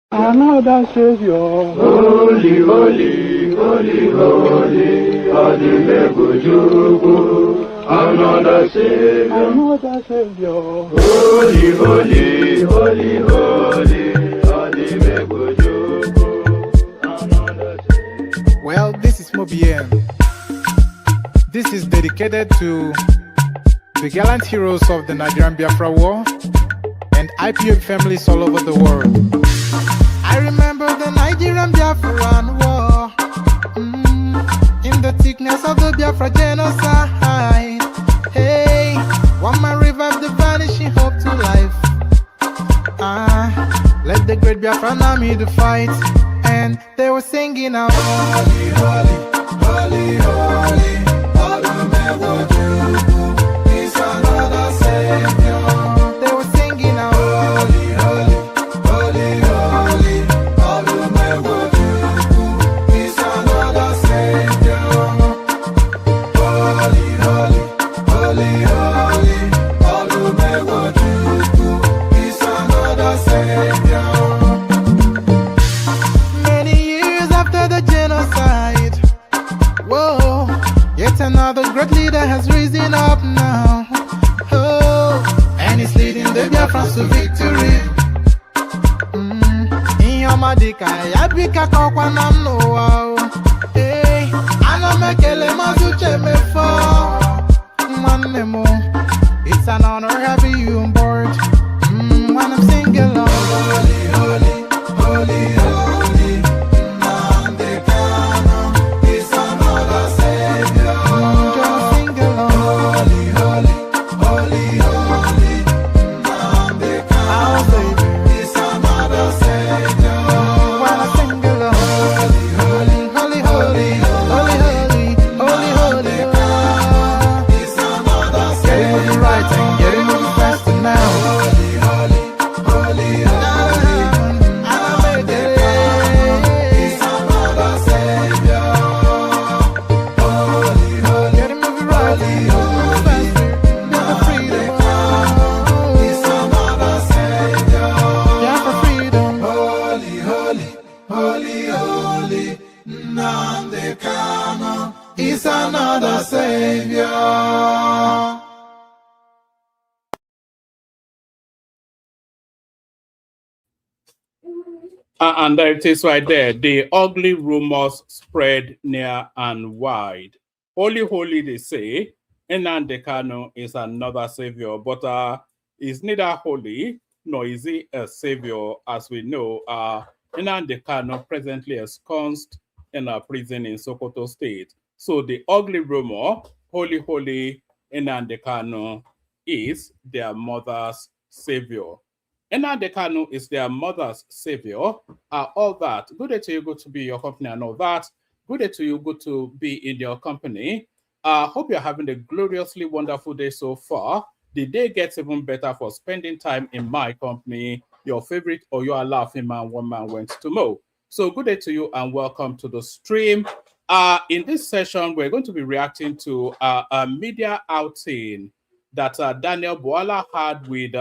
Another Savior. Holy, holy, holy, holy, Adimebujuku. Another Savior. Another Savior. Holy, holy, holy, holy, Adimebujuku. Another Savior. Well, this is Mobien. This is dedicated to the gallant heroes of the Nigerian Biafra War and IPOB families all over the world. I remember the Nigerian Biafran War, in the thickness of the Biafra genocide. Hey, one man revived the vanishing hope to life. Let the great Biafran army to fight, and they were singing out, holy, holy, holy, holy, Adumebujuku is another Savior. They were singing out, holy, holy, holy, holy, Adumebujuku is another Savior. Holy, holy, holy, holy, Adumebujuku is another Savior. Many years after the genocide, whoa, yet another great leader has risen up now. Oh, and he's leading the Biafrans to victory. In your madika, yabika kokwa namno wow. Hey, anamekele mazuche mefo. Manemo, it's an honor having you on board. When I'm singing along, holy, holy, holy, holy, Nandekano is another Savior. Just sing along, holy, holy, holy, holy, Nandekano is another Savior. When I sing along, holy, holy, holy, holy, holy, holy, holy, holy, is another Savior. Getting moving right and getting moving faster now. Holy, holy, holy, holy, is another Savior. Holy, holy, getting moving right and moving faster. Get the freedom. Is another Savior. Yeah, for freedom. Holy, holy, holy, holy, Nandekano is another Savior. And there it is right there. The ugly rumors spread near and wide. Holy, holy, they say, Nnamdi Kanu is another savior, but is neither holy nor is he a savior. As we know, Nnamdi Kanu presently ensconced in a prison in Sokoto State. So the ugly rumor, holy, holy, Nnamdi Kanu is their mother's savior. Nnamdi Kanu is their mother's savior. All that. Good day to you, good to be in your company and all that. Good day to you, good to be in your company. Hope you're having a gloriously wonderful day so far. The day gets even better for spending time in my company. Your favorite or your laughing man, one man went to mow. So good day to you and welcome to the stream. In this session, we're going to be reacting to a media outing that Daniel Bwala had with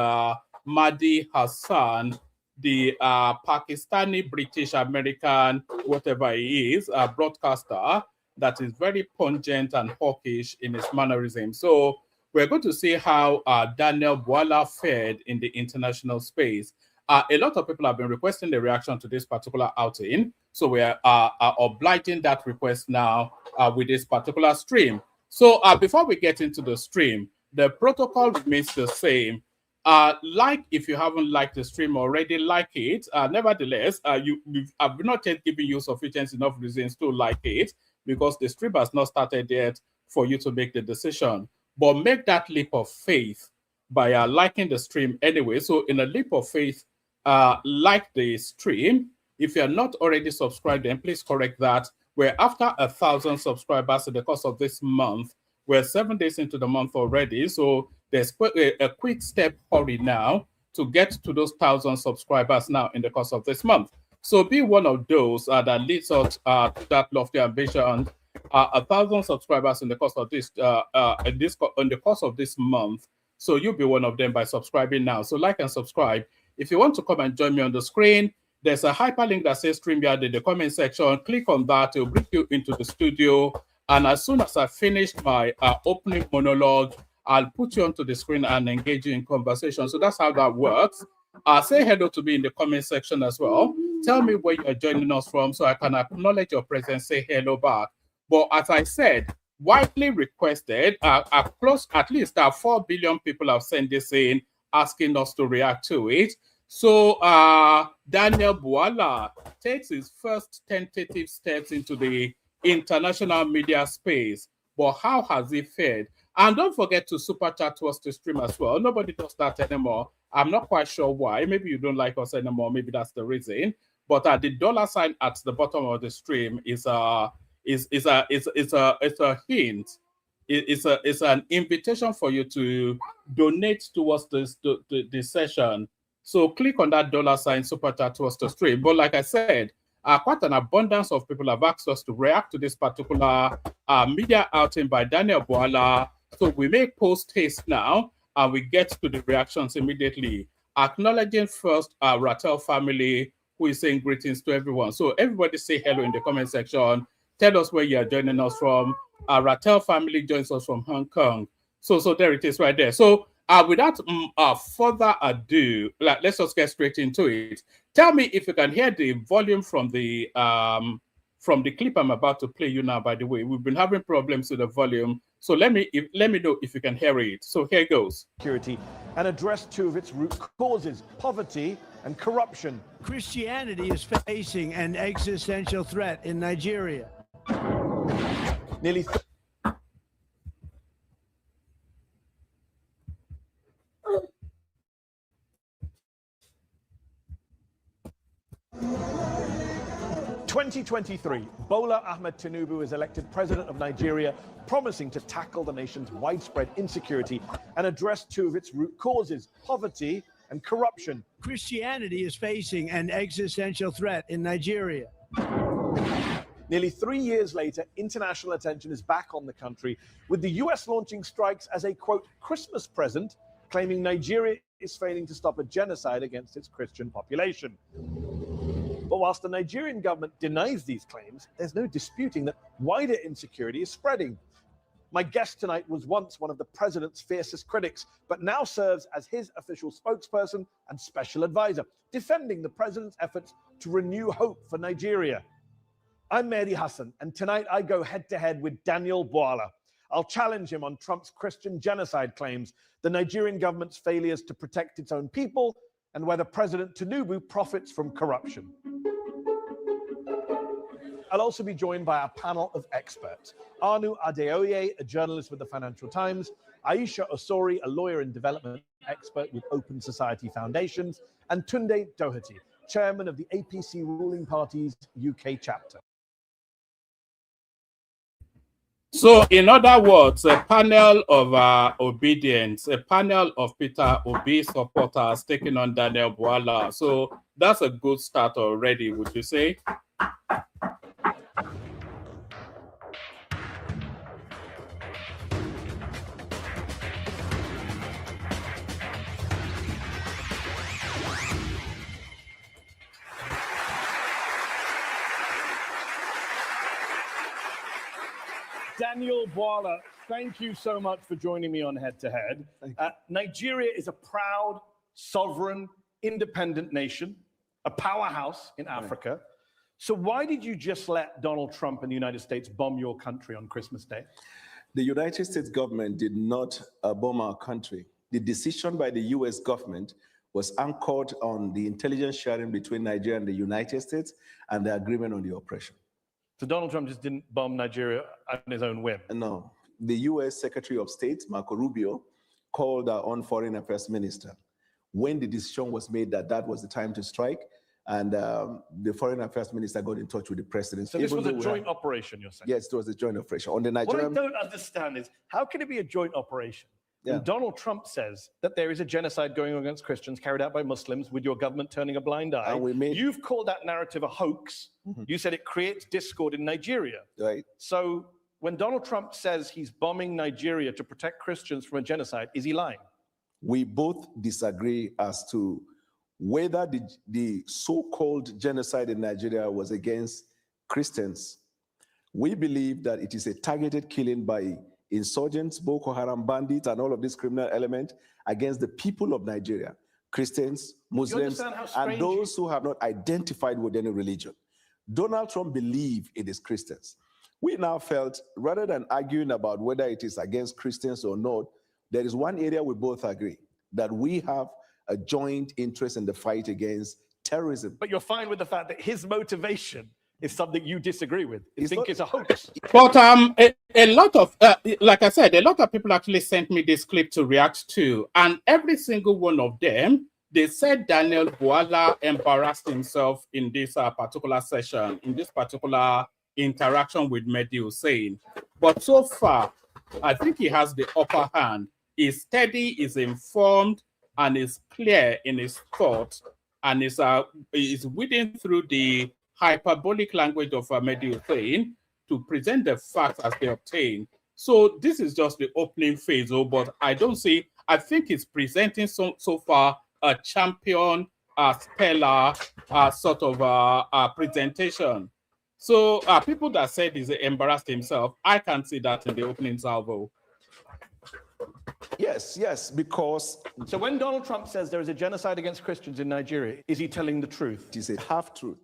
Mahdi Hassan, the Pakistani, British, American, whatever he is, broadcaster that is very pungent and hawkish in his mannerism. So we're going to see how Daniel Bwala fared in the international space. A lot of people have been requesting the reaction to this particular outing. So we are obliging that request now with this particular stream. So before we get into the stream, the protocol remains the same. Like if you haven't liked the stream already, like it. Nevertheless, I've not yet given you sufficient enough reasons to like it because the stream has not started yet for you to make the decision. But make that leap of faith by liking the stream anyway. So in a leap of faith, like the stream. If you're not already subscribed, then please correct that. We're after 1,000 subscribers in the course of this month. We're 7 days into the month already. So there's a quick step hurry now to get to those 1,000 subscribers now in the course of this month. So be one of those that leads us to that lofty ambition. 1,000 subscribers in the course of this in the course of this month. So you'll be one of them by subscribing now. So like and subscribe. If you want to come and join me on the screen, there's a hyperlink that says StreamYard in the comment section. Click on that, it'll bring you into the studio. And as soon as I finish my opening monologue, I'll put you onto the screen and engage you in conversation. So that's how that works. Say hello to me in the comment section as well. Tell me where you're joining us from so I can acknowledge your presence, say hello back. But as I said, widely requested, close, at least 4 billion people have sent this in, asking us to react to it. So Daniel Bwala takes his first tentative steps into the international media space. But how has he fared? And don't forget to super chat to us to stream as well. Nobody does that anymore. I'm not quite sure why. Maybe you don't like us anymore. Maybe that's the reason. But the dollar sign at the bottom of the stream is a hint. It's an invitation for you to donate towards the session. So click on that dollar sign super chat to us to stream. But like I said, quite an abundance of people have asked us to react to this particular media outing by Daniel Bwala. So we make post haste now, and we get to the reactions immediately. Acknowledging first our Rattel family, who is saying greetings to everyone. So everybody say hello in the comment section. Tell us where you are joining us from. Our Rattel family joins us from Hong Kong. So there it is right there. So without further ado, let's just get straight into it. Tell me if you can hear the volume from the clip I'm about to play you now. By the way, we've been having problems with the volume, so let me know if you can hear it. So here goes. Security and address two of its root causes: poverty and corruption. Christianity is facing an existential threat in Nigeria. Nearly 2023, Bola Ahmed Tinubu is elected president of Nigeria, promising to tackle the nation's widespread insecurity and address two of its root causes: poverty and corruption. Christianity is facing an existential threat in Nigeria. Nearly 3 years later, international attention is back on the country, with the US launching strikes as a, quote, Christmas present, claiming Nigeria is failing to stop a genocide against its Christian population. But whilst the Nigerian government denies these claims, there's no disputing that wider insecurity is spreading. My guest tonight was once one of the president's fiercest critics, but now serves as his official spokesperson and special advisor, defending the president's efforts to renew hope for Nigeria. I'm Mehdi Hassan, and tonight I go head-to-head with Daniel Bwala. I'll challenge him on Trump's Christian genocide claims, the Nigerian government's failures to protect its own people, and whether President Tinubu profits from corruption. I'll also be joined by a panel of experts: Anu Adeoye, a journalist with the Financial Times; Aisha Osori, a lawyer and development expert with Open Society Foundations; and Tunde Doherty, chairman of the APC ruling party's UK chapter. So, in other words, a panel of obedience, a panel of Peter Obi supporters taking on Daniel Bwala. So that's a good start already, would you say? Daniel Bwala, thank you so much for joining me on Head to Head. Nigeria is a proud, sovereign, independent nation, a powerhouse in Africa. So why did you just let Donald Trump and the United States bomb your country on Christmas Day? The United States government did not bomb our country. The decision by the US government was anchored on the intelligence sharing between Nigeria and the United States and the agreement on the operation. So Donald Trump just didn't bomb Nigeria on his own whim? No. The US Secretary of State, Marco Rubio, called our own foreign affairs minister when the decision was made that that was the time to strike, and the foreign affairs minister got in touch with the president. So this was a joint operation, you're saying? Yes, it was a joint operation. On the Nigerian... What I don't understand is, how can it be a joint operation? And Donald Trump says that there is a genocide going on against Christians carried out by Muslims, with your government turning a blind eye. And you've called that narrative a hoax. You said it creates discord in Nigeria. Right. So when Donald Trump says he's bombing Nigeria to protect Christians from a genocide, is he lying? We both disagree as to whether the so-called genocide in Nigeria was against Christians. We believe that it is a targeted killing by insurgents, Boko Haram bandits, and all of these criminal elements against the people of Nigeria, Christians, Muslims, and those who have not identified with any religion. Donald Trump believed it is Christians. We now felt, rather than arguing about whether it is against Christians or not, there is one area we both agree, that we have a joint interest in the fight against terrorism. But you're fine with the fact that his motivation is something you disagree with. You think it's a hoax. But a lot of, like I said, a lot of people actually sent me this clip to react to, and every single one of them, they said Daniel Bwala embarrassed himself in this particular session, in this particular interaction with Mehdi Hussein. But so far, I think he has the upper hand. He's steady, is informed, and is clear in his thought, and is weeding through the hyperbolic language of Mehdi Hussein to present the facts as they obtain. So this is just the opening phase, but I don't see, I think it's presenting so far a champion, stellar sort of presentation. So people that said he's embarrassed himself, I can see that in the opening salvo. Yes, because... So when Donald Trump says there is a genocide against Christians in Nigeria, is he telling the truth? It is a half-truth,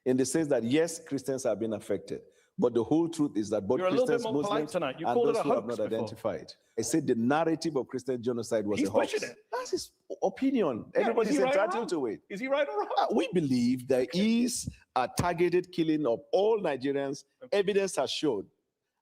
in the sense that, yes, Christians have been affected, but the whole truth is that both Christians, Muslims, and those who have not identified. I said the narrative of Christian genocide was a hoax. That's his opinion. Everybody's entitled to it. Is he right or wrong? We believe there is a targeted killing of all Nigerians. Evidence has shown.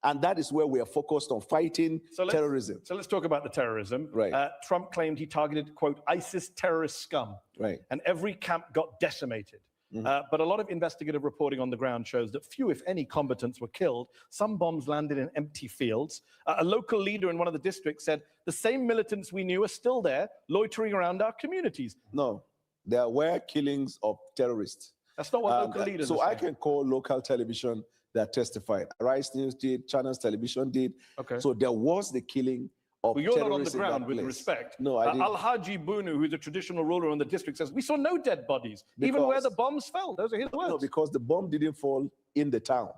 And that is where we are focused on fighting terrorism. So let's talk about the terrorism. Right. Trump claimed he targeted, quote, ISIS terrorist scum. Right. And every camp got decimated. But a lot of investigative reporting on the ground shows that few, if any, combatants were killed. Some bombs landed in empty fields. A local leader in one of the districts said, the same militants we knew are still there, loitering around our communities. No, there were killings of terrorists. That's not what local leaders So I can call local television that testified. Rice News did, Channels Television did. Okay. So there was the killing of well, you're terrorists not on the ground, with respect. No, I didn't. Al-Haji Bunu, who's a traditional ruler in the district, says, we saw no dead bodies, even where the bombs fell. Those are his words. No, because the bomb didn't fall in the town.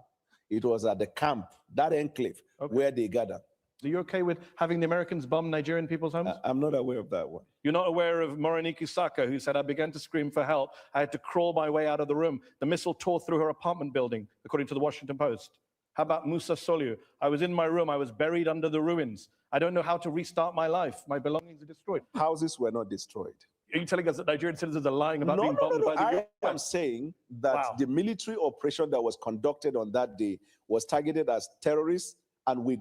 It was at the camp, that enclave, where they gathered. Are you okay with having the Americans bomb Nigerian people's homes? I'm not aware of that one. You're not aware of Morenike Saka, who said, I began to scream for help. I had to crawl my way out of the room. The missile tore through her apartment building, according to the Washington Post. How about Musa Soliu? I was in my room. I was buried under the ruins. I don't know how to restart my life. My belongings are destroyed. Houses were not destroyed. Are you telling us that Nigerian citizens are lying about being bombed by the US? I am saying that the military operation that was conducted on that day was targeted as terrorists, and we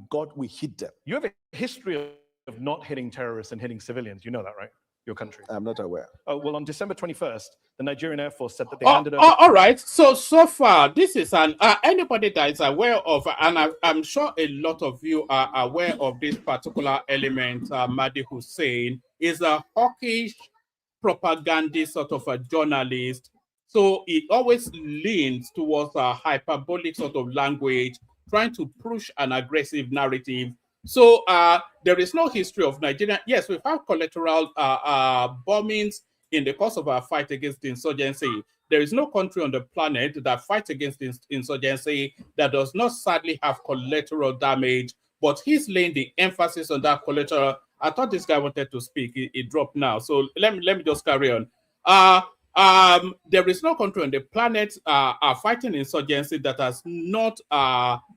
hit them. You have a history of not hitting terrorists and hitting civilians. You know that, right? Your country. I'm not aware. Oh, well, on December 21st, the Nigerian Air Force said that they handed over... all right. So far, this is anybody that is aware of, and I'm sure a lot of you are aware of this particular element, Mehdi Hussein is a hawkish propagandist sort of a journalist. So it always leans towards a hyperbolic sort of language, trying to push an aggressive narrative. So there is no history of Nigeria. Yes, we've had collateral bombings in the course of our fight against insurgency. There is no country on the planet that fights against insurgency that does not sadly have collateral damage, but he's laying the emphasis on that collateral. I thought this guy wanted to speak. He dropped now. So let me just carry on. There is no country on the planet fighting insurgency that has not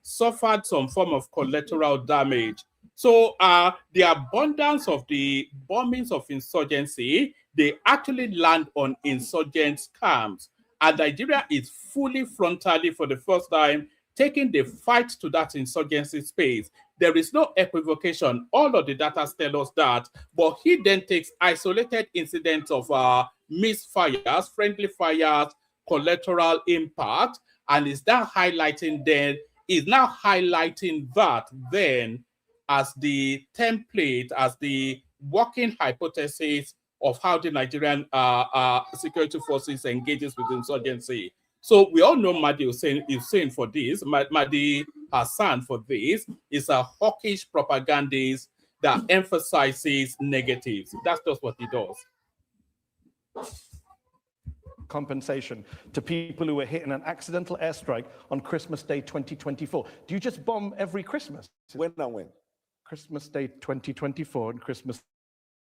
suffered some form of collateral damage. So the abundance of the bombings of insurgency, they actually land on insurgent camps. And Nigeria is fully frontally for the first time taking the fight to that insurgency space. There is no equivocation. All of the data tell us that, but he then takes isolated incidents of misfires, friendly fires, collateral impact, and is now highlighting that then as the template, as the working hypothesis of how the Nigerian security forces engages with insurgency. So we all know Mehdi Hussein is saying for this, Mehdi Hassan for this, is a hawkish propagandist that emphasizes negatives. That's just what he does. compensation to people who were hit in an accidental airstrike on Christmas Day 2024. Do you just bomb every Christmas? When and when? Christmas Day 2024 and Christmas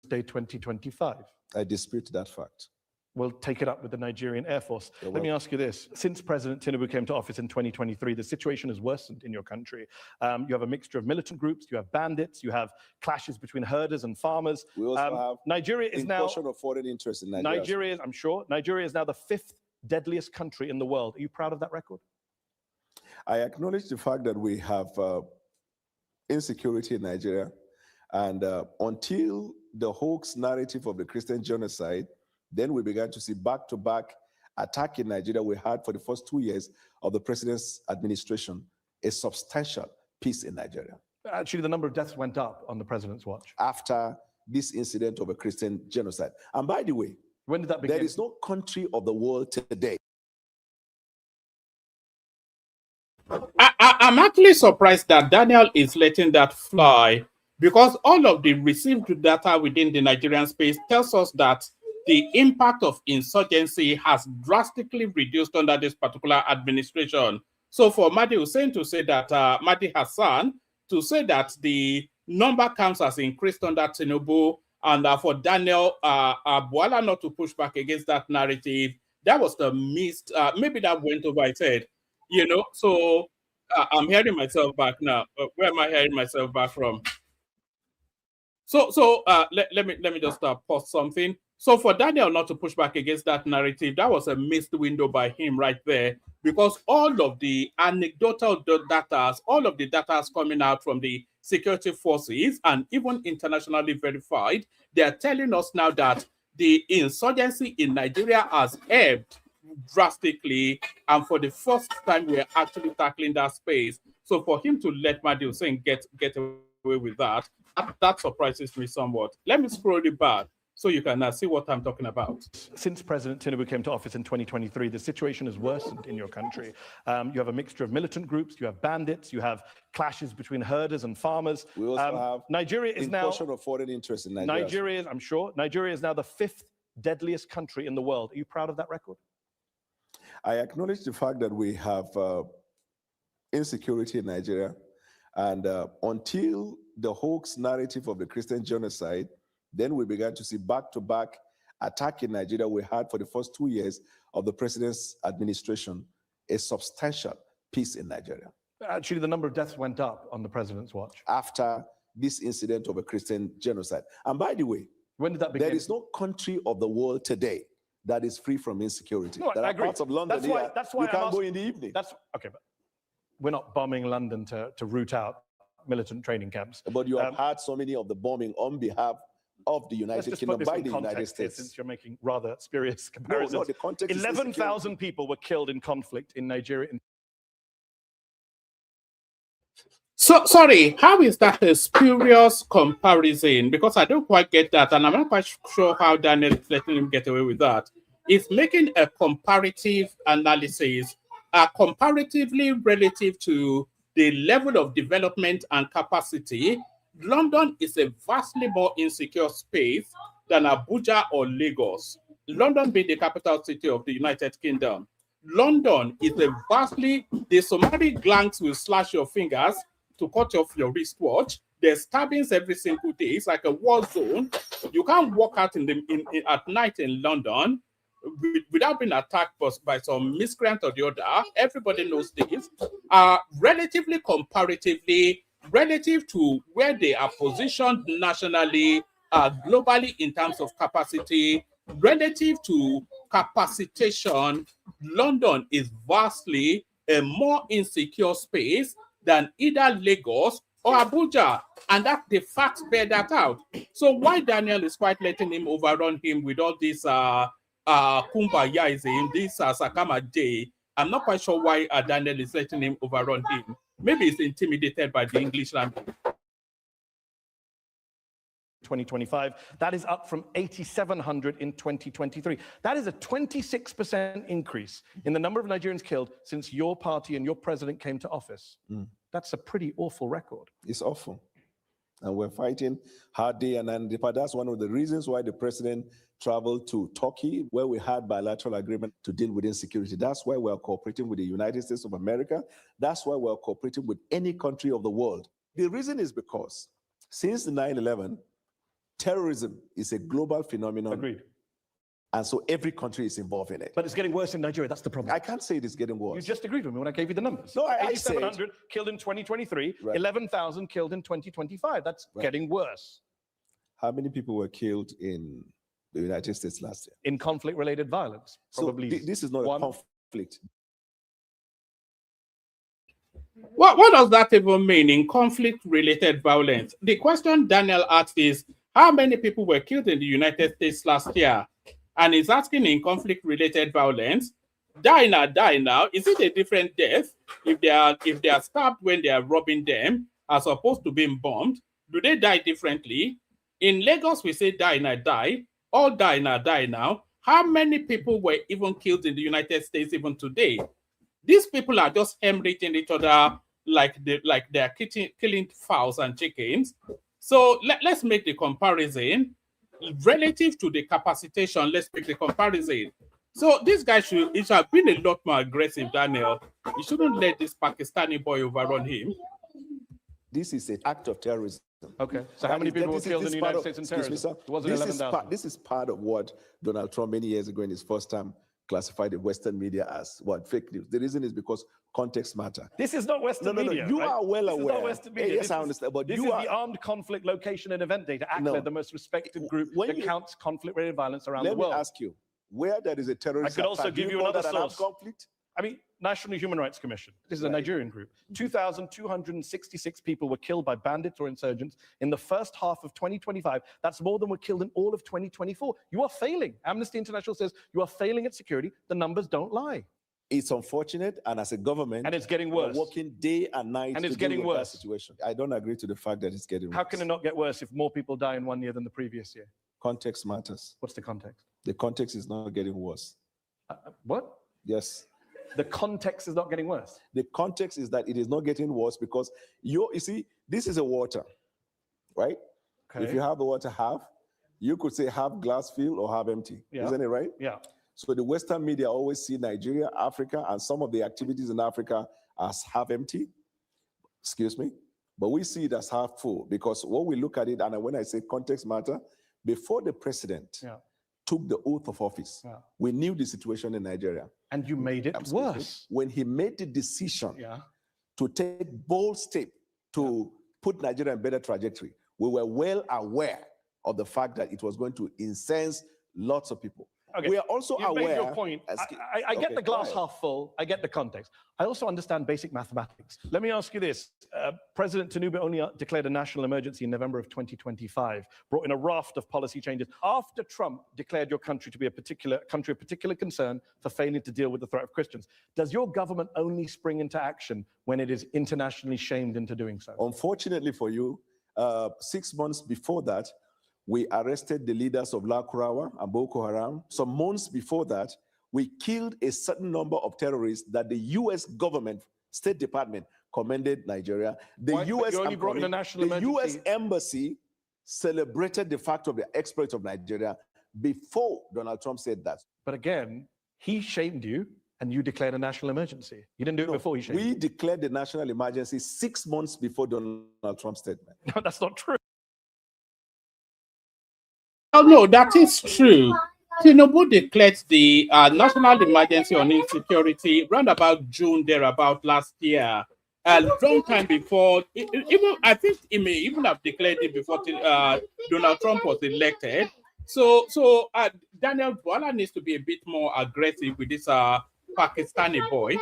Day 2025. I dispute that fact. We'll take it up with the Nigerian Air Force. Let me ask you this. Since President Tinubu came to office in 2023, the situation has worsened in your country. You have a mixture of militant groups, you have bandits, you have clashes between herders and farmers. We also have Nigeria is now of foreign interest in Nigeria. Nigeria is now the 5th deadliest country in the world. Are you proud of that record? I acknowledge the fact that we have insecurity in Nigeria, and until the hoax narrative of the Christian genocide, then we began to see back-to-back attack in Nigeria. We had for the first 2 years of the president's administration a substantial peace in Nigeria. Actually, the number of deaths went up on the president's watch. After this incident of a Christian genocide. And by the way, when did that begin? There is no country of the world today. I'm actually surprised that Daniel is letting that fly, because all of the received data within the Nigerian space tells us that the impact of insurgency has drastically reduced under this particular administration. So for Mahdi Hussein to say that, Mahdi Hassan, to say that the number counts has increased under Tinubu, and for Daniel Bwala not to push back against that narrative, that was the missed, maybe that went over his head, you know. So I'm hearing myself back now. Where am I hearing myself back from? So let me just pause something. So for Daniel not to push back against that narrative, that was a missed window by him right there, because all of the anecdotal data, all of the data coming out from the security forces and even internationally verified, they are telling us now that the insurgency in Nigeria has ebbed drastically, and for the first time we're actually tackling that space. So for him to let Mahdi Hussein get away with that surprises me somewhat. Let me scroll it back so you can see what I'm talking about. Since President Tinubu came to office in 2023, the situation has worsened in your country. You have a mixture of militant groups, you have bandits, you have clashes between herders and farmers. We also have Nigeria is now of foreign interest in Nigeria. Nigeria is now the 5th deadliest country in the world. Are you proud of that record? I acknowledge the fact that we have insecurity in Nigeria, and until the hoax narrative of the Christian genocide, then we began to see back-to-back attack in Nigeria. We had for the first 2 years of the president's administration a substantial peace in Nigeria. Actually, the number of deaths went up on the president's watch. After this incident of a Christian genocide. And by the way, when did that begin? There is no country of the world today that is free from insecurity. No, there I are agree. parts of London that's why you can't go in the evening. That's okay, but we're not bombing London to root out militant training camps. But you have had so many of the bombing on behalf of the United Kingdom by the United States. Since you're making rather spurious comparisons. No, the context 11,000 people were killed in conflict in Nigeria. So, sorry, how is that a spurious comparison? Because I don't quite get that, and I'm not quite sure how Daniel is letting him get away with that. It's making a comparative analysis, comparatively relative to the level of development and capacity. London is a vastly more insecure space than Abuja or Lagos. London being the capital city of the United Kingdom. London is a vastly, the Somali gangs will slash your fingers to cut off your wristwatch. There's stabbings every single day. It's like a war zone. You can't walk out at night in London without being attacked by some miscreant or the other. Everybody knows this. Relatively comparatively, relative to where they are positioned nationally, globally in terms of capacity, relative to capacitation, London is vastly a more insecure space than either Lagos or Abuja, and that the facts bear that out. So why Daniel is quite letting him overrun him with all this kumbayaism, this Sakama Day, I'm not quite sure why Daniel is letting him overrun him. Maybe he's intimidated by the English language. 2025, that is up from 8,700 in 2023. That is a 26% increase in the number of Nigerians killed since your party and your president came to office. That's a pretty awful record. It's awful. And we're fighting hard day and night. But that's one of the reasons why the president traveled to Turkey, where we had bilateral agreement to deal with insecurity. That's why we're cooperating with the United States of America. That's why we're cooperating with any country of the world. The reason is because since 9/11, terrorism is a global phenomenon. Agreed. And so every country is involved in it. But it's getting worse in Nigeria. That's the problem. I can't say it is getting worse. You just agreed with me when I gave you the numbers. No, I 8,700 killed in 2023, Right. 11,000 killed in 2025. That's Right. getting worse. How many people were killed in the United States last year? In conflict-related violence, probably. So this is not one. a conflict. What does that even mean in conflict-related violence? The question Daniel asked is, how many people were killed in the United States last year? And he's asking in conflict-related violence, die now. Is it a different death if they are stabbed when they are robbing them as opposed to being bombed? Do they die differently? In Lagos, we say die now. All die now. How many people were even killed in the United States even today? These people are just hemorrhaging each other like they're killing fowls and chickens. So let's make the comparison. Relative to the capacitation, let's make the comparison. So this guy should have been a lot more aggressive, Daniel. You shouldn't let this Pakistani boy overrun him. This is an act of terrorism. Okay. So how many people were killed in the United States in terrorism? It wasn't 11,000. This is part of what Donald Trump many years ago in his first term classified the Western media as what? Fake news. The reason is because context matter. This is not Western media. You right? are well this aware. Is not Western media. Yes, I understand. But this you is are the Armed Conflict Location and Event Data, ACLED, the most respected group that counts conflict-related violence around the world. Let me ask you, where there is a terrorist I could also attack, give you another source. Conflict? I mean, National Human Rights Commission. This is a Nigerian group. 2,266 people were killed by bandits or insurgents in the first half of 2025. That's more than were killed in all of 2024. You are failing. Amnesty International says you are failing at security. The numbers don't lie. It's unfortunate, and as a government, and it's getting worse. We're working day and night and it's to getting deal with worse. that situation. I don't agree to the fact that it's getting worse. How can it not get worse if more people die in 1 year than the previous year? Context matters. What's the context? The context is not getting worse. What? Yes. The context is not getting worse. The context is that it is not getting worse because you see, this is a water, right? Okay. If you have the water half, you could say half glass filled or half empty. Yeah. Isn't it right? Yeah. So the Western media always see Nigeria, Africa, and some of the activities in Africa as half empty. Excuse me. But we see it as half full because when we look at it, and when I say context matter, before the president took the oath of office, we knew the situation in Nigeria. And you made it worse. When he made the decision to take bold step to put Nigeria in better trajectory, we were well aware of the fact that it was going to incense lots of people. Okay. We are also You've aware. made your point. I get the glass half full. I get the context. I also understand basic mathematics. Let me ask you this. President Tinubu only declared a national emergency in November of 2025, brought in a raft of policy changes. After Trump declared your country to be a country of particular concern for failing to deal with the threat of Christians, does your government only spring into action when it is internationally shamed into doing so? Unfortunately for you, 6 months before that, we arrested the leaders of La Kurawa and Boko Haram. Some months before that, we killed a certain number of terrorists that the U.S. government, State Department, commended Nigeria. The U.S. Embassy celebrated the fact of the exploits of Nigeria before Donald Trump said that. But again, he shamed you and you declared a national emergency. You didn't do it before he shamed you. We declared the national emergency 6 months before Donald Trump's statement. No, that's not true. Oh, no, that is true. Tinubu declared the national emergency on insecurity around about June, thereabout last year. A long time before, I think he may even have declared it before Donald Trump was elected. So Daniel Bwala needs to be a bit more aggressive with this Pakistani boy.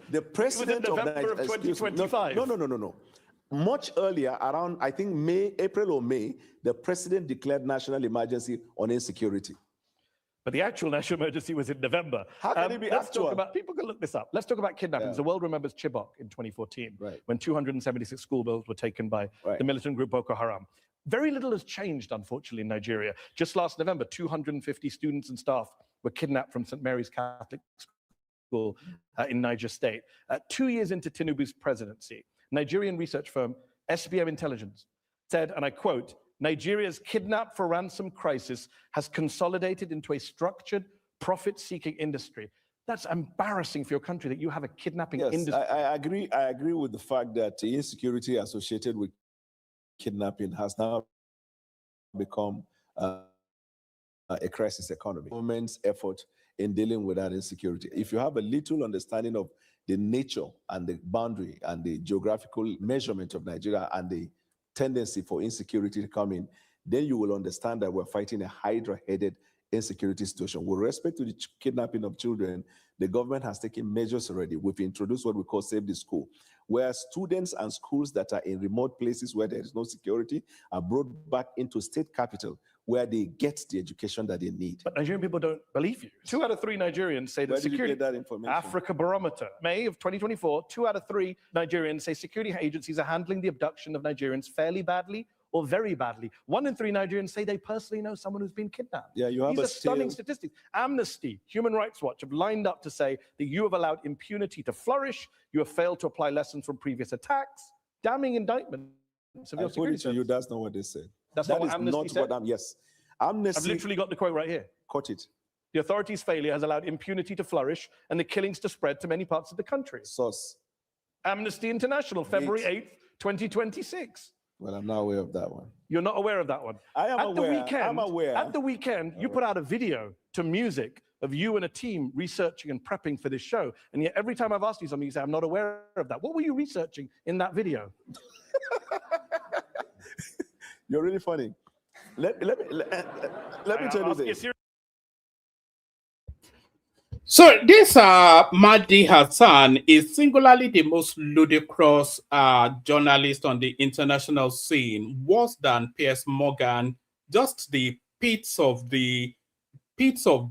The president of November of 2025. No. Much earlier, around, I think April or May, the president declared national emergency on insecurity. But the actual national emergency was in November. How can it be actual? People can look this up. Let's talk about kidnappings. The world remembers Chibok in 2014, when 276 schoolgirls were taken by the militant group Boko Haram. Very little has changed, unfortunately, in Nigeria. Just last November, 250 students and staff were kidnapped from St. Mary's Catholic School in Niger State. 2 years into Tinubu's presidency, Nigerian research firm SBM Intelligence said, and I quote, Nigeria's kidnap for ransom crisis has consolidated into a structured, profit-seeking industry. That's embarrassing for your country that you have a kidnapping industry. I agree. I agree with the fact that the insecurity associated with kidnapping has now become a crisis economy. Government's effort in dealing with that insecurity. If you have a little understanding of the nature and the boundary and the geographical measurement of Nigeria and the tendency for insecurity to come in, then you will understand that we're fighting a hydra-headed insecurity situation. With respect to the kidnapping of children, the government has taken measures already. We've introduced what we call Save the School, where students and schools that are in remote places where there is no security are brought back into state capital where they get the education that they need. But Nigerian people don't believe you. 2 out of 3 Nigerians say that Where did you security... get that information? Africa Barometer, May of 2024, 2 out of 3 Nigerians say security agencies are handling the abduction of Nigerians fairly badly or very badly. 1 in 3 Nigerians say they personally know someone who's been kidnapped. Yeah, you have These are stunning statistics. Amnesty, Human Rights Watch have lined up to say that you have allowed impunity to flourish, you have failed to apply lessons from previous attacks, damning indictments of your security to you, that's not what they said. That's that not what is Amnesty not said? what yes. Amnesty... I've literally got the quote right here. Quote it. The authorities' failure has allowed impunity to flourish and the killings to spread to many parts of the country. Source. Amnesty International, February 8th, 2026. Well, I'm not aware of that one. You're not aware of that one? I am aware. I'm aware. At the weekend, you put out a video to music of you and a team researching and prepping for this show. And yet every time I've asked you something, you say, I'm not aware of that. What were you researching in that video? You're really funny. Let me tell you this. So this Mahdi Hassan is singularly the most ludicrous journalist on the international scene, worse than Piers Morgan, just the pits of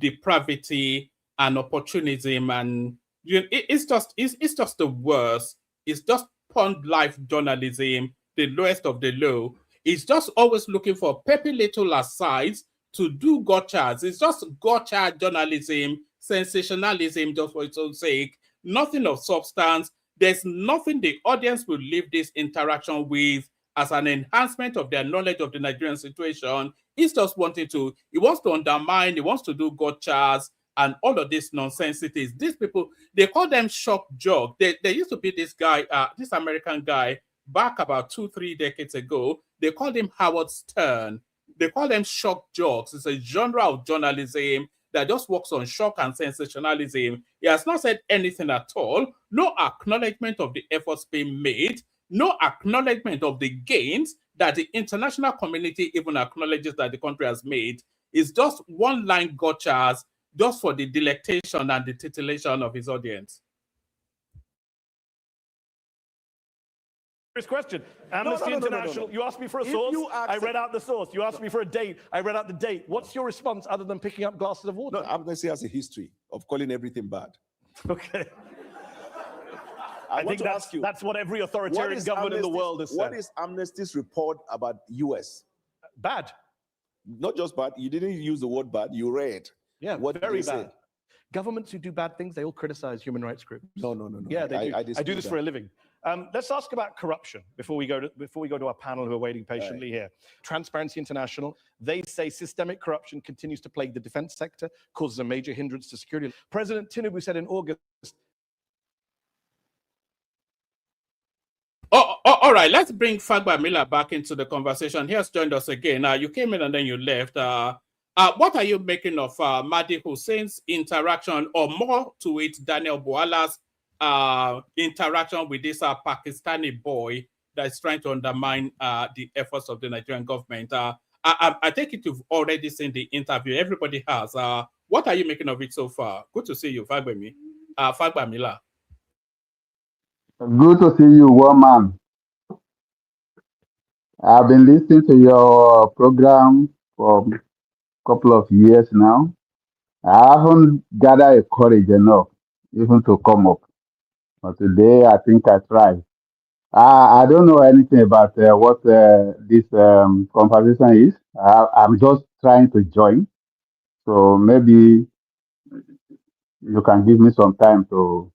depravity and opportunism, and it's just the worst. It's just pond life journalism, the lowest of the low. It's just always looking for peppy little asides to do gotchas. It's just gotcha journalism, sensationalism just for its own sake, nothing of substance. There's nothing the audience will leave this interaction with as an enhancement of their knowledge of the Nigerian situation. He's just wanting to, he wants to undermine, he wants to do gotchas and all of these nonsensities. These people, they call them shock jock. There used to be this guy, this American guy, back about 2-3 decades ago. They called him Howard Stern. They call them shock jocks. It's a genre of journalism that just works on shock and sensationalism. He has not said anything at all. No acknowledgement of the efforts being made. No acknowledgement of the gains that the international community even acknowledges that the country has made. It's just one-line gotchas just for the delectation and the titillation of his audience. Question. Amnesty International, you asked me for a source, I read out the source. You asked me for a date, I read out the date. What's your response other than picking up glasses of water? No, Amnesty has a history of calling everything bad. Okay. I think that's what every authoritarian government in the world has said. What is Amnesty's report about US? Bad. Not just bad, you didn't use the word bad, you read. Yeah, what very bad. Governments who do bad things, they all criticize human rights groups. No. Yeah, they do. I do this for a living. Let's ask about corruption before we go to our panel who are waiting patiently here. Transparency International, they say systemic corruption continues to plague the defense sector, causes a major hindrance to security. President Tinubu said in August. All right, let's bring Fagbamila back into the conversation. He has joined us again. You came in and then you left. What are you making of Mahdi Hussein's interaction, or more to it, Daniel Bwala's interaction with this Pakistani boy that is trying to undermine the efforts of the Nigerian government? I take it you've already seen the interview. Everybody has. What are you making of it so far? Good to see you, Fagbamila. Good to see you, woman. I've been listening to your program for a couple of years now. I haven't gathered a courage enough even to come up. But today, I think I tried. I don't know anything about what this conversation is. I'm just trying to join. So maybe you can give me some time to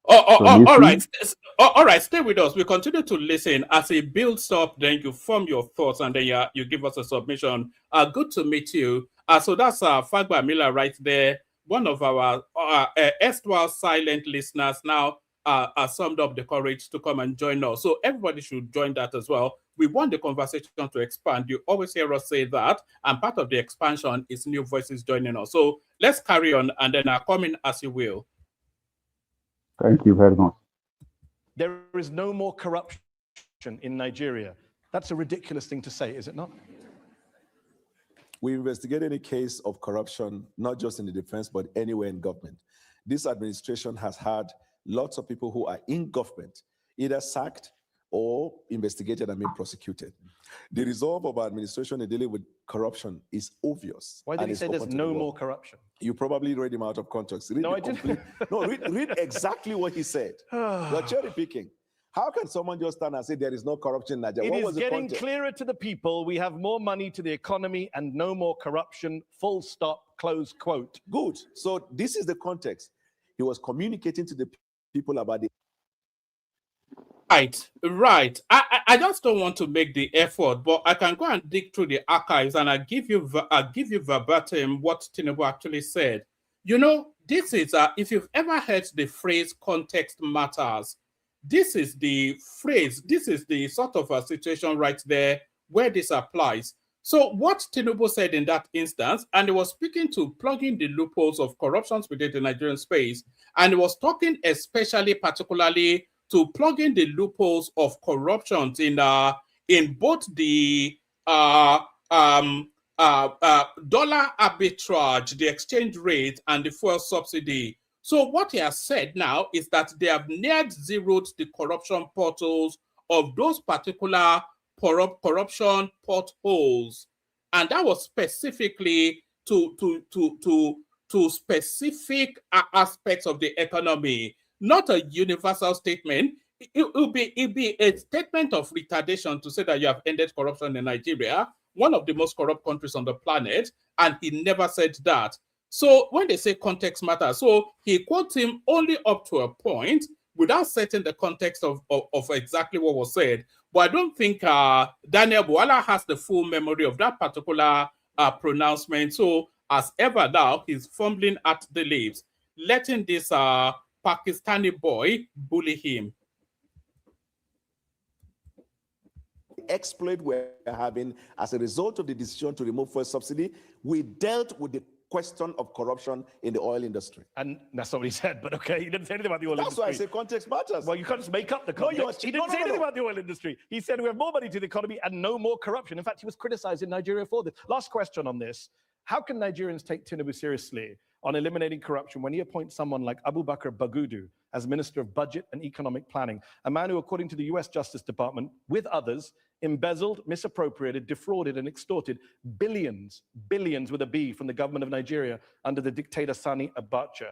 All right. solution. All right. Stay with us. We continue to listen as it builds up. Then you form your thoughts, and then you give us a submission. Good to meet you. So that's Fagba Miller right there. One of our erstwhile silent listeners now summed up the courage to come and join us. So everybody should join that as well. We want the conversation to expand. You always hear us say that, and part of the expansion is new voices joining us. So let's carry on, and then come in as you will. Thank you very much. There is no more corruption in Nigeria. That's a ridiculous thing to say, is it not? We investigate any case of corruption, not just in the defense, but anywhere in government. This administration has had lots of people who are in government, either sacked or investigated and being prosecuted. The resolve of our administration in dealing with corruption is obvious. Why did he it's say there's open to no the more world. corruption? You probably read him out of context. Read No, the I didn't. complete- No, read exactly what he said. You're cherry picking. How can someone just stand and say there is no corruption in Nigeria? It What is was the getting context? clearer to the people. We have more money to the economy and no more corruption. Full stop, close quote. Good. So this is the context. He was communicating to the people about the Right. I just don't want to make the effort, but I can go and dig through the archives and I give you verbatim what Tinubu actually said. You know, this is if you've ever heard the phrase "context matters," this is the phrase. This is the sort of a situation right there where this applies. So what Tinubu said in that instance, and he was speaking to plugging the loopholes of corruptions within the Nigerian space, and he was talking particularly to plug in the loopholes of corruptions in both the dollar arbitrage, the exchange rate, and the fuel subsidy. So what he has said now is that they have near zeroed the corruption portals of those particular corruption potholes, and that was specifically to specific aspects of the economy. Not a universal statement. It'll be a statement of retardation to say that you have ended corruption in Nigeria, one of the most corrupt countries on the planet, and he never said that. So when they say context matters, so he quotes him only up to a point without setting the context of exactly what was said. But I don't think Daniel Bwala has the full memory of that particular pronouncement. So as ever now, he's fumbling at the lips, letting this Pakistani boy bully him. exploit we're having as a result of the decision to remove fuel subsidy, we dealt with the question of corruption in the oil industry. And that's not what he said, but okay, he didn't say anything about the oil industry. That's why I say context matters. Well, you can't just make up the context. He didn't say anything about the oil industry. He said we have more money to the economy and no more corruption. In fact, he was criticized in Nigeria for this. Last question on this. How can Nigerians take Tinubu seriously on eliminating corruption when he appoints someone like Abubakar Bagudu as Minister of Budget and Economic Planning, a man who, according to the US Justice Department, with others, embezzled, misappropriated, defrauded, and extorted billions with a B from the government of Nigeria under the dictator Sani Abacha.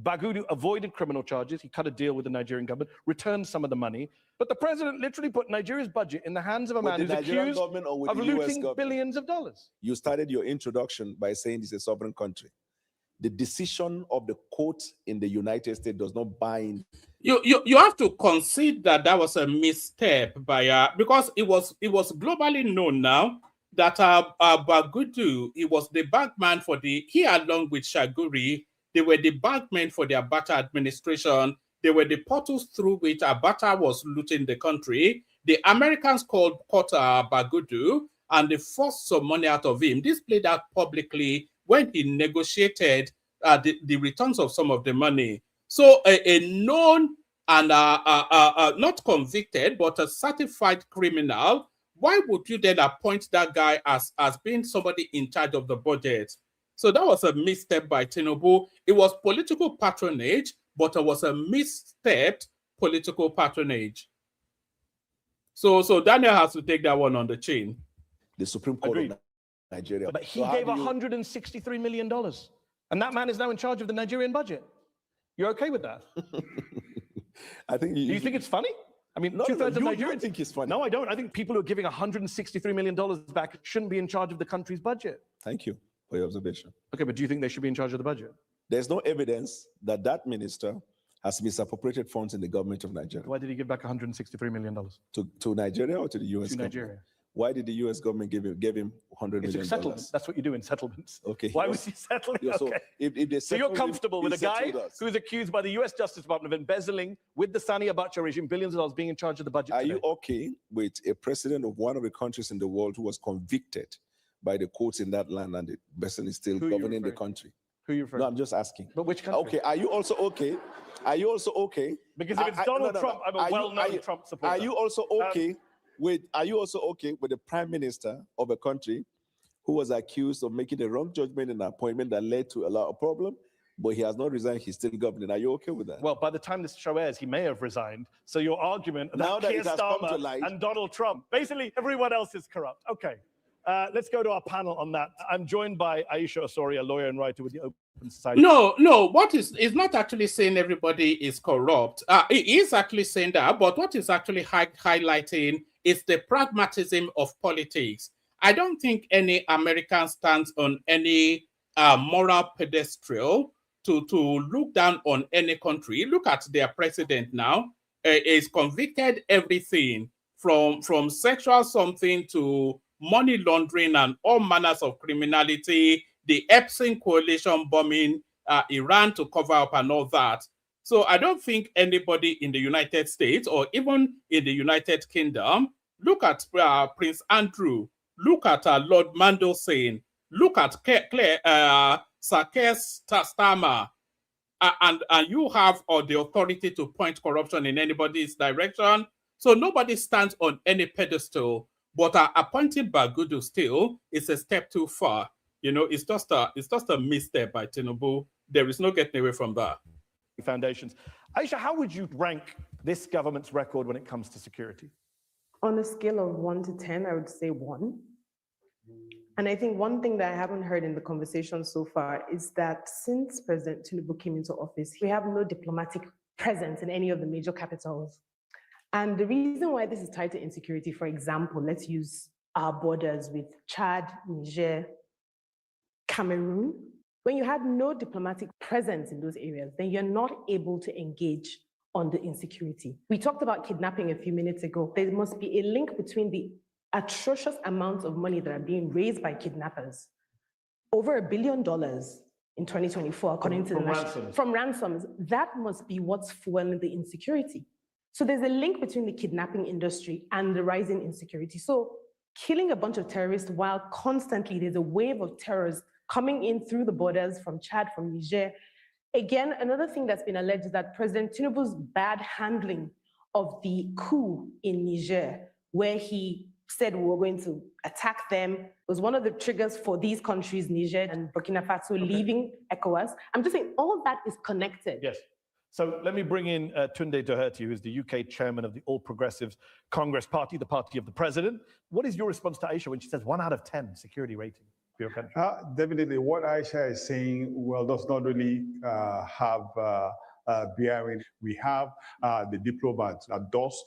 Bagudu avoided criminal charges. He cut a deal with the Nigerian government, returned some of the money. But the president literally put Nigeria's budget in the hands of a man who's accused of looting billions of dollars. You started your introduction by saying it's a sovereign country. The decision of the court in the United States does not bind. You have to concede that that was a misstep by because it was globally known now that Bagudu, he was the bankman for he along with Shaguri, they were the bankmen for the Abacha administration. They were the portals through which Abacha was looting the country. The Americans caught Bagudu and they forced some money out of him. This played out publicly when he negotiated the returns of some of the money. So a known and not convicted, but a certified criminal, why would you then appoint that guy as being somebody in charge of the budget? So that was a misstep by Tinubu. It was political patronage, but it was a misstepped political patronage. So Daniel has to take that one on the chin. The Supreme Court of Nigeria. But he gave $163 million. And that man is now in charge of the Nigerian budget. You're okay with that? I think. Do you think it's funny? I mean, no, two-thirds of you Nigerians think it's funny. No, I don't. I think people who are giving $163 million back shouldn't be in charge of the country's budget. Thank you for your observation. Okay, but do you think they should be in charge of the budget? There's no evidence that that minister has misappropriated funds in the government of Nigeria. Why did he give back $163 million? To Nigeria or to the U.S. To government? Nigeria. Why did the U.S. government give him $100 It's million? a settlement. That's what you do in settlements. Okay. Why was he settling? So, Okay. if they So you're settled comfortable him, with he a guy settled us. who is accused by the U.S. Justice Department of embezzling with the Sani Abacha regime billions of dollars, being in charge of the budget Are today? you okay with a president of one of the countries in the world who was convicted by the courts in that land and the person is still governing the country? Who are you referring No, to? I'm just asking. But which country? Okay, are you also okay? Are you also okay? Because if it's Donald Trump, I'm a well-known Trump supporter. Are you also okay with the prime minister of a country who was accused of making a wrong judgment in an appointment that led to a lot of problem, but he has not resigned, he's still governing? Are you okay with that? Well, by the time this show airs, he may have resigned. So your argument Now that that Keir it has come to Starmer light- and Donald Trump, basically everyone else is corrupt. Okay, let's go to our panel on that. I'm joined by Aisha Osori, a lawyer and writer with the Open Society. No, what is not actually saying everybody is corrupt. It is actually saying that, but what is actually highlighting is the pragmatism of politics. I don't think any American stands on any moral pedestal to look down on any country. Look at their president now. Is convicted everything from sexual something to money laundering and all manners of criminality, the Epstein coalition bombing Iran to cover up and all that. So I don't think anybody in the United States or even in the United Kingdom, look at Prince Andrew, look at Lord Mandelson, look at Sir Keir Starmer, and you have the authority to point corruption in anybody's direction. So nobody stands on any pedestal, but appointing Bagudu still is a step too far. You know, it's just a misstep by Tinubu. There is no getting away from that. Foundations. Aisha, how would you rank this government's record when it comes to security? On a scale of 1 to 10, I would say 1. And I think one thing that I haven't heard in the conversation so far is that since President Tinubu came into office, we have no diplomatic presence in any of the major capitals. And the reason why this is tied to insecurity, for example, let's use our borders with Chad, Niger, Cameroon. When you have no diplomatic presence in those areas, then you're not able to engage on the insecurity. We talked about kidnapping a few minutes ago. There must be a link between the atrocious amounts of money that are being raised by kidnappers. Over $1 billion in 2024, according to the national, from ransoms. That must be what's fueling the insecurity. So there's a link between the kidnapping industry and the rising insecurity. So killing a bunch of terrorists while constantly there's a wave of terrorists coming in through the borders from Chad, from Niger. Again, another thing that's been alleged is that President Tinubu's bad handling of the coup in Niger, where he said we were going to attack them, was one of the triggers for these countries, Niger and Burkina Faso, leaving ECOWAS. I'm just saying all of that is connected. Yes. So let me bring in Tunde Doherty, who is the UK chairman of the All Progressives Congress Party, the party of the president. What is your response to Aisha when she says 1 out of 10 security rating for your country? Definitely, what Aisha is saying, well, does not really have bearing. We have the diplomats that does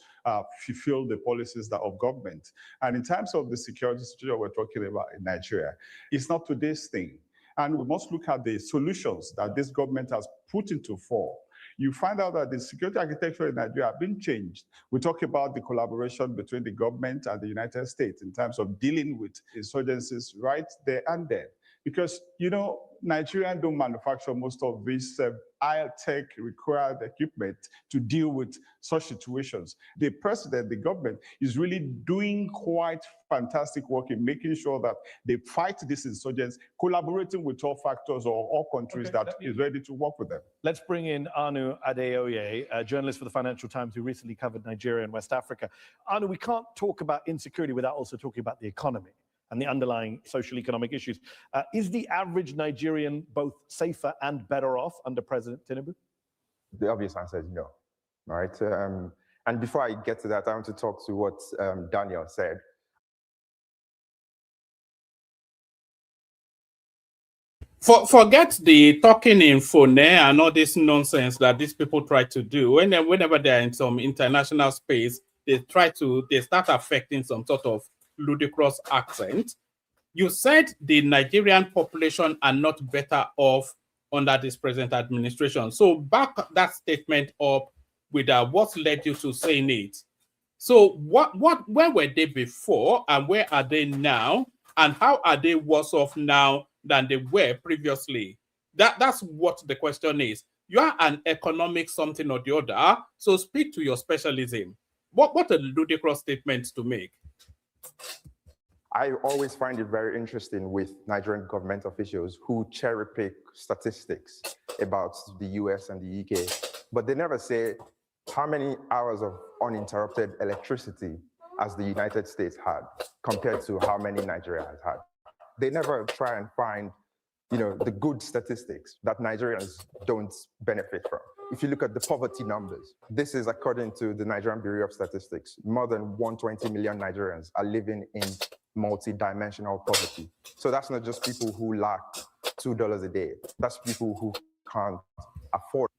fulfill the policies that of government. And in terms of the security situation we're talking about in Nigeria, it's not today's thing. And we must look at the solutions that this government has put into force. You find out that the security architecture in Nigeria has been changed. We talk about the collaboration between the government and the United States in terms of dealing with insurgencies right there and then. Because, you know, Nigerians don't manufacture most of this high-tech required equipment to deal with such situations. The president, the government, is really doing quite fantastic work in making sure that they fight these insurgents, collaborating with all factors or all countries that is ready to work with them. Let's bring in Anu Adeoye, a journalist for the Financial Times who recently covered Nigeria and West Africa. Anu, we can't talk about insecurity without also talking about the economy and the underlying social economic issues. Is the average Nigerian both safer and better off under President Tinubu? The obvious answer is no, right? And before I get to that, I want to talk to what Daniel said. Forget the talking in phone and all this nonsense that these people try to do. Whenever they're in some international space, they start affecting some sort of ludicrous accent. You said the Nigerian population are not better off under this present administration. So back that statement up with what led you to saying it. So where were they before and where are they now? And how are they worse off now than they were previously? That's what the question is. You are an economic something or the other, so speak to your specialism. What a ludicrous statement to make. I always find it very interesting with Nigerian government officials who cherry pick statistics about the US and the UK, but they never say how many hours of uninterrupted electricity as the United States had compared to how many Nigeria has had. They never try and find, the good statistics that Nigerians don't benefit from. If you look at the poverty numbers, this is according to the Nigerian Bureau of Statistics. More than 120 million Nigerians are living in multi-dimensional poverty. So that's not just people who lack $2 a day. That's people who can't afford.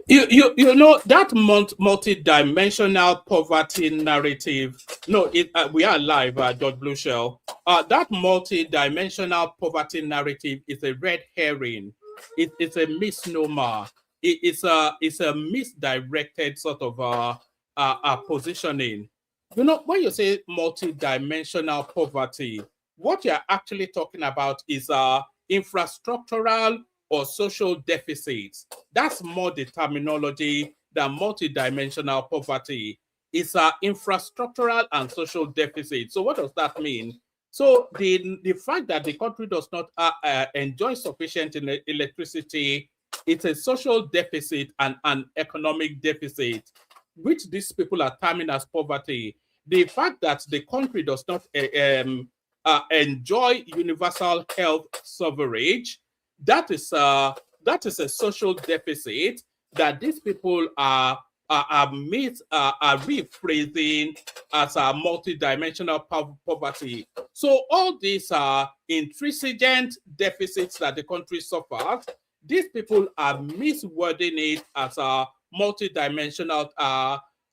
You know that multi-dimensional poverty narrative. No, we are live, George Blueshell. That multi-dimensional poverty narrative is a red herring. It's a misnomer. It's a misdirected sort of positioning. You know, when you say multi-dimensional poverty, what you're actually talking about is infrastructural or social deficits. That's more the terminology than multidimensional poverty. It's infrastructural and social deficit. So what does that mean? So the fact that the country does not enjoy sufficient electricity, it's a social deficit and an economic deficit, which these people are terming as poverty. The fact that the country does not enjoy universal health coverage, that is a social deficit that these people are rephrasing as a multidimensional poverty. So all these are intrinsic deficits that the country suffers. These people are miswording it as a multidimensional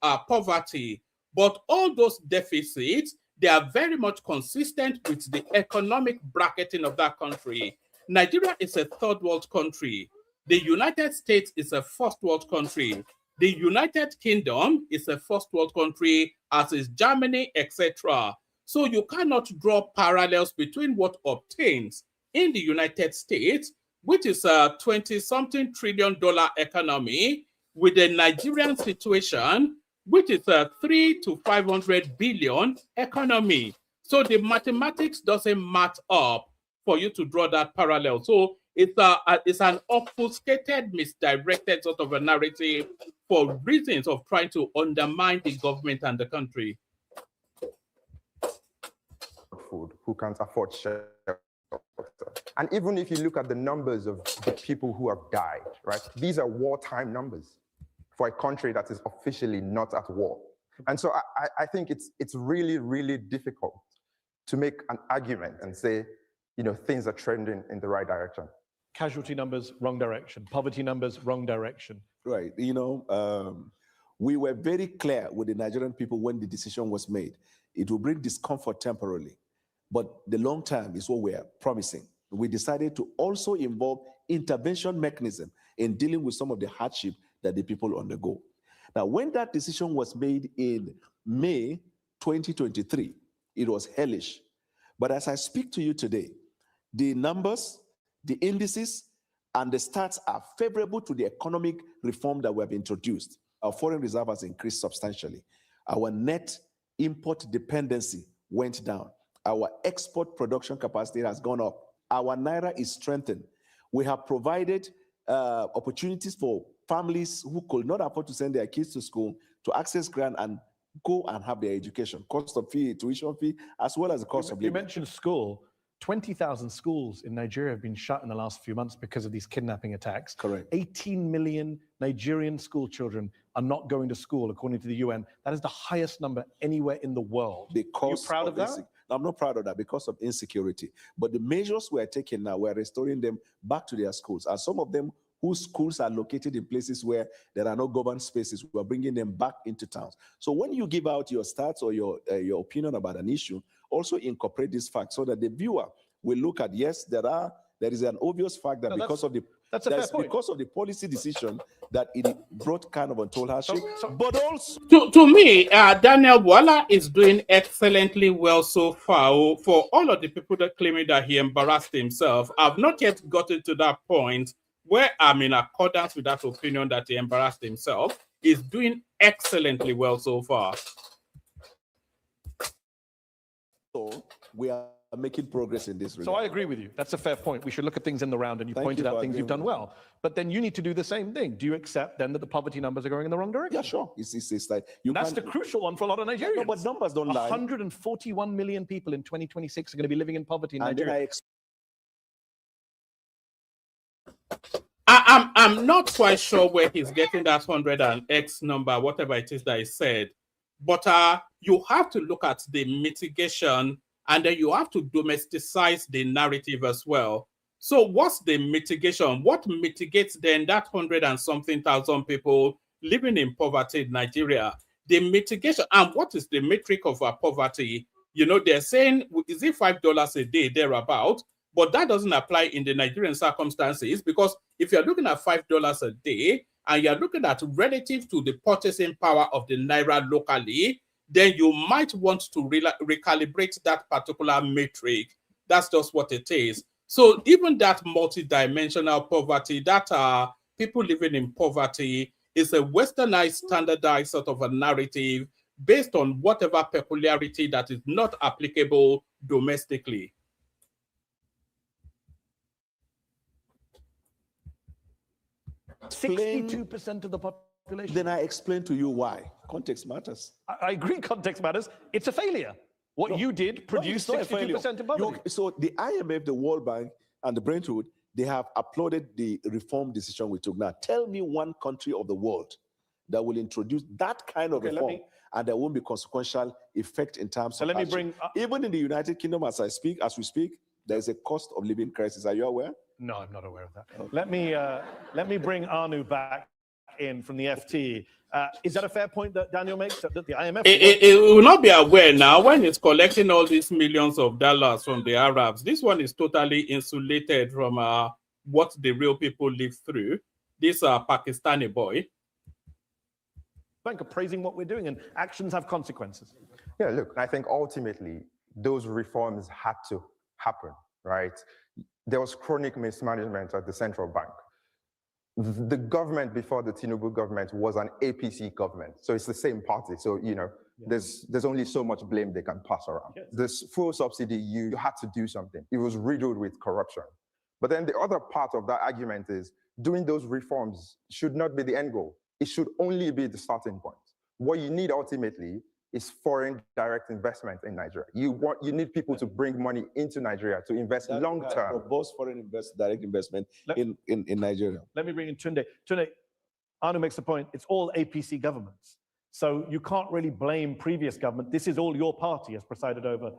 poverty. But all those deficits, they are very much consistent with the economic bracketing of that country. Nigeria is a third world country. The United States is a first world country. The United Kingdom is a first world country, as is Germany, etc. So you cannot draw parallels between what obtains in the United States, which is a 20-something trillion dollar economy, with the Nigerian situation, which is a 300 to 500 billion economy. So the mathematics doesn't match up for you to draw that parallel. So it's an obfuscated, misdirected sort of a narrative for reasons of trying to undermine the government and the country. Food, who can't afford shelter. And even if you look at the numbers of the people who have died, right? These are wartime numbers for a country that is officially not at war. And so I think it's really, really difficult to make an argument and say, things are trending in the right direction. Casualty numbers, wrong direction. Poverty numbers, wrong direction. Right. We were very clear with the Nigerian people when the decision was made. It will bring discomfort temporarily, but the long term is what we are promising. We decided to also involve intervention mechanism in dealing with some of the hardship that the people undergo. Now, when that decision was made in May 2023, it was hellish. But as I speak to you today, the numbers, the indices, and the stats are favorable to the economic reform that we have introduced. Our foreign reserve has increased substantially. Our net import dependency went down. Our export production capacity has gone up. Our naira is strengthened. We have provided opportunities for families who could not afford to send their kids to school to access grant and go and have their education, cost of fee, tuition fee, as well as the cost of living. You mentioned school. 20,000 schools in Nigeria have been shut in the last few months because of these kidnapping attacks. Correct. 18 million Nigerian school children are not going to school, according to the UN. That is the highest number anywhere in the world. Because are you proud of that? I'm not proud of that because of insecurity. But the measures we're taking now, we're restoring them back to their schools. And some of them whose schools are located in places where there are no governed spaces, we're bringing them back into towns. So when you give out your stats or your opinion about an issue, also incorporate this fact so that the viewer will look at, yes, there is an obvious fact that because of the That's a fair point. Because of the policy decision that it brought kind of untold hardship, but also... To me, Daniel Bwala is doing excellently well so far. For all of the people that claiming that he embarrassed himself, I've not yet gotten to that point where I'm in accordance with that opinion that he embarrassed himself. Is doing excellently well so far. So we are making progress in this regard. So I agree with you. That's a fair point. We should look at things in the round, and you pointed out things you've done well. But then you need to do the same thing. Do you accept then that the poverty numbers are going in the wrong direction? Yeah, sure. It's like that's the crucial one for a lot of Nigerians. No, but numbers don't lie. 141 million people in 2026 are going to be living in poverty in Nigeria. I'm not quite sure where he's getting that 100 and X number, whatever it is that he said. But you have to look at the mitigation, and then you have to domesticize the narrative as well. So what's the mitigation? What mitigates then that 100 and something thousand people living in poverty in Nigeria? The mitigation, and what is the metric of our poverty? You know, they're saying, is it $5 a day, thereabout? But that doesn't apply in the Nigerian circumstances, because if you're looking at $5 a day and you're looking at relative to the purchasing power of the Naira locally, then you might want to recalibrate that particular metric. That's just what it is. So even that multidimensional poverty, that people living in poverty, is a westernized, standardized sort of a narrative based on whatever peculiarity that is not applicable domestically. 62% of the population. Then I explain to you why. Context matters. I agree context matters. It's a failure. What you did produced 62% of poverty. So the IMF, the World Bank, and the Brentwood, they have applauded the reform decision we took. Now, tell me one country of the world that will introduce that kind of reform, and there won't be consequential effect in terms of... let me bring... Even in the United Kingdom, as we speak, there is a cost of living crisis. Are you aware? No, I'm not aware of that. Okay. Let me bring Anu back in from the FT. Is that a fair point that Daniel makes, that the IMF... It will not be aware now when it's collecting all these millions of dollars from the Arabs. This one is totally insulated from what the real people live through. This Pakistani boy. Bank are praising what we're doing, and actions have consequences. Yeah, look, I think ultimately those reforms had to happen, right? There was chronic mismanagement at the central bank. The government before the Tinubu government was an APC government. So it's the same party. So, you know, there's only so much blame they can pass around. Yes. This fuel subsidy, you had to do something. It was riddled with corruption. But then the other part of that argument is doing those reforms should not be the end goal. It should only be the starting point. What you need ultimately is foreign direct investment in Nigeria. You need people to bring money into Nigeria to invest long term. Both foreign direct investment in Nigeria. Let me bring in Tunde. Tunde, Anu makes the point, it's all APC governments. So you can't really blame previous government. This is all your party has presided over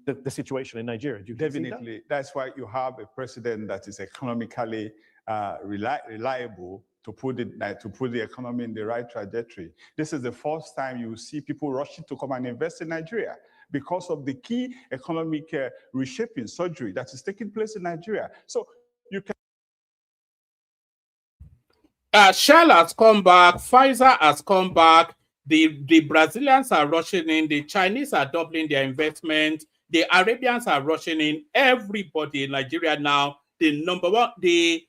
the situation in Nigeria. Do you Definitely. That's why you have a president that is economically reliable to put the economy in the right trajectory. This is the first time you see people rushing to come and invest in Nigeria because of the key economic reshaping surgery that is taking place in Nigeria. So you can... Shell has come back, Pfizer has come back, the Brazilians are rushing in, the Chinese are doubling their investment, the Arabians are rushing in, everybody in Nigeria now, the number one, the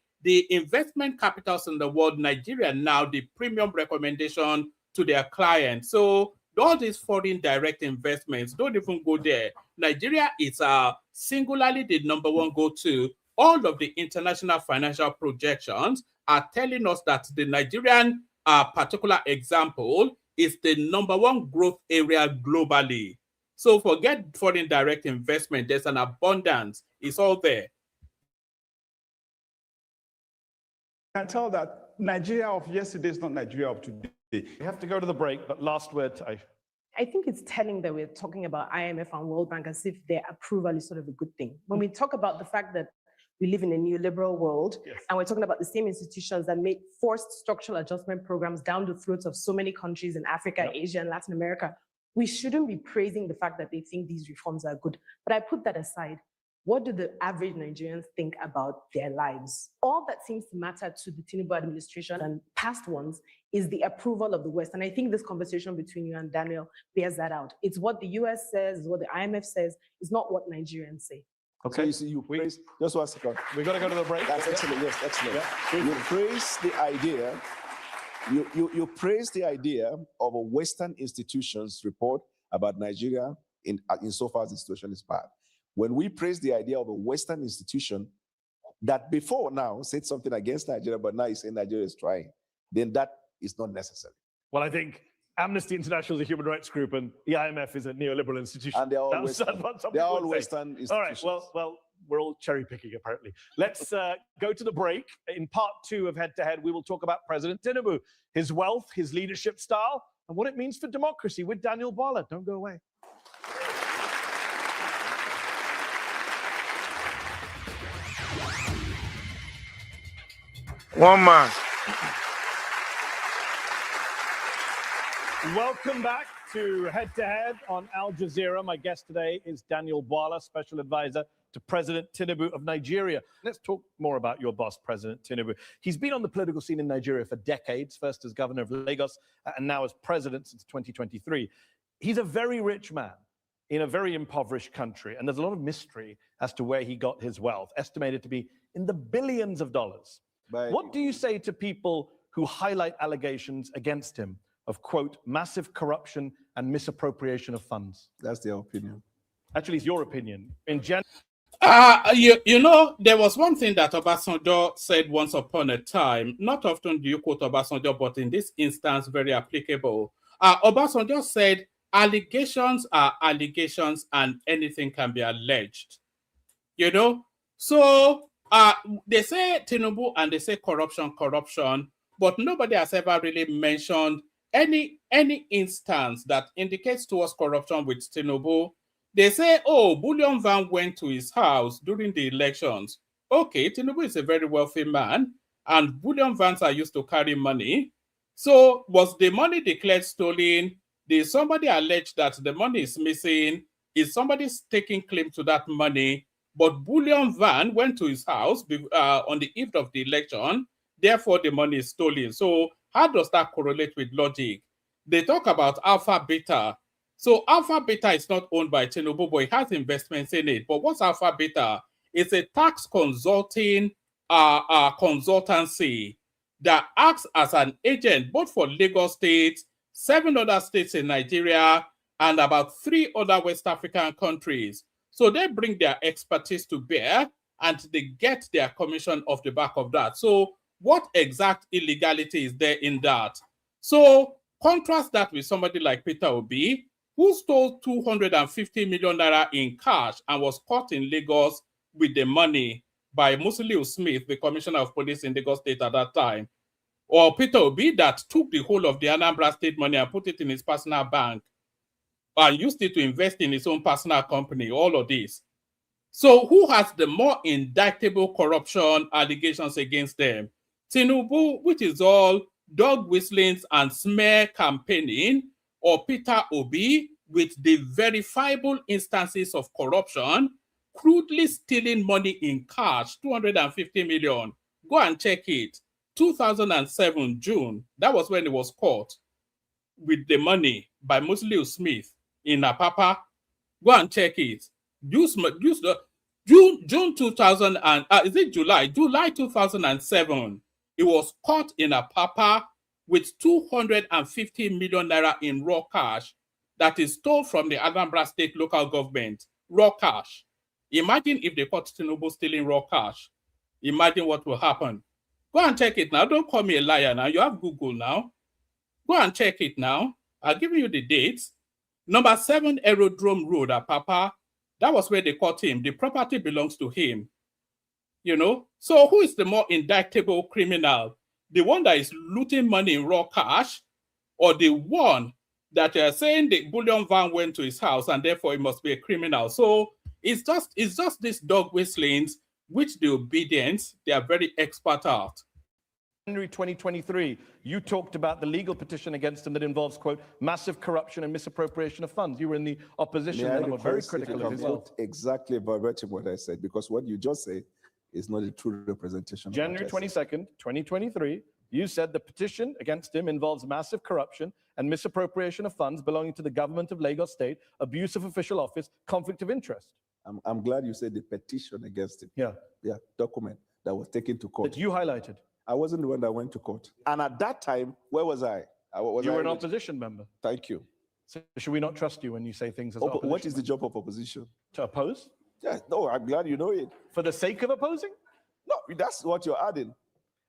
investment capitals in the world, Nigeria now, the premium recommendation to their clients. So all these foreign direct investments, don't even go there. Nigeria is singularly the number one go-to. All of the international financial projections are telling us that the Nigerian particular example is the number one growth area globally. So forget foreign direct investment. There's an abundance. It's all there. I can tell that Nigeria of yesterday is not Nigeria of today. We have to go to the break, but last word. I think it's telling that we're talking about IMF and World Bank as if their approval is sort of a good thing. When we talk about the fact that we live in a neoliberal world, and we're talking about the same institutions that make forced structural adjustment programs down the throats of so many countries in Africa, Asia, and Latin America, we shouldn't be praising the fact that they think these reforms are good. But I put that aside. What do the average Nigerians think about their lives? All that seems to matter to the Tinubu administration and past ones is the approval of the West. And I think this conversation between you and Daniel bears that out. It's what the US says, what the IMF says, it's not what Nigerians say. Okay. So you see, you praise, just 1 second. We've got to go to the break. That's excellent, yes, excellent. Yeah. You praise the idea, you praise the idea of a Western institution's report about Nigeria insofar as the situation is bad. When we praise the idea of a Western institution that before now said something against Nigeria, but now is saying Nigeria is trying, then that is not necessary. Well, I think Amnesty International is a human rights group and the IMF is a neoliberal institution. And they're all Western. They're all Western institutions. All right, well, we're all cherry picking apparently. Let's go to the break. In part 2 of Head to Head, we will talk about President Tinubu, his wealth, his leadership style, and what it means for democracy with Daniel Bwala. Don't go away. One man. Welcome back to Head on Al Jazeera. My guest today is Daniel Bwala, Special Advisor to President Tinubu of Nigeria. Let's talk more about your boss, President Tinubu. He's been on the political scene in Nigeria for decades, first as governor of Lagos and now as president since 2023. He's a very rich man in a very impoverished country, and there's a lot of mystery as to where he got his wealth, estimated to be in the billions of dollars. What do you say to people who highlight allegations against him of, quote, massive corruption and misappropriation of funds? That's their opinion. Actually, it's your opinion. In general. You know, there was one thing that Obasanjo said once upon a time. Not often do you quote Obasanjo, but in this instance, very applicable. Obasanjo said, allegations are allegations and anything can be alleged. You know? So they say Tinubu and they say corruption, but nobody has ever really mentioned any instance that indicates towards corruption with Tinubu. They say, oh, Bullion Van went to his house during the elections. Okay, Tinubu is a very wealthy man, and Bullion Vans are used to carry money. So was the money declared stolen? Did somebody allege that the money is missing? Is somebody taking claim to that money? But Bullion Van went to his house on the eve of the election. Therefore, the money is stolen. So how does that correlate with logic? They talk about Alpha Beta. So Alpha Beta is not owned by Tinubu, but it has investments in it. But what's Alpha Beta? It's a tax consulting consultancy that acts as an agent both for Lagos State, 7 other states in Nigeria, and about 3 other West African countries. So they bring their expertise to bear and they get their commission off the back of that. So what exact illegality is there in that? So contrast that with somebody like Peter Obi, who stole 250 million naira in cash and was caught in Lagos with the money by Musiliu Smith, the commissioner of police in Lagos State at that time. Or Peter Obi that took the whole of the Anambra State money and put it in his personal bank and used it to invest in his own personal company, all of this. So who has the more indictable corruption allegations against them? Tinubu, which is all dog whistlings and smear campaigning, or Peter Obi with the verifiable instances of corruption, crudely stealing money in cash, 250 million. Go and check it. 2007, June, that was when it was caught with the money by Musiliu Smith in Apapa. Go and check it. June 2000 and is it July? July 2007. It was caught in Apapa with 250 million naira in raw cash that is stole from the Anambra State local government. Raw cash. Imagine if they caught Tinubu stealing raw cash. Imagine what will happen. Go and check it now. Don't call me a liar now. You have Google now. Go and check it now. I'll give you the dates. Number 7 Aerodrome Road at Papa. That was where they caught him. The property belongs to him. You know? So who is the more indictable criminal? The one that is looting money in raw cash, or the one that are saying the Bullion Van went to his house and therefore he must be a criminal? So it's just these dog whistlings which the obedience they are very expert at. January 2023, you talked about the legal petition against him that involves, quote, massive corruption and misappropriation of funds. You were in the opposition May I and were very request if you critical of can his work. quote exactly verbatim what I said, because what you just said is not a true representation. January 22nd, 2023, you said the petition against him involves massive corruption and misappropriation of funds belonging to the government of Lagos State, abuse of official office, conflict of interest. I'm glad you said the petition against him. Yeah. Yeah, document that was taken to court. That you highlighted. I wasn't the one that went to court. And at that time, where was I? You were an opposition member. Thank you. So should we not trust you when you say things as But opposition what is the member? job of opposition? To oppose? Yeah, no, I'm glad you know it. For the sake of opposing? No, that's what you're adding.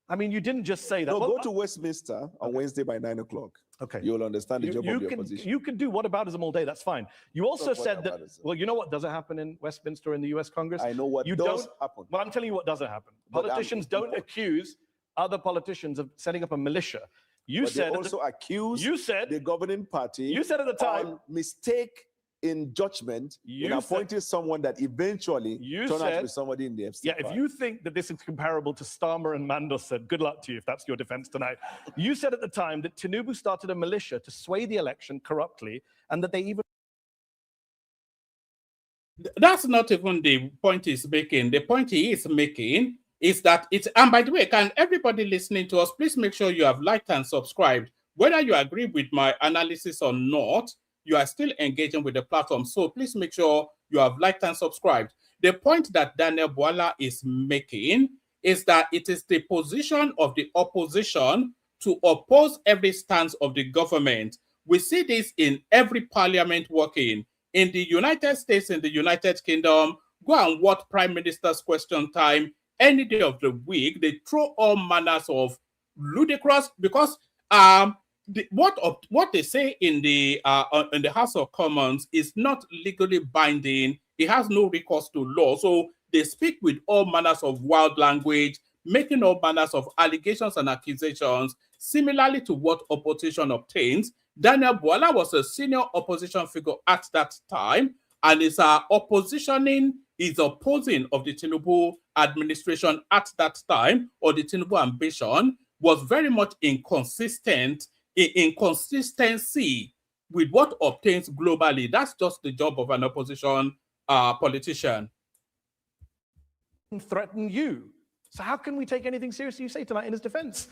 I mean, you didn't just say that. No, Well, go to Westminster on Wednesday by 9 o'clock. Okay. You'll understand the job of the opposition. You can do whataboutism all day. That's fine. You also said that. whataboutism. Well, you know what doesn't happen in Westminster in the U.S. Congress? I know what you does don't happen. Well, I'm telling you what doesn't happen. But Politicians don't accuse other politicians of setting up a militia. You But said they also accuse the governing party. You said at the time on mistake in judgment in You appointing someone that eventually turned out to said- be somebody in the FC. Yeah, if you think that this is comparable to Starmer and Mandelson, good luck to you if that's your defense tonight. You said at the time that Tinubu started a militia to sway the election corruptly, and that they even. That's not even the point he's making. The point he is making is that it's, and by the way, can everybody listening to us, please make sure you have liked and subscribed. Whether you agree with my analysis or not, you are still engaging with the platform. So please make sure you have liked and subscribed. The point that Daniel Bwala is making is that it is the position of the opposition to oppose every stance of the government. We see this in every parliament working. In the United States, in the United Kingdom, go and watch Prime Minister's Question Time any day of the week. They throw all manners of ludicrous, because what they say in the House of Commons is not legally binding. It has no recourse to law. So they speak with all manners of wild language, making all manners of allegations and accusations, similarly to what opposition obtains. Daniel Bwala was a senior opposition figure at that time, and is opposing of the Tinubu administration at that time, or the Tinubu ambition, was very much inconsistency with what obtains globally. That's just the job of an opposition politician. Threaten you. So how can we take anything seriously you say tonight in his defense?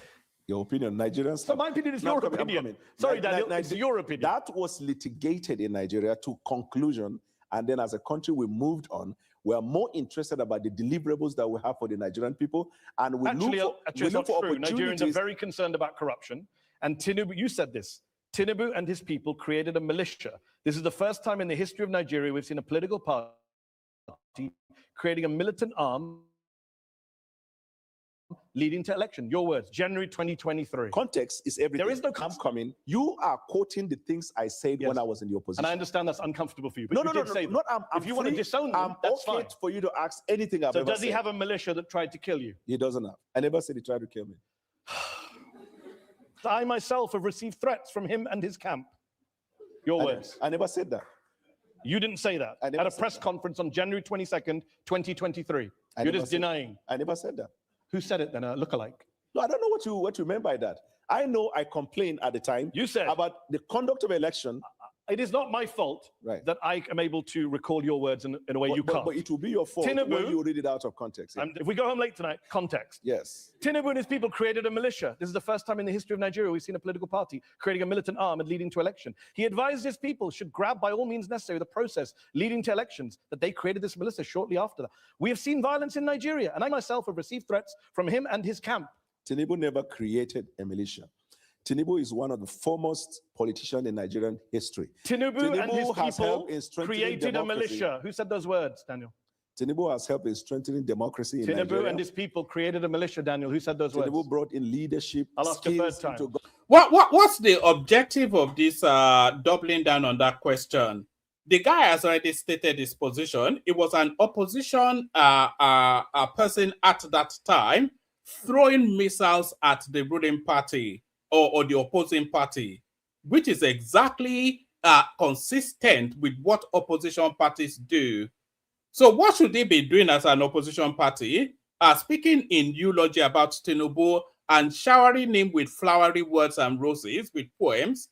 Your opinion, Nigerians. So my opinion is your opinion. Sorry, Daniel, it's your opinion. That was litigated in Nigeria to conclusion, and then as a country we moved on. We are more interested about the deliverables that we have for the Nigerian people, and we Actually, look it's for not true. opportunities. Nigerians are very concerned about corruption, and Tinubu, you said this, Tinubu and his people created a militia. This is the first time in the history of Nigeria we've seen a political party creating a militant arm leading to election. Your words, January 2023. Context is everything. There is no I'm coming. You are quoting the things I said when I was in the opposition. And I understand that's uncomfortable for you, but No, you no, did no, say no, them. I'm If you want to free. disown them, I'm that's okay fine. for you to ask anything I've So ever does he said. have a militia that tried to kill you? He doesn't have. I never said he tried to kill me. I myself have received threats from him and his camp. Your words. I never said that. You didn't say that at a press conference on January 22nd, 2023. You're just denying. I never said that. Who said it then? A lookalike. No, I don't know what you meant by that. I know I complained at the time. You said about the conduct of election. It is not my fault that I am able to recall your words in a way you can't. But it will be your fault when you read it out of context. Yeah. If we go home late tonight, context. Yes. Tinubu and his people created a militia. This is the first time in the history of Nigeria we've seen a political party creating a militant arm and leading to election. He advised his people should grab by all means necessary the process leading to elections, that they created this militia shortly after that. We have seen violence in Nigeria, and I myself have received threats from him and his camp. Tinubu never created a militia. Tinubu is one of the foremost politicians in Nigerian history. Tinubu and his has people helped in strengthening created a democracy. militia. Who said those words, Daniel? Tinubu has helped in strengthening democracy in Tinubu Nigeria. and his people created a militia, Daniel. Who said those words? Tinubu brought in leadership. I'll ask a third time. What's the objective of this doubling down on that question? The guy has already stated his position. It was an opposition person at that time throwing missiles at the ruling party or the opposing party, which is exactly consistent with what opposition parties do. So what should they be doing as an opposition party? Speaking in eulogy about Tinubu and showering him with flowery words and roses, with poems.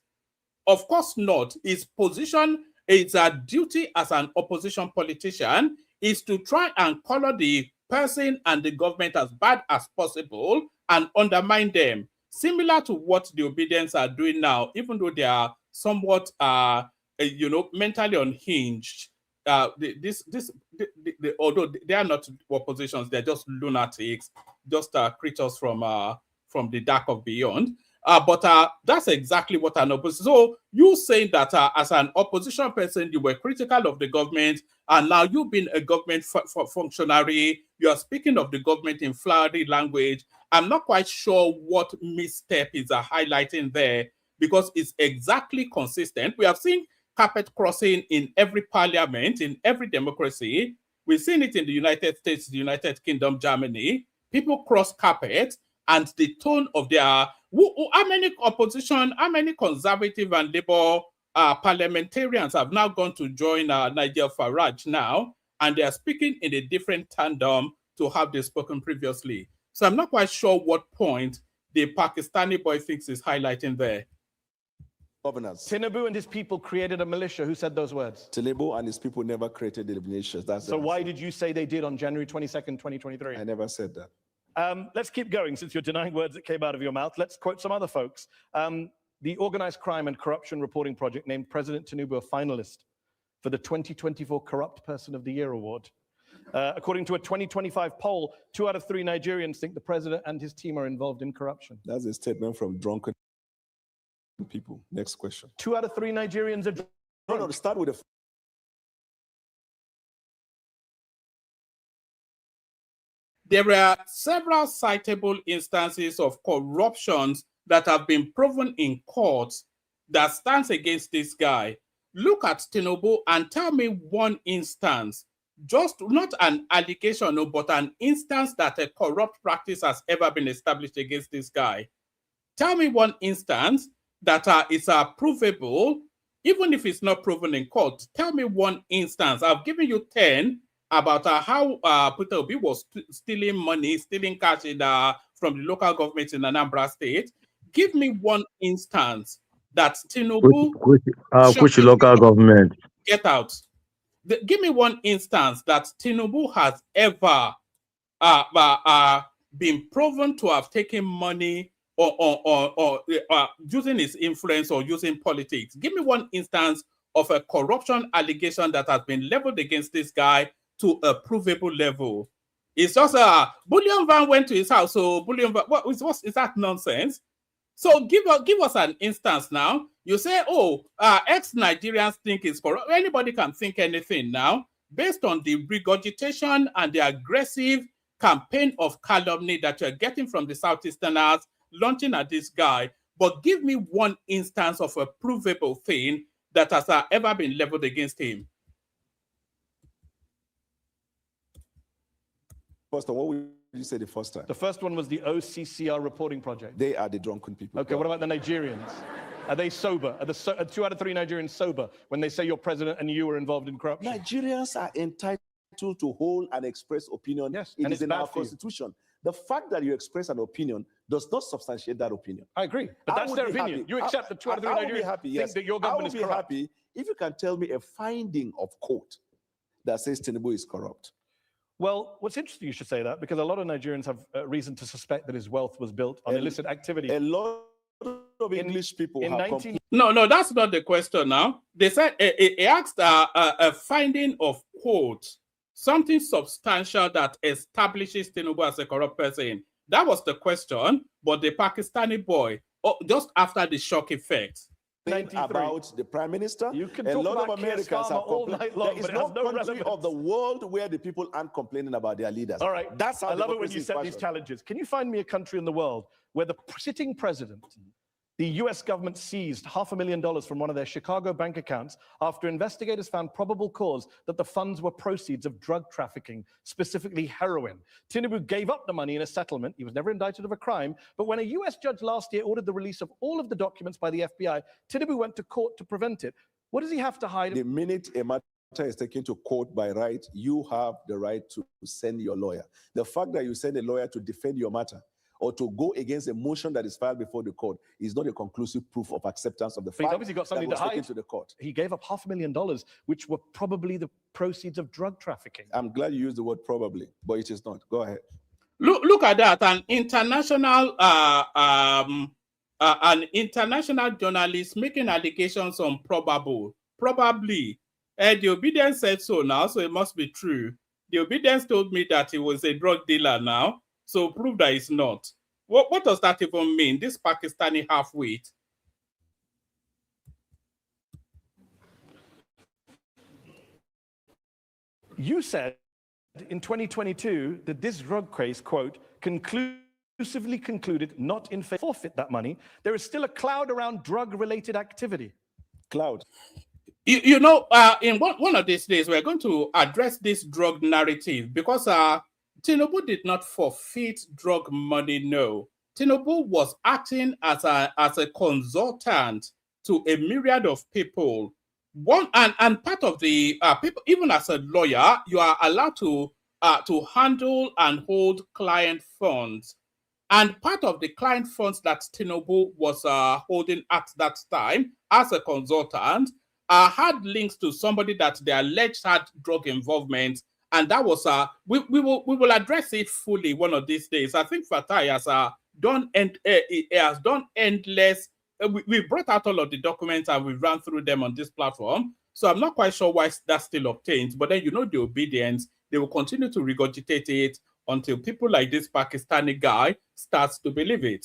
Of course not. His position, is a duty as an opposition politician, is to try and color the person and the government as bad as possible and undermine them. Similar to what the Obedience are doing now, even though they are somewhat, mentally unhinged. Although they are not oppositions, they're just lunatics, just creatures from the dark of beyond. But that's exactly what an opposition. So you saying that as an opposition person, you were critical of the government, and now you've been a government functionary. You are speaking of the government in flowery language. I'm not quite sure what misstep is highlighting there, because it's exactly consistent. We have seen carpet crossing in every parliament, in every democracy. We've seen it in the United States, the United Kingdom, Germany. People cross carpet, and the tone of their how many opposition, how many conservative and Labour parliamentarians have now gone to join Nigel Farage now, and they are speaking in a different tandem to have they spoken previously. So I'm not quite sure what point the Pakistani boy thinks is highlighting there. Governors. Tinubu and his people created a militia. Who said those words? Tinubu and his people never created the militias. So why did you say they did on January 22nd, 2023? I never said that. Let's keep going, since you're denying words that came out of your mouth. Let's quote some other folks. The Organized Crime and Corruption Reporting Project named President Tinubu a finalist for the 2024 Corrupt Person of the Year award. According to a 2025 poll, 2 out of 3 Nigerians think the president and his team are involved in corruption. That's a statement from drunken people. Next question. 2 out of 3 Nigerians are drunk. No, start with the... There are several citable instances of corruptions that have been proven in court that stands against this guy. Look at Tinubu and tell me one instance, just not an allegation, no, but an instance that a corrupt practice has ever been established against this guy. Tell me one instance that is provable, even if it's not proven in court. Tell me one instance. I've given you 10 about how Peter Obi was stealing money, stealing cash from the local government in Anambra State. Give me one instance that Tinubu... Which local government? Get out. Give me one instance that Tinubu has ever been proven to have taken money or using his influence or using politics. Give me one instance of a corruption allegation that has been leveled against this guy to a provable level. It's just Bullion Van went to his house, so Bullion Van, what is that nonsense? So give us an instance now. You say, ex-Nigerians think it's corrupt. Anybody can think anything now, based on the regurgitation and the aggressive campaign of calumny that you're getting from the Southeasterners launching at this guy. But give me one instance of a provable thing that has ever been leveled against him. First, what would you say the first time? The first one was the OCCR reporting project. They are the drunken people. Okay, what about the Nigerians? Are they sober? Are 2 out of 3 Nigerians sober when they say your president and you were involved in corruption? Nigerians are entitled to hold and express opinion. Yes, it and is in our constitution. The fact that you express an opinion does not substantiate that opinion. I agree, but that's their opinion. You accept that 2 out of 3 Nigerians think that your government is corrupt. I will be happy if you can tell me a finding of court that says Tinubu is corrupt. Well, what's interesting you should say that, because a lot of Nigerians have reason to suspect that his wealth was built on illicit activity. A lot of English people have... No, that's not the question now. They said, he asked a finding of quote, something substantial that establishes Tinubu as a corrupt person. That was the question, but the Pakistani boy, just after the shock effect. About the prime minister, you can a talk lot about of Americans have complained. There is no country of the world where the people aren't complaining about their leaders. All right, that's how I love it when you set these challenges. Can you find me a country in the world where the sitting president, the US government seized $500,000 from one of their Chicago bank accounts after investigators found probable cause that the funds were proceeds of drug trafficking, specifically heroin. Tinubu gave up the money in a settlement. He was never indicted of a crime. But when a US judge last year ordered the release of all of the documents by the FBI, Tinubu went to court to prevent it. What does he have to hide? The minute a matter is taken to court by right, you have the right to send your lawyer. The fact that you send a lawyer to defend your matter or to go against a motion that is filed before the court is not a conclusive proof of acceptance of the But he's fact obviously got something that to was taken hide. to the court. He gave up $500,000, which were probably the proceeds of drug trafficking. I'm glad you used the word probably, but it is not. Go ahead. Look at that. An international journalist making allegations on probably. The obedience said so now, so it must be true. The obedience told me that he was a drug dealer now, so prove that it's not. What does that even mean? This Pakistani half-wit. You said in 2022 that this drug case, quote, conclusively concluded not in favor forfeit that money. There is still a cloud around drug-related activity. Cloud. You know, in one of these days, we're going to address this drug narrative because Tinubu did not forfeit drug money, no. Tinubu was acting as a consultant to a myriad of people. And part of the people, even as a lawyer, you are allowed to handle and hold client funds. And part of the client funds that Tinubu was holding at that time as a consultant had links to somebody that they alleged had drug involvement, and that was we will address it fully one of these days. I think Fatai has done endless. We brought out all of the documents and we ran through them on this platform. So I'm not quite sure why that's still obtained. But then you know the obedience, they will continue to regurgitate it until people like this Pakistani guy starts to believe it.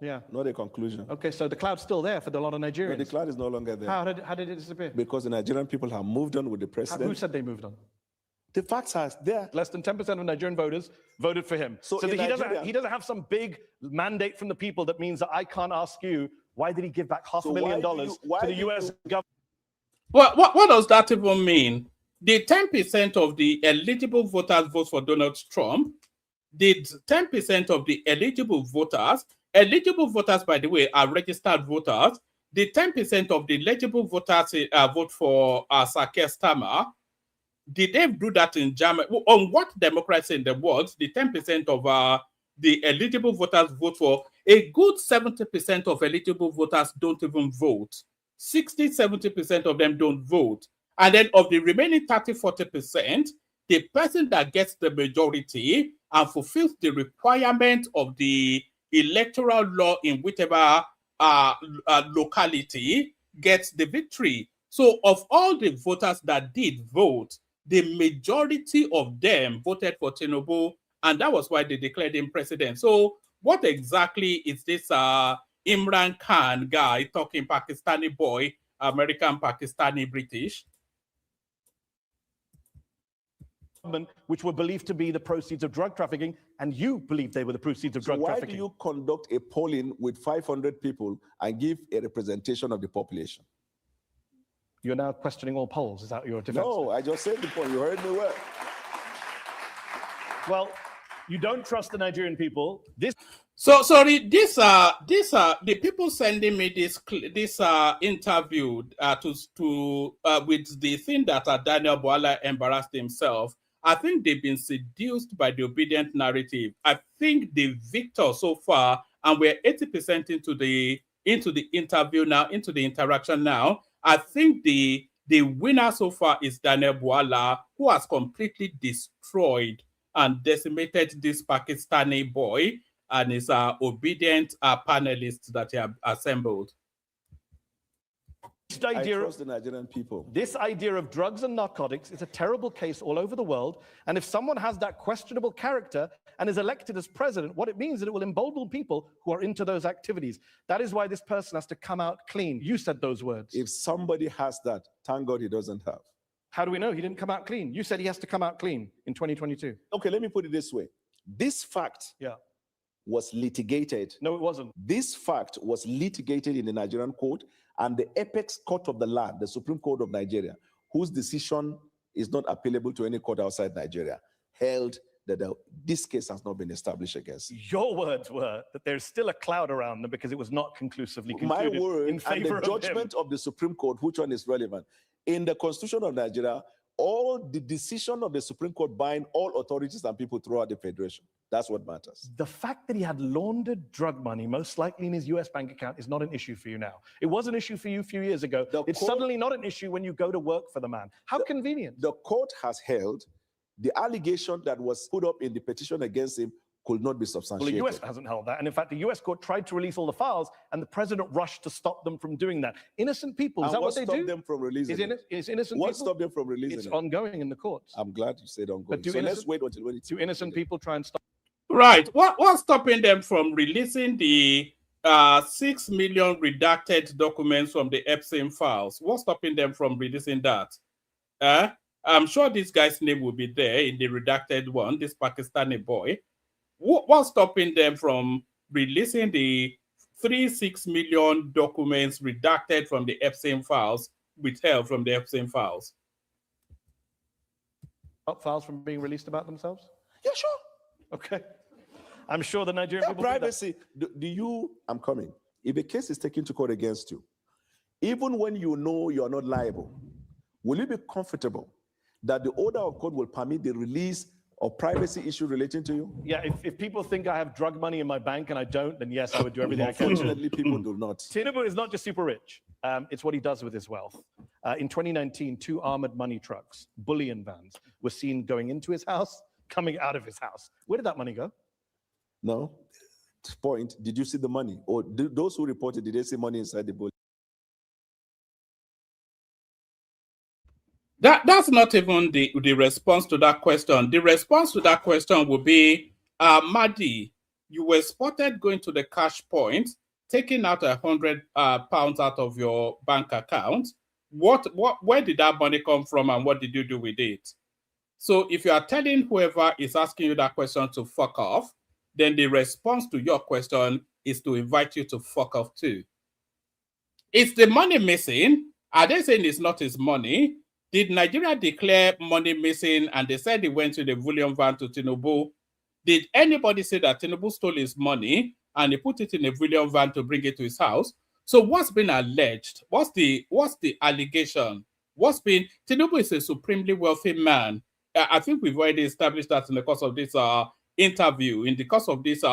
Yeah. Not a conclusion. Okay, so the cloud's still there for a lot of Nigerians. No, the cloud is no longer there. How did it disappear? Because the Nigerian people have moved on with the president. Who said they moved on? The facts are there. Less than 10% of Nigerian voters voted for him. So that he doesn't have some big mandate from the people that means that I can't ask you, why did he give back $500,000 to the US government? Well, what does that even mean? Did 10% of the eligible voters vote for Donald Trump? Did 10% of the eligible voters, by the way, are registered voters, did 10% of the eligible voters vote for Sir Starmer? Did they do that in Germany? On what democracy in the world did 10% of the eligible voters vote for? A good 70% of eligible voters don't even vote. 60-70% of them don't vote. And then of the remaining 30-40%, the person that gets the majority and fulfills the requirement of the electoral law in whichever locality gets the victory. So of all the voters that did vote, the majority of them voted for Tinubu, and that was why they declared him president. So what exactly is this Imran Khan guy talking Pakistani boy, American, Pakistani, British? Which were believed to be the proceeds of drug trafficking, and you believe they were the proceeds of drug trafficking. Why do you conduct a polling with 500 people and give a representation of the population? You're now questioning all polls. Is that your defense? No, I just said the point. You heard me well. Well, you don't trust the Nigerian people. So sorry, the people sending me this interview with the thing that Daniel Bwala embarrassed himself. I think they've been seduced by the obedient narrative. I think the victor so far, and we're 80% into the interview now, into the interaction now. I think the winner so far is Daniel Bwala, who has completely destroyed and decimated this Pakistani boy and his obedient panelists that he have assembled. I trust the Nigerian people. This idea of drugs and narcotics is a terrible case all over the world. And if someone has that questionable character and is elected as president, what it means is that it will embolden people who are into those activities. That is why this person has to come out clean. You said those words. If somebody has that, thank God he doesn't have. How do we know he didn't come out clean? You said he has to come out clean in 2022. Okay, let me put it this way. This fact was litigated. No, it wasn't. This fact was litigated in the Nigerian court, and the apex court of the land, the Supreme Court of Nigeria, whose decision is not appealable to any court outside Nigeria, held that this case has not been established against. Your words were that there's still a cloud around them because it was not conclusively concluded. My word in favor and the judgment of the Supreme Court, which one is relevant? In the Constitution of Nigeria, all the decision of the Supreme Court bind all authorities and people throughout the Federation. That's what matters. The fact that he had laundered drug money, most likely in his US bank account, is not an issue for you now. It was an issue for you a few years ago. It's suddenly not an issue when you go to work for the man. How convenient. The court has held the allegation that was put up in the petition against him could not be substantiated. Well, the US hasn't held that. And in fact, the US court tried to release all the files, and the president rushed to stop them from doing that. Innocent people, is that what they do? What stopped them from releasing it? Is innocent What people? stopped them from releasing it? It's ongoing in the courts. I'm glad you said ongoing. But So let's wait until when it's... Do innocent people try and stop? Right. What's stopping them from releasing the 6 million redacted documents from the Epstein files? What's stopping them from releasing that? I'm sure this guy's name will be there in the redacted one, this Pakistani boy. What's stopping them from releasing the 6 million documents redacted from the Epstein files, withheld from the Epstein files? Files from being released about themselves? Yeah, sure. Okay. I'm sure the Nigerian people... Privacy. I'm coming. If a case is taken to court against you, even when you know you're not liable, will you be comfortable that the order of court will permit the release of privacy issue relating to you? Yeah, if people think I have drug money in my bank and I don't, then yes, I would do everything I can. Unfortunately, people do not. Tinubu is not just super rich. It's what he does with his wealth. In 2019, 2 armored money trucks, bullion vans, were seen going into his house, coming out of his house. Where did that money go? No. Point. Did you see the money? Or those who reported, did they see money inside the bullion? That's not even the response to that question. The response to that question would be, Madi, you were spotted going to the cash point, taking out £100 out of your bank account. Where did that money come from and what did you do with it? So if you are telling whoever is asking you that question to fuck off, then the response to your question is to invite you to fuck off too. Is the money missing? Are they saying it's not his money? Did Nigeria declare money missing and they said it went to the bullion van to Tinubu? Did anybody say that Tinubu stole his money and he put it in a bullion van to bring it to his house? So what's been alleged? What's the allegation? Tinubu is a supremely wealthy man. I think we've already established that in the course of this interview, in the course of this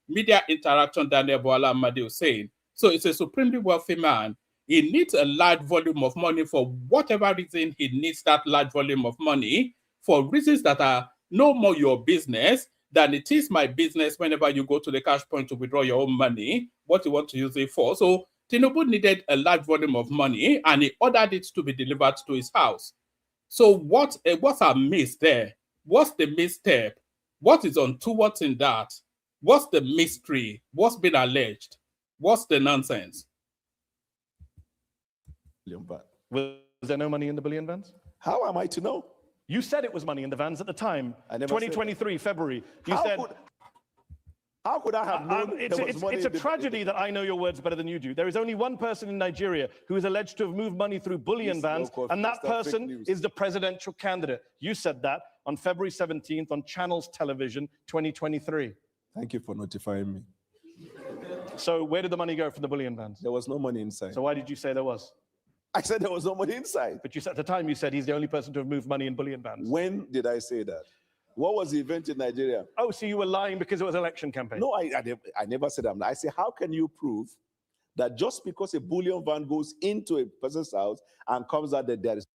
media interaction Daniel Bwala Embarrass was saying. So it's a supremely wealthy man. He needs a large volume of money for whatever reason he needs that large volume of money, for reasons that are no more your business than it is my business whenever you go to the cash point to withdraw your own money, what you want to use it for. So Tinubu needed a large volume of money and he ordered it to be delivered to his house. So what's amiss there? What's the misstep? What is untoward in that? What's the mystery? What's been alleged? What's the nonsense? Was there no money in the bullion vans? How am I to know? You said it was money in the vans at the time. 2023, February. You said... How could I have known it's a tragedy that I know your words better than you do. There is only one person in Nigeria who is alleged to have moved money through bullion vans, and that person is the presidential candidate. You said that on February 17th on Channels Television 2023. Thank you for notifying me. So where did the money go from the bullion vans? There was no money inside. So why did you say there was? I said there was no money inside. But you said at the time you said he's the only person to have moved money in bullion vans. When did I say that? What was the event in Nigeria? Oh, so you were lying because it was an election campaign? No, I never said that. I say, how can you prove that just because a bullion van goes into a person's house and comes out that there is...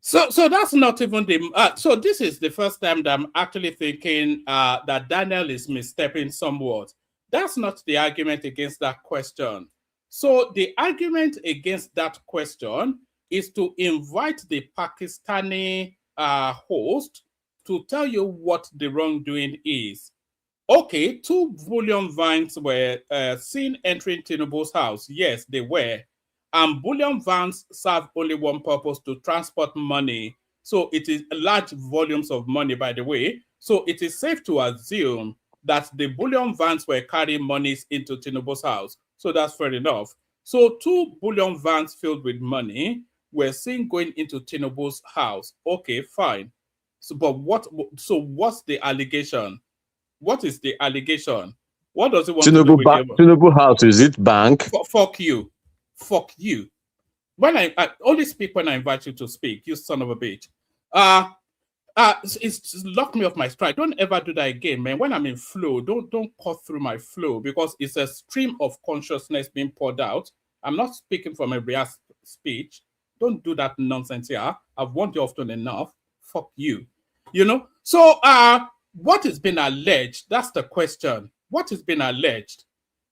So that's not even the... so this is the first time that I'm actually thinking that Daniel is misstepping somewhat. That's not the argument against that question. So the argument against that question is to invite the Pakistani host to tell you what the wrongdoing is. Okay, 2 bullion vans were seen entering Tinubu's house. Yes, they were. And bullion vans serve only one purpose, to transport money. So it is large volumes of money, by the way. So it is safe to assume that the bullion vans were carrying monies into Tinubu's house. So that's fair enough. So 2 bullion vans filled with money were seen going into Tinubu's house. Okay, fine. So, but what's the allegation? What is the allegation? What does it want to do with Tinubu house, is it bank? Fuck you. Fuck you. when I only speak when I invite you to speak, you son of a bitch. It's locked me off my stride. Don't ever do that again, man. When I'm in flow, don't cut through my flow, because it's a stream of consciousness being poured out. I'm not speaking from a real speech. Don't do that nonsense here. I've warned you often enough. Fuck you. You know? So what has been alleged? That's the question. What has been alleged?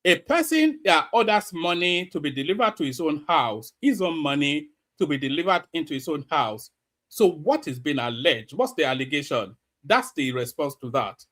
A person that orders money to be delivered to his own house, his own money to be delivered into his own house. So what is being alleged? What's the allegation? That's the response to that.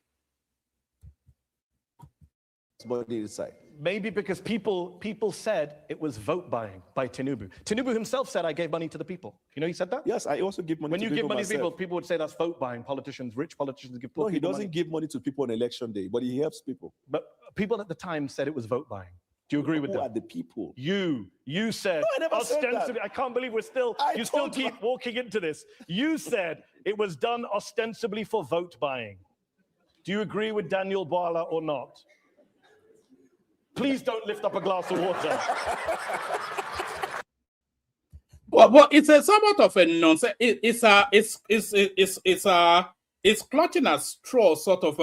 Maybe because people said it was vote buying by Tinubu. Tinubu himself said, I gave money to the people. You know he said that? Yes, I also give money when to people. When you give money myself. to people would say that's vote buying. Politicians, rich politicians give poor people. No, he doesn't money. give money to people on election day, but he helps people. But people at the time said it was vote buying. Do you agree with that? Who are the people? You said, no, I never ostensibly, said that. I can't believe you still keep walking into this. You said it was done ostensibly for vote buying. Do you agree with Daniel Bwala or not? Please don't lift up a glass of water. Well, it's a somewhat of a nonsense. It's clutching at straw, sort of.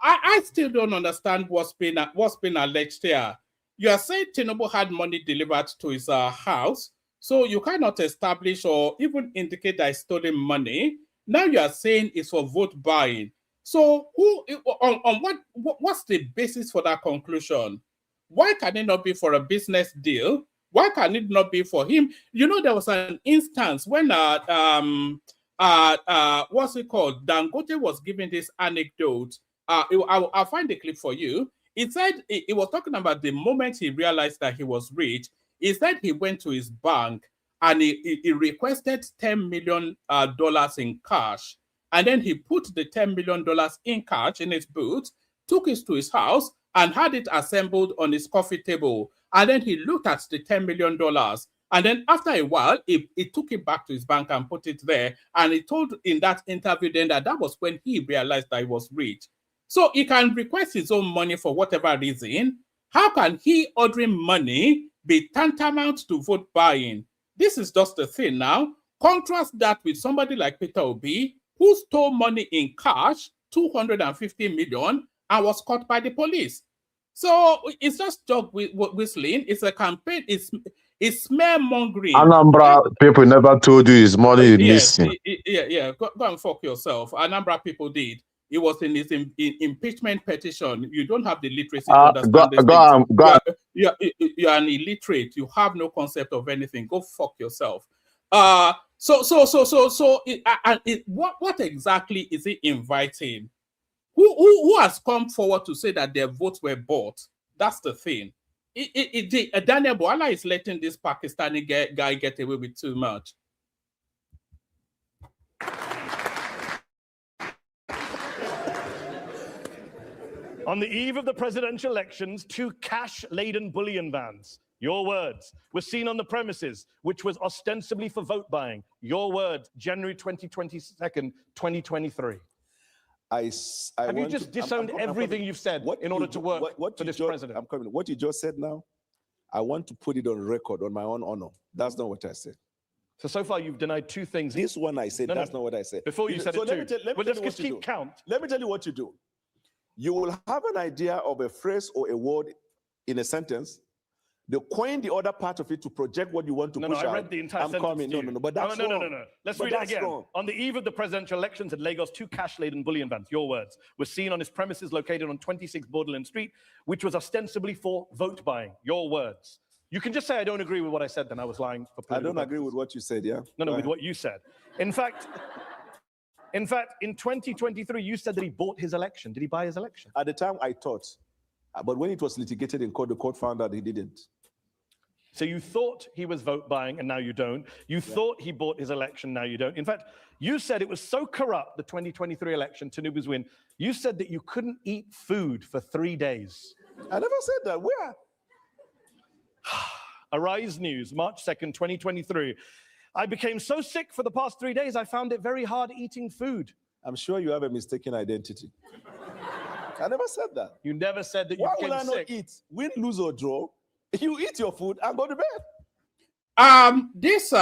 I still don't understand what's been alleged here. You are saying Tinubu had money delivered to his house, so you cannot establish or even indicate that he's stolen money. Now you are saying it's for vote buying. So what's the basis for that conclusion? Why can it not be for a business deal? Why can it not be for him? You know, there was an instance when what's it called? Dangote was giving this anecdote. I'll find the clip for you. He said he was talking about the moment he realized that he was rich. He said he went to his bank and he requested $10 million in cash. And then he put the $10 million in cash in his boot, took it to his house, and had it assembled on his coffee table. And then he looked at the $10 million. And then after a while, he took it back to his bank and put it there. And he told in that interview then that was when he realized that he was rich. So he can request his own money for whatever reason. How can he ordering money be tantamount to vote buying? This is just the thing now. Contrast that with somebody like Peter Obi, who stole money in cash, 250 million, and was caught by the police. So it's just dog whistling. It's a campaign. It's smear-mongering. Anambra people never told you his money is missing. Yeah. Go and fuck yourself. Anambra people did. It was in his impeachment petition. You don't have the literacy to understand this. You're an illiterate. You have no concept of anything. Go fuck yourself. What exactly is he inviting? Who has come forward to say that their votes were bought? That's the thing. Daniel Bwala is letting this Pakistani guy get away with too much. On the eve of the presidential elections, 2 cash-laden bullion vans, your words, were seen on the premises, which was ostensibly for vote buying. Your words, January 22nd, 2023. Have you just disowned everything you've said in order to work for this president? I'm coming. What you just said now, I want to put it on record on my own honor. That's not what I said. So far you've denied 2 things. This one I said, that's not what I said. Before you said it too. Well, let's keep count. Let me tell you what you do. You will have an idea of a phrase or a word in a sentence. They coin the other part of it to project what you want to push out. I read the entire sentence. No, but that's wrong. No. Let's read it again. Wrong. On the eve of the presidential elections in Lagos, 2 cash-laden bullion vans, your words, were seen on his premises located on 26 Borderland Street, which was ostensibly for vote buying. Your words. You can just say I don't agree with what I said, then I was lying. I don't agree with what you said, yeah? No, with what you said. In fact, in 2023, you said that he bought his election. Did he buy his election? At the time, I thought. But when it was litigated in court, the court found out he didn't. So you thought he was vote buying, and now you don't. You thought he bought his election, now you don't. In fact, you said it was so corrupt, the 2023 election, Tinubu's win, you said that you couldn't eat food for 3 days. I never said that. Where? Arise News, March 2nd, 2023. I became so sick for the past 3 days, I found it very hard eating food. I'm sure you have a mistaken identity. I never said that. You never said that you became sick. Why will I not eat? Win, lose, or draw. You eat your food and go to bed. This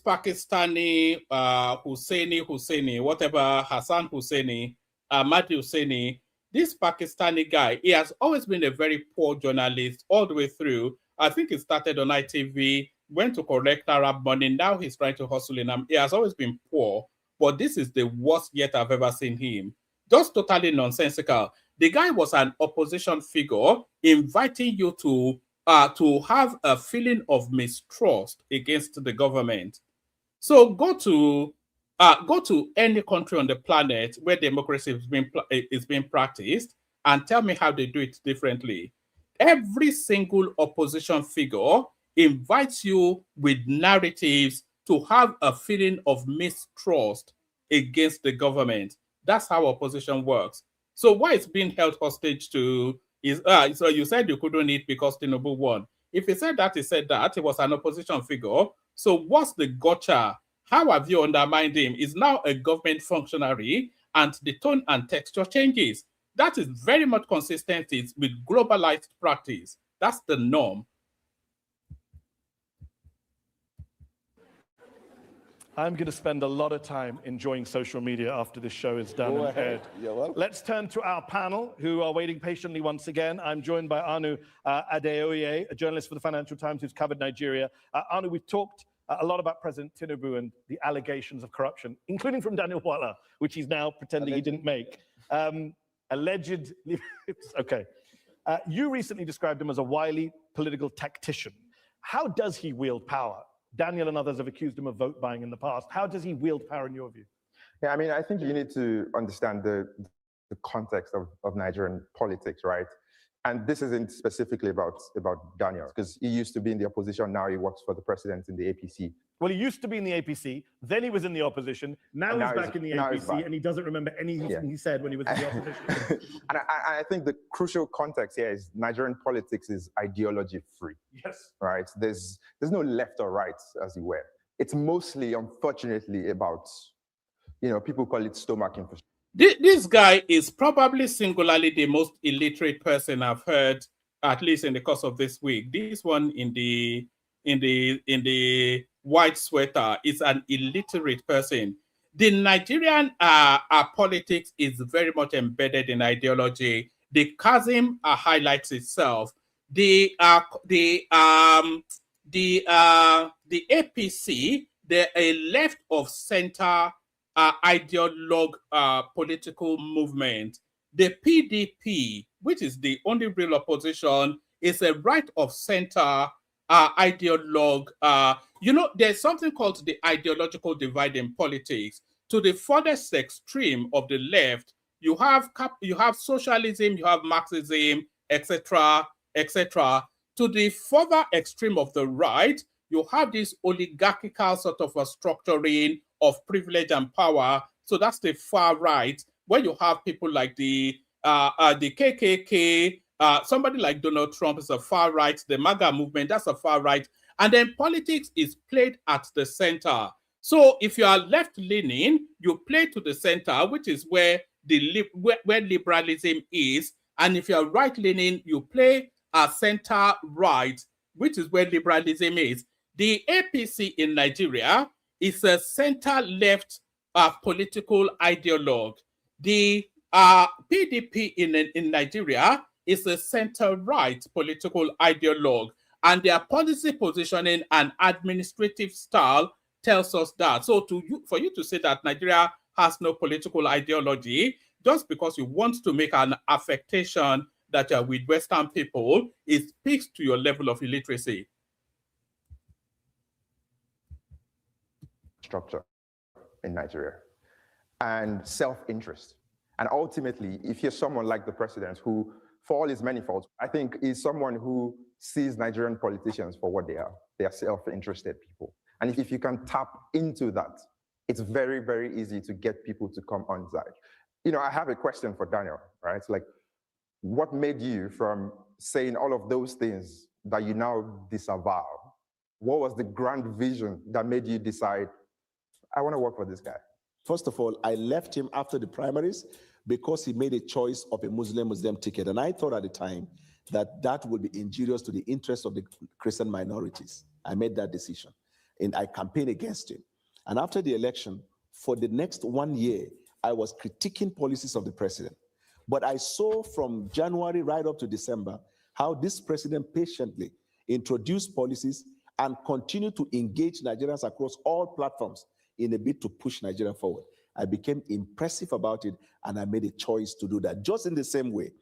Pakistani Husseini, whatever, Hassan Husseini, Mati Husseini, this Pakistani guy, he has always been a very poor journalist all the way through. I think he started on ITV, went to collect Arab money. Now he's trying to hustle in. He has always been poor, but this is the worst yet I've ever seen him. Just totally nonsensical. The guy was an opposition figure inviting you to have a feeling of mistrust against the government. So go to any country on the planet where democracy is being practiced and tell me how they do it differently. Every single opposition figure invites you with narratives to have a feeling of mistrust against the government. That's how opposition works. So why it's being held hostage to is so you said you couldn't eat because Tinubu won. If he said that, he was an opposition figure. So what's the gotcha? How have you undermined him? He's now a government functionary, and the tone and texture changes. That is very much consistent with globalized practice. That's the norm. I'm going to spend a lot of time enjoying social media after this show is done and aired. Let's turn to our panel, who are waiting patiently once again. I'm joined by Anu Adeoye, a journalist for the Financial Times who's covered Nigeria. Anu, we've talked a lot about President Tinubu and the allegations of corruption, including from Daniel Bwala, which he's now pretending he didn't make. Alleged, okay. You recently described him as a wily political tactician. How does he wield power? Daniel and others have accused him of vote buying in the past. How does he wield power in your view? Yeah, I mean, I think you need to understand the context of Nigerian politics, right? And this isn't specifically about Daniel, because he used to be in the opposition. Now he works for the president in the APC. Well, he used to be in the APC, then he was in the opposition, now he's back in the APC, and he doesn't remember anything he said when he was in the opposition. And I think the crucial context here is Nigerian politics is ideology-free. Yes. Right? There's no left or right, as it were. It's mostly, unfortunately, about, people call it stomach infrastructure. This guy is probably singularly the most illiterate person I've heard, at least in the course of this week. This one in the white sweater is an illiterate person. The Nigerian politics is very much embedded in ideology. The chasm highlights itself. The APC, they're a left of center ideologue political movement. The PDP, which is the only real opposition, is a right of center ideologue. There's something called the ideological divide in politics. To the furthest extreme of the left, you have socialism, you have Marxism, etc., etc. To the further extreme of the right, you have this oligarchical sort of a structuring of privilege and power. So that's the far right, where you have people like the KKK, somebody like Donald Trump is a far right, the MAGA movement, that's a far right. And then politics is played at the center. So if you are left-leaning, you play to the center, which is where where liberalism is. And if you are right-leaning, you play center-right, which is where liberalism is. The APC in Nigeria is a center-left political ideologue. The PDP in Nigeria is a center-right political ideologue. And their policy positioning and administrative style tells us that. So for you to say that Nigeria has no political ideology, just because you want to make an affectation that you're with Western people, it speaks to your level of illiteracy. Structure in Nigeria and self-interest. And ultimately, if you're someone like the president who, for all his many faults, I think is someone who sees Nigerian politicians for what they are. They are self-interested people. And if you can tap into that, it's very, very easy to get people to come on side. I have a question for Daniel, right? Like, what made you from saying all of those things that you now disavow? What was the grand vision that made you decide, I want to work for this guy? First of all, I left him after the primaries because he made a choice of a Muslim ticket. And I thought at the time that that would be injurious to the interests of the Christian minorities. I made that decision. And I campaigned against him. And after the election, for the next 1 year, I was critiquing policies of the president. But I saw from January right up to December how this president patiently introduced policies and continued to engage Nigerians across all platforms in a bid to push Nigeria forward. I became impressive about it, and I made a choice to do that. Just in the same way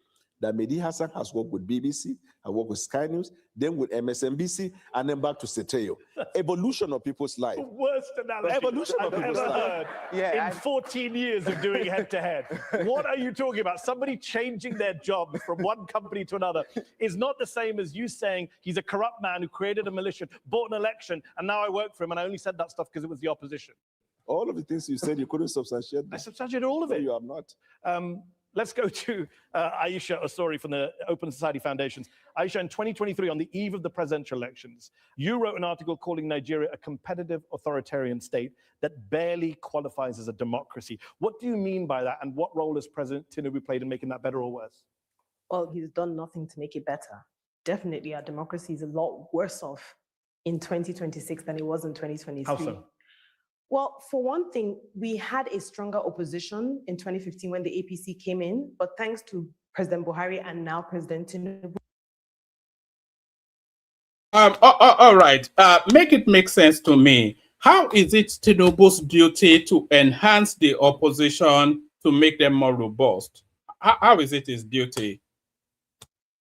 that Mehdi Hassan has worked with BBC, I worked with Sky News, then with MSNBC, and then back to Seteo. Evolution of people's life. The worst analogy Evolution of I've people's ever life. heard in 14 years of doing head-to-head. What are you talking about? Somebody changing their job from one company to another is not the same as you saying he's a corrupt man who created a militia, bought an election, and now I work for him, and I only said that stuff because it was the opposition. All of the things you said, you couldn't substantiate. I substantiated all of it. No, you have not. Let's go to Aisha Osori from the Open Society Foundations. Aisha, in 2023, on the eve of the presidential elections, you wrote an article calling Nigeria a competitive authoritarian state that barely qualifies as a democracy. What do you mean by that, and what role has President Tinubu played in making that better or worse? Well, he's done nothing to make it better. Definitely, our democracy is a lot worse off in 2026 than it was in 2023. How so? Well, for one thing, we had a stronger opposition in 2015 when the APC came in, but thanks to President Buhari and now President Tinubu. All right. Make it make sense to me. How is it Tinubu's duty to enhance the opposition to make them more robust? How is it his duty?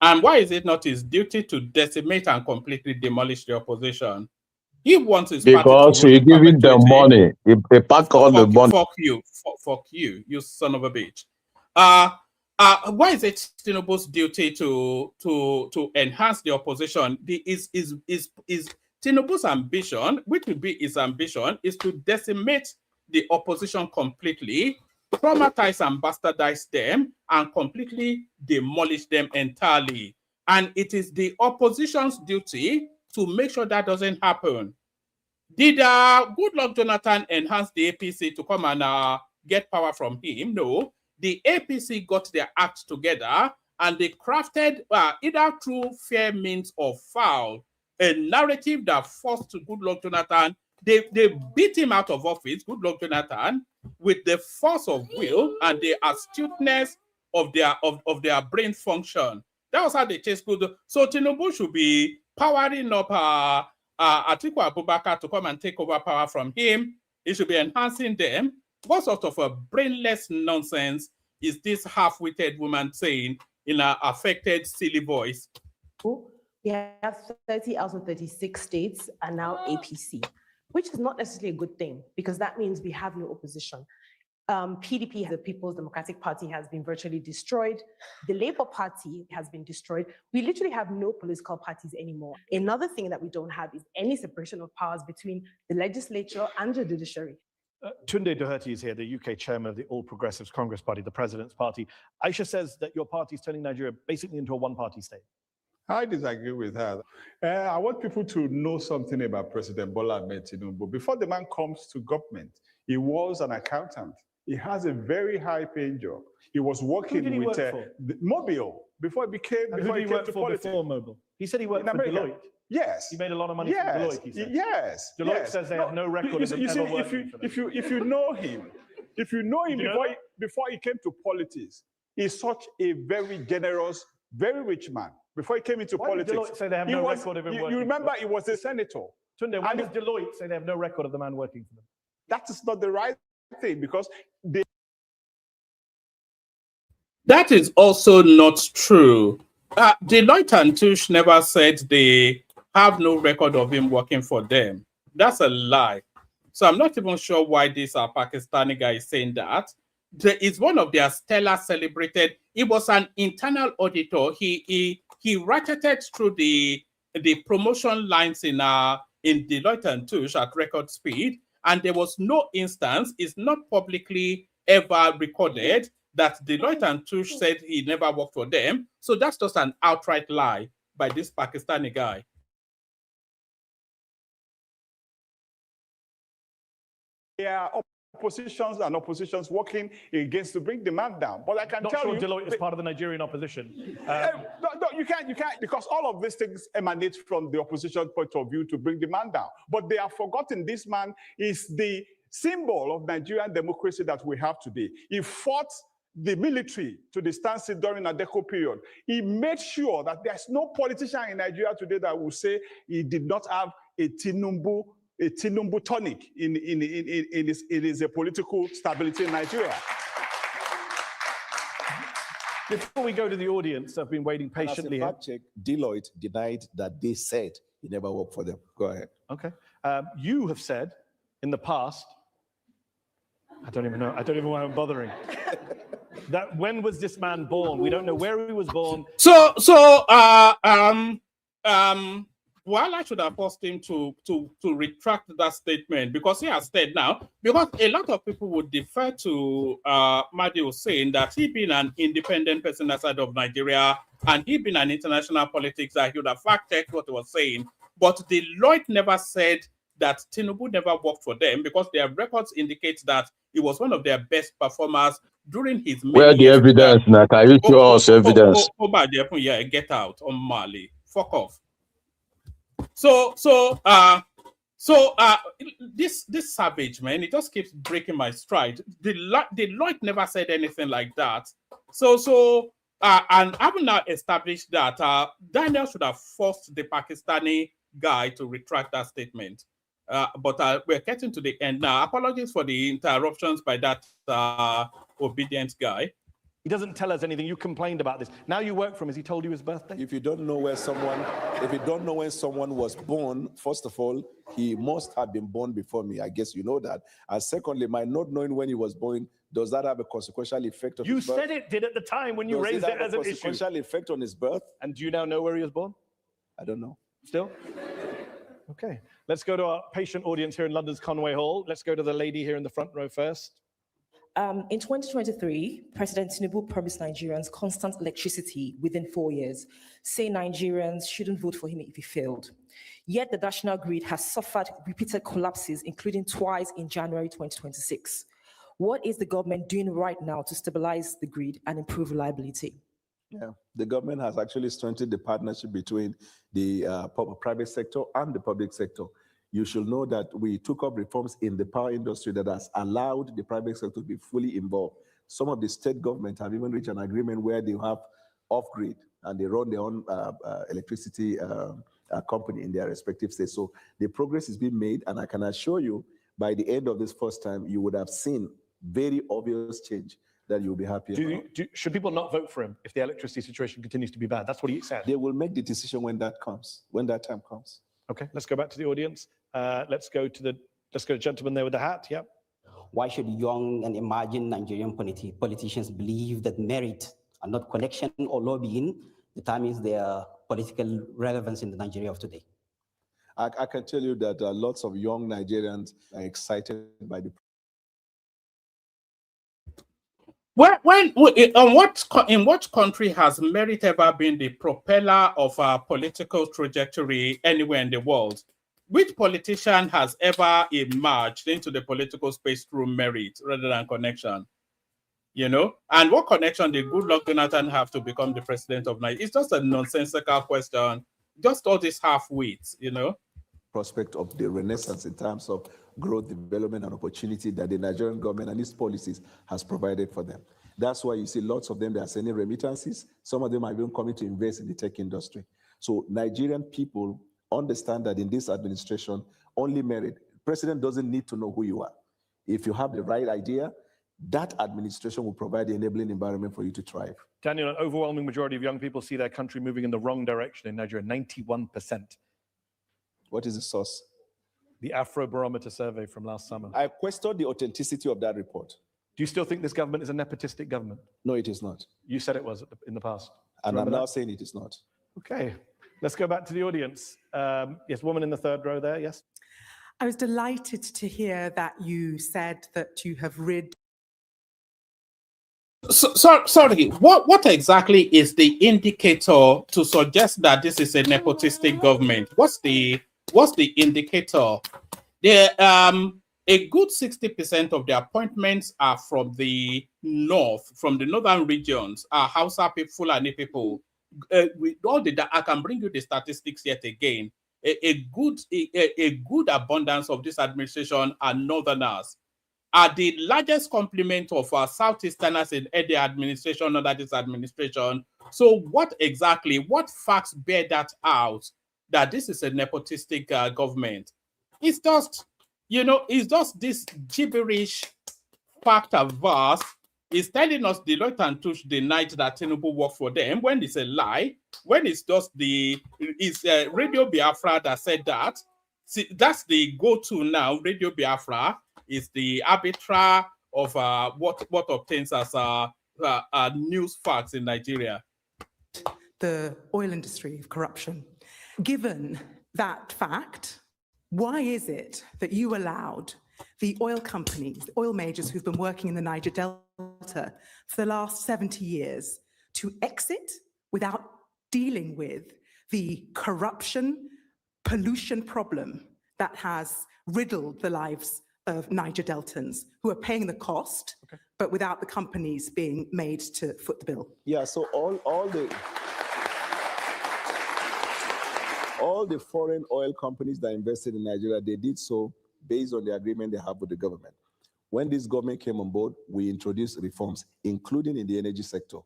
And why is it not his duty to decimate and completely demolish the opposition? He wants his because party to he giving them money. He pack all the money. Fuck you, you son of a bitch. Why is it Tinubu's duty to enhance the opposition? Is Tinubu's ambition, which will be his ambition, is to decimate the opposition completely, traumatize and bastardize them, and completely demolish them entirely. And it is the opposition's duty to make sure that doesn't happen. Did Goodluck Jonathan enhance the APC to come and get power from him? No. The APC got their act together and they crafted, either through fair means or foul, a narrative that forced Goodluck Jonathan. They beat him out of office, Goodluck Jonathan, with the force of will and the astuteness of their brain function. That was how they chased Goodluck. So Tinubu should be powering up Atiku Abubakar to come and take over power from him. He should be enhancing them. What sort of a brainless nonsense is this half-witted woman saying in an affected, silly voice? We have 30 out of 36 states are now APC, which is not necessarily a good thing because that means we have no opposition. PDP, the People's Democratic Party, has been virtually destroyed. The Labour Party has been destroyed. We literally have no political parties anymore. Another thing that we don't have is any separation of powers between the legislature and the judiciary. Tunde Doherty is here, the UK chairman of the All Progressives Congress Party, the president's party. Aisha says that your party is turning Nigeria basically into a one-party state. I disagree with her. I want people to know something about President Bola Tinubu. Before the man comes to government, he was an accountant. He has a very high-paying job. He was working with Mobile before he became to politics. Before Mobile? He said he worked for Deloitte. Yes. He made a lot of money from Deloitte, he said. Yes. Deloitte says they have no record of him ever working for them. If you know him, before he came to politics, he's such a very generous, very rich man. Before he came into politics, did Deloitte say they have no record of him working? You remember he was a senator. Tunde, why does Deloitte say they have no record of the man working for them? That is not the right thing because they... That is also not true. Deloitte and Touche never said they have no record of him working for them. That's a lie. So I'm not even sure why this Pakistani guy is saying that. It's one of their stellar celebrated. He was an internal auditor. He ratcheted through the promotion lines in Deloitte and Touche at record speed, and there was no instance, it's not publicly ever recorded, that Deloitte and Touche said he never worked for them. So that's just an outright lie by this Pakistani guy. Yeah. positions and oppositions working against to bring demand down. But I can Not tell sure you, Deloitte is part of the Nigerian opposition. no, you can't, because all of these things emanate from the opposition point of view to bring demand down. But they have forgotten this man is the symbol of Nigerian democracy that we have today. He fought the military to the standstill during a Adeko period. He made sure that there's no politician in Nigeria today that will say he did not have a Tinubu tonic in his political stability in Nigeria. Before we go to the audience, I've been waiting patiently. As a fact check, Deloitte denied that they said he never worked for them. Go ahead. Okay. You have said in the past, I don't even know why I'm bothering. That when was this man born? We don't know where he was born. Well, I should have forced him to retract that statement, because he has said now, because a lot of people would defer to Mahdi saying that he being an independent person outside of Nigeria and he being an international politics, that he would have fact-checked what he was saying. But Deloitte never said that Tinubu never worked for them, because their records indicate that he was one of their best performers during his Where the evidence, now? Can you show us evidence? Yeah, get out on Mali. Fuck off. This savage man, it just keeps breaking my stride. Deloitte never said anything like that. And I've now established that Daniel should have forced the Pakistani guy to retract that statement. But we're getting to the end now. Apologies for the interruptions by that obedient guy. He doesn't tell us anything. You complained about this. Now you work for him. Has he told you his birthday? If you don't know when someone was born, first of all, he must have been born before me. I guess you know that. And secondly, my not knowing when he was born, does that have a consequential effect on his birth? You said it did at the time when you raised it as an issue. Consequential effect on his birth? And do you now know where he was born? I don't know. Still? Okay. Let's go to our patient audience here in London's Conway Hall. Let's go to the lady here in the front row first. In 2023, President Tinubu promised Nigerians constant electricity within 4 years, saying Nigerians shouldn't vote for him if he failed. Yet the national grid has suffered repeated collapses, including twice in January 2026. What is the government doing right now to stabilize the grid and improve reliability? Yeah, the government has actually strengthened the partnership between the private sector and the public sector. You should know that we took up reforms in the power industry that has allowed the private sector to be fully involved. Some of the state governments have even reached an agreement where they have off-grid and they run their own electricity company in their respective states. So the progress is being made, and I can assure you, by the end of this first time, you would have seen very obvious change that you'll be happy about. Should people not vote for him if the electricity situation continues to be bad? That's what he said. They will make the decision when that comes, when that time comes. Okay, let's go back to the audience. Let's go to the gentleman there with the hat. Yep. Why should young and emerging Nigerian politicians believe that merit and not connection or lobbying determines their political relevance in the Nigeria of today? I can tell you that lots of young Nigerians are excited by the. In what country has merit ever been the propeller of our political trajectory anywhere in the world? Which politician has ever emerged into the political space through merit rather than connection? You know, and what connection did Goodluck Jonathan have to become the president of Nigeria? It's just a nonsensical question. Just all these half-wits, you know. Prospect of the renaissance in terms of growth, development, and opportunity that the Nigerian government and its policies has provided for them. That's why you see lots of them, they are sending remittances. Some of them are even coming to invest in the tech industry. So Nigerian people understand that in this administration, only merit. President doesn't need to know who you are. If you have the right idea, that administration will provide the enabling environment for you to thrive. Daniel, an overwhelming majority of young people see their country moving in the wrong direction in Nigeria, 91%. What is the source? The Afrobarometer survey from last summer. I question the authenticity of that report. Do you still think this government is a nepotistic government? No, it is not. You said it was in the past. And I'm now saying it is not. Okay, let's go back to the audience. Yes, woman in the third row there, yes? I was delighted to hear that you said that you have rid. Sorry, what exactly is the indicator to suggest that this is a nepotistic government? What's the indicator? A good 60% of the appointments are from the north, from the northern regions, Hausa people, Fulani people. With all I can bring you the statistics yet again. A good abundance of this administration are northerners. Are the largest complement of our Southeasterners in the administration under this administration. So what facts bear that out, that this is a nepotistic government? It's just, it's just this gibberish fact averse. Is telling us Deloitte and Touche denied that Tinubu worked for them, when it's a lie, when it's just Radio Biafra that said that. See, that's the go-to now. Radio Biafra is the arbiter of what obtains as news facts in Nigeria. The oil industry of corruption. Given that fact, why is it that you allowed the oil companies, the oil majors who've been working in the Niger Delta for the last 70 years to exit without dealing with the corruption, pollution problem that has riddled the lives of Niger Deltans who are paying the cost, but without the companies being made to foot the bill? Yeah, so all the foreign oil companies that invested in Nigeria, they did so based on the agreement they have with the government. When this government came on board, we introduced reforms, including in the energy sector.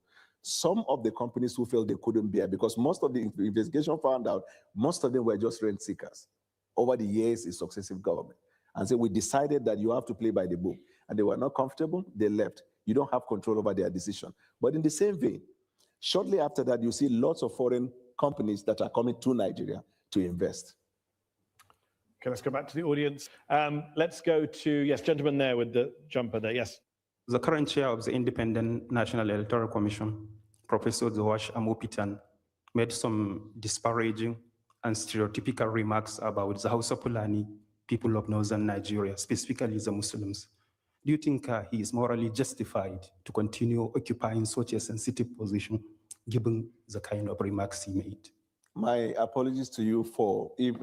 Some of the companies who felt they couldn't bear, because most of the investigation found out, most of them were just rent seekers over the years in successive government. And so we decided that you have to play by the book. And they were not comfortable, they left. You don't have control over their decision. But in the same vein, shortly after that, you see lots of foreign companies that are coming to Nigeria to invest. Okay, let's go back to the audience. Let's go to, yes, gentleman there with the jumper there, yes. The current chair of the Independent National Electoral Commission, Professor Zowash Amopitan, made some disparaging and stereotypical remarks about the Hausa Fulani people of northern Nigeria, specifically the Muslims. Do you think he is morally justified to continue occupying such a sensitive position, given the kind of remarks he made? My apologies to you for if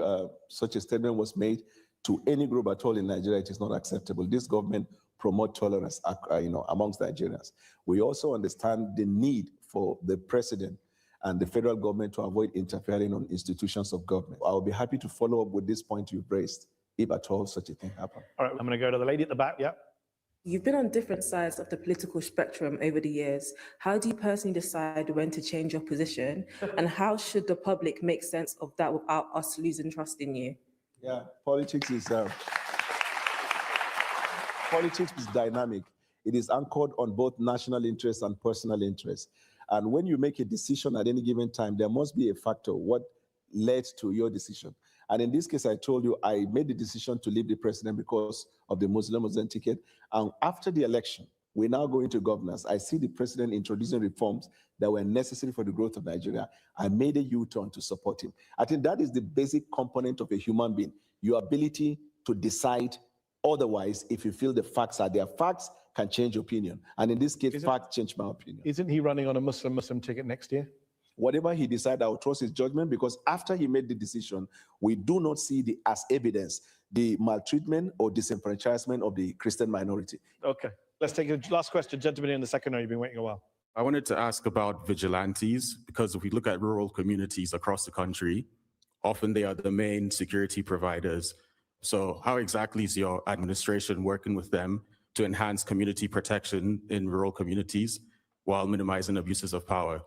such a statement was made to any group at all in Nigeria. It is not acceptable. This government promotes tolerance, amongst Nigerians. We also understand the need for the president and the federal government to avoid interfering on institutions of government. I will be happy to follow up with this point you've raised, if at all such a thing happened. All right, I'm going to go to the lady at the back. Yeah. You've been on different sides of the political spectrum over the years. How do you personally decide when to change your position? And how should the public make sense of that without us losing trust in you? Yeah, politics is dynamic. It is anchored on both national interests and personal interests. And when you make a decision at any given time, there must be a factor, what led to your decision. And in this case, I told you, I made the decision to leave the president because of the Muslim ticket. And after the election, we're now going to governance. I see the president introducing reforms that were necessary for the growth of Nigeria. I made a U-turn to support him. I think that is the basic component of a human being, your ability to decide otherwise if you feel the facts are there. Facts can change opinion. And in this case, facts change my opinion. Isn't he running on a Muslim ticket next year? Whatever he decides, I will trust his judgment, because after he made the decision, we do not see as evidence the maltreatment or disenfranchisement of the Christian minority. Okay, let's take a last question. Gentleman in the second row, you've been waiting a while. I wanted to ask about vigilantes, because if we look at rural communities across the country, often they are the main security providers. So how exactly is your administration working with them to enhance community protection in rural communities while minimizing abuses of power?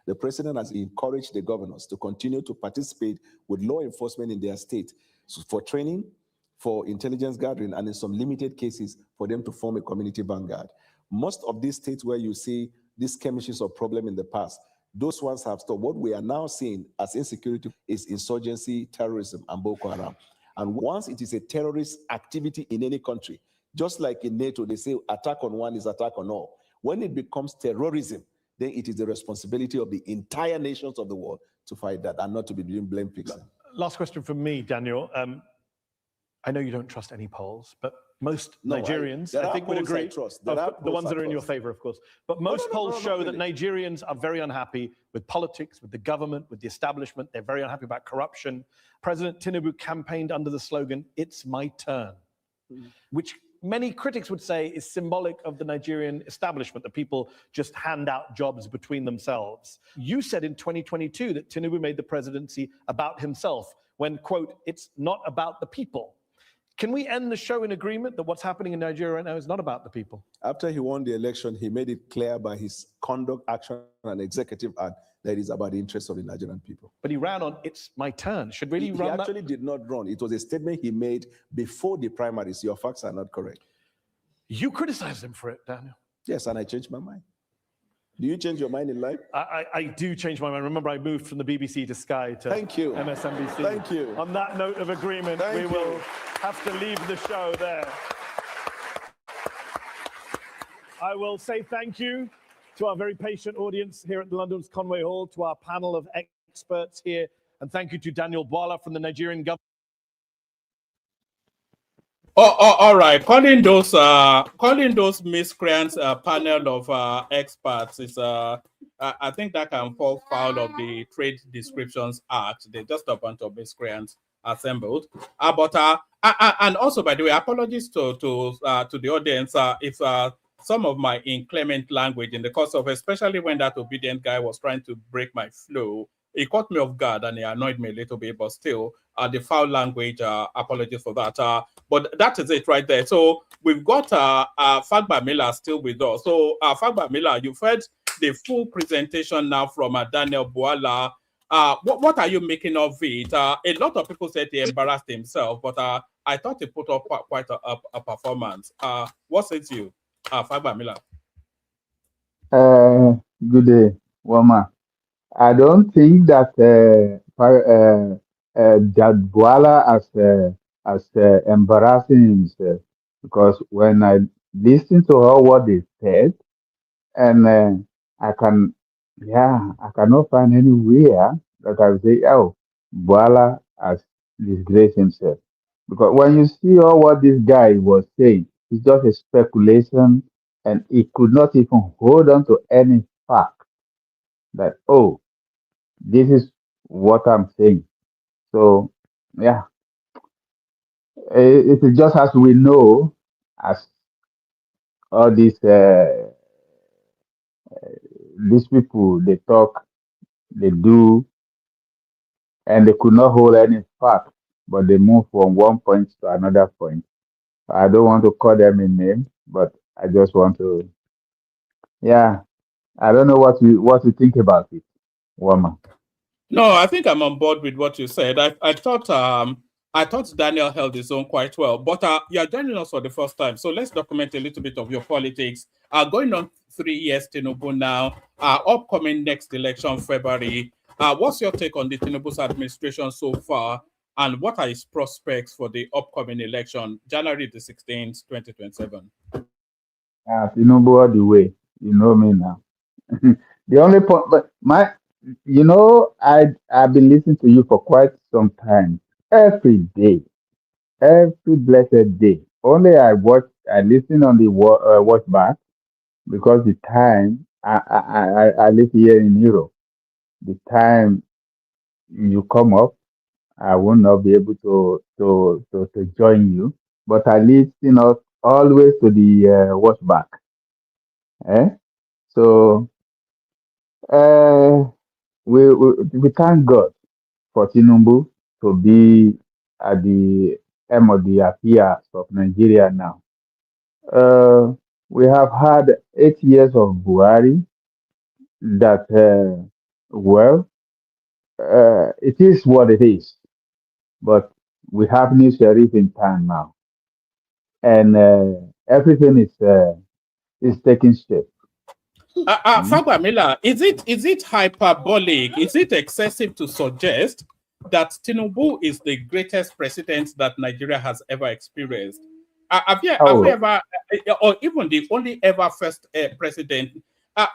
The president has encouraged the governors to continue to participate with law enforcement in their state for training, for intelligence gathering, and in some limited cases, for them to form a community vanguard. Most of these states where you see these skirmishes or problem in the past, those ones have stopped. What we are now seeing as insecurity is insurgency, terrorism, and Boko Haram. And once it is a terrorist activity in any country, just like in NATO, they say attack on one is attack on all. When it becomes terrorism, then it is the responsibility of the entire nations of the world to fight that, and not to be doing blame fixing. Last question from me, Daniel. I know you don't trust any polls, but most Nigerians, I think, would agree. The ones that are in your favor, of course. But most polls show that Nigerians are very unhappy with politics, with the government, with the establishment. They're very unhappy about corruption. President Tinubu campaigned under the slogan, "It's my turn." which many critics would say is symbolic of the Nigerian establishment, that people just hand out jobs between themselves. You said in 2022 that Tinubu made the presidency about himself when, quote, "it's not about the people." Can we end the show in agreement that what's happening in Nigeria right now is not about the people? After he won the election, he made it clear by his conduct, action, and executive act that it is about the interests of the Nigerian people. But he ran on, "it's my turn." Should really He run actually did not run. It was a statement he made before the primaries. Your facts are not correct. You criticized him for it, Daniel. Yes, and I changed my mind. Do you change your mind in life? I do change my mind. Remember, I moved from the BBC to Sky to Thank you. MSNBC. Thank you. On that note of agreement, we will have to leave the show there. I will say thank you to our very patient audience here at London's Conway Hall, to our panel of experts here, and thank you to Daniel Bwala from the Nigerian government. All right. Calling those miscreants a panel of experts is I think that can fall foul of the Trade Descriptions Act. They're just a bunch of miscreants assembled. And also, by the way, apologies to the audience if some of my inclement language in the course of, especially when that obedient guy was trying to break my flow, it caught me off guard and it annoyed me a little bit, but still, the foul language, apologies for that. But that is it right there. So we've got Fagba Miller still with us. So Fagba Miller, you've heard the full presentation now from Daniel Bwala. What are you making of it? A lot of people said he embarrassed himself, but I thought he put up quite a performance. What says you, Fagba Miller? Good day, Wama. I don't think that that Bwala as embarrassing himself, because when I listen to all what they said, and I cannot find anywhere that I say, oh, Bwala has disgraced himself, because when you see all what this guy was saying, it's just a speculation, and he could not even hold on to any fact that, oh, this is what I'm saying. So, yeah, it is just as we know, as all these people, they talk, they do, and they could not hold any fact, but they move from one point to another point. I don't want to call them a name, but I just want to, yeah, I don't know what you think about it, Wama. No, I think I'm on board with what you said. I thought Daniel held his own quite well, but you're joining us for the first time, so let's document a little bit of your politics. Going on 3 years, Tinubu now, upcoming next election, February. What's your take on the Tinubu's administration so far, and what are his prospects for the upcoming election, January the 16th, 2027? Tinubu all the way, you know me now. The only point, but I've been listening to you for quite some time. Every day, every blessed day. Only I listen on the watch back, because the time I live here in Europe. The time you come up, I will not be able to join you, but I listen up always to the watch back. So we thank God for Tinubu to be at the end of the affairs of Nigeria now. We have had 8 years of Buhari that, it is what it is. But we have new sheriff in town now, and everything is taking shape. Fagba Miller, is it hyperbolic? Is it excessive to suggest that Tinubu is the greatest president that Nigeria has ever experienced? Have you ever, or even the only ever first president?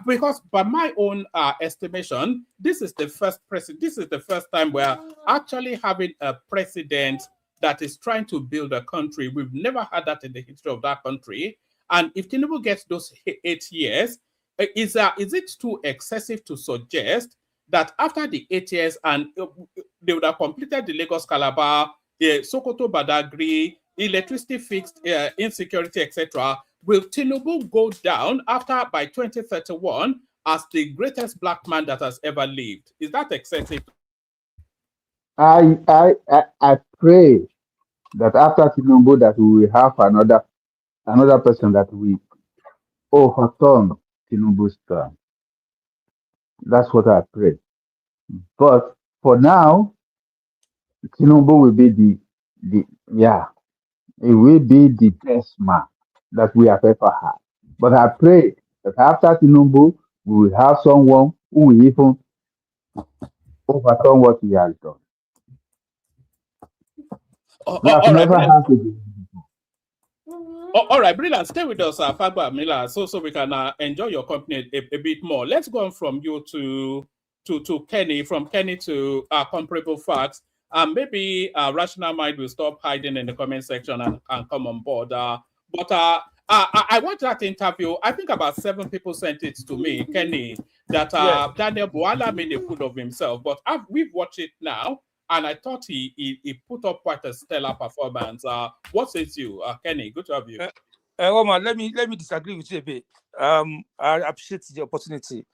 Because by my own estimation, this is the first time we're actually having a president that is trying to build a country. We've never had that in the history of that country. And if Tinubu gets those 8 years, is it too excessive to suggest that after the 8 years and they would have completed the Lagos Calabar, Sokoto Badagry, electricity fixed, insecurity, etc. Will Tinubu go down after by 2031 as the greatest black man that has ever lived? Is that excessive? I pray that after Tinubu that we will have another person that will overturn Tinubu's term. That's what I pray. But for now, Tinubu will be the yeah, it will be the best man that we have ever had. But I pray that after Tinubu, we will have someone who will even overturn what he has done. We have All right, never brilliant. had to. All right, brilliant. Stay with us, Fagba Miller, so we can enjoy your company a bit more. Let's go on from you to Kenny, from Kenny to comparable facts. Maybe Rational Mind will stop hiding in the comment section and come on board. But I watched that interview. I think about 7 people sent it to me, Kenny, that Daniel Bwala made a fool of himself. But we've watched it now, and I thought he put up quite a stellar performance. What says you, Kenny? Good to have you. Roman, let me disagree with you a bit. I appreciate the opportunity.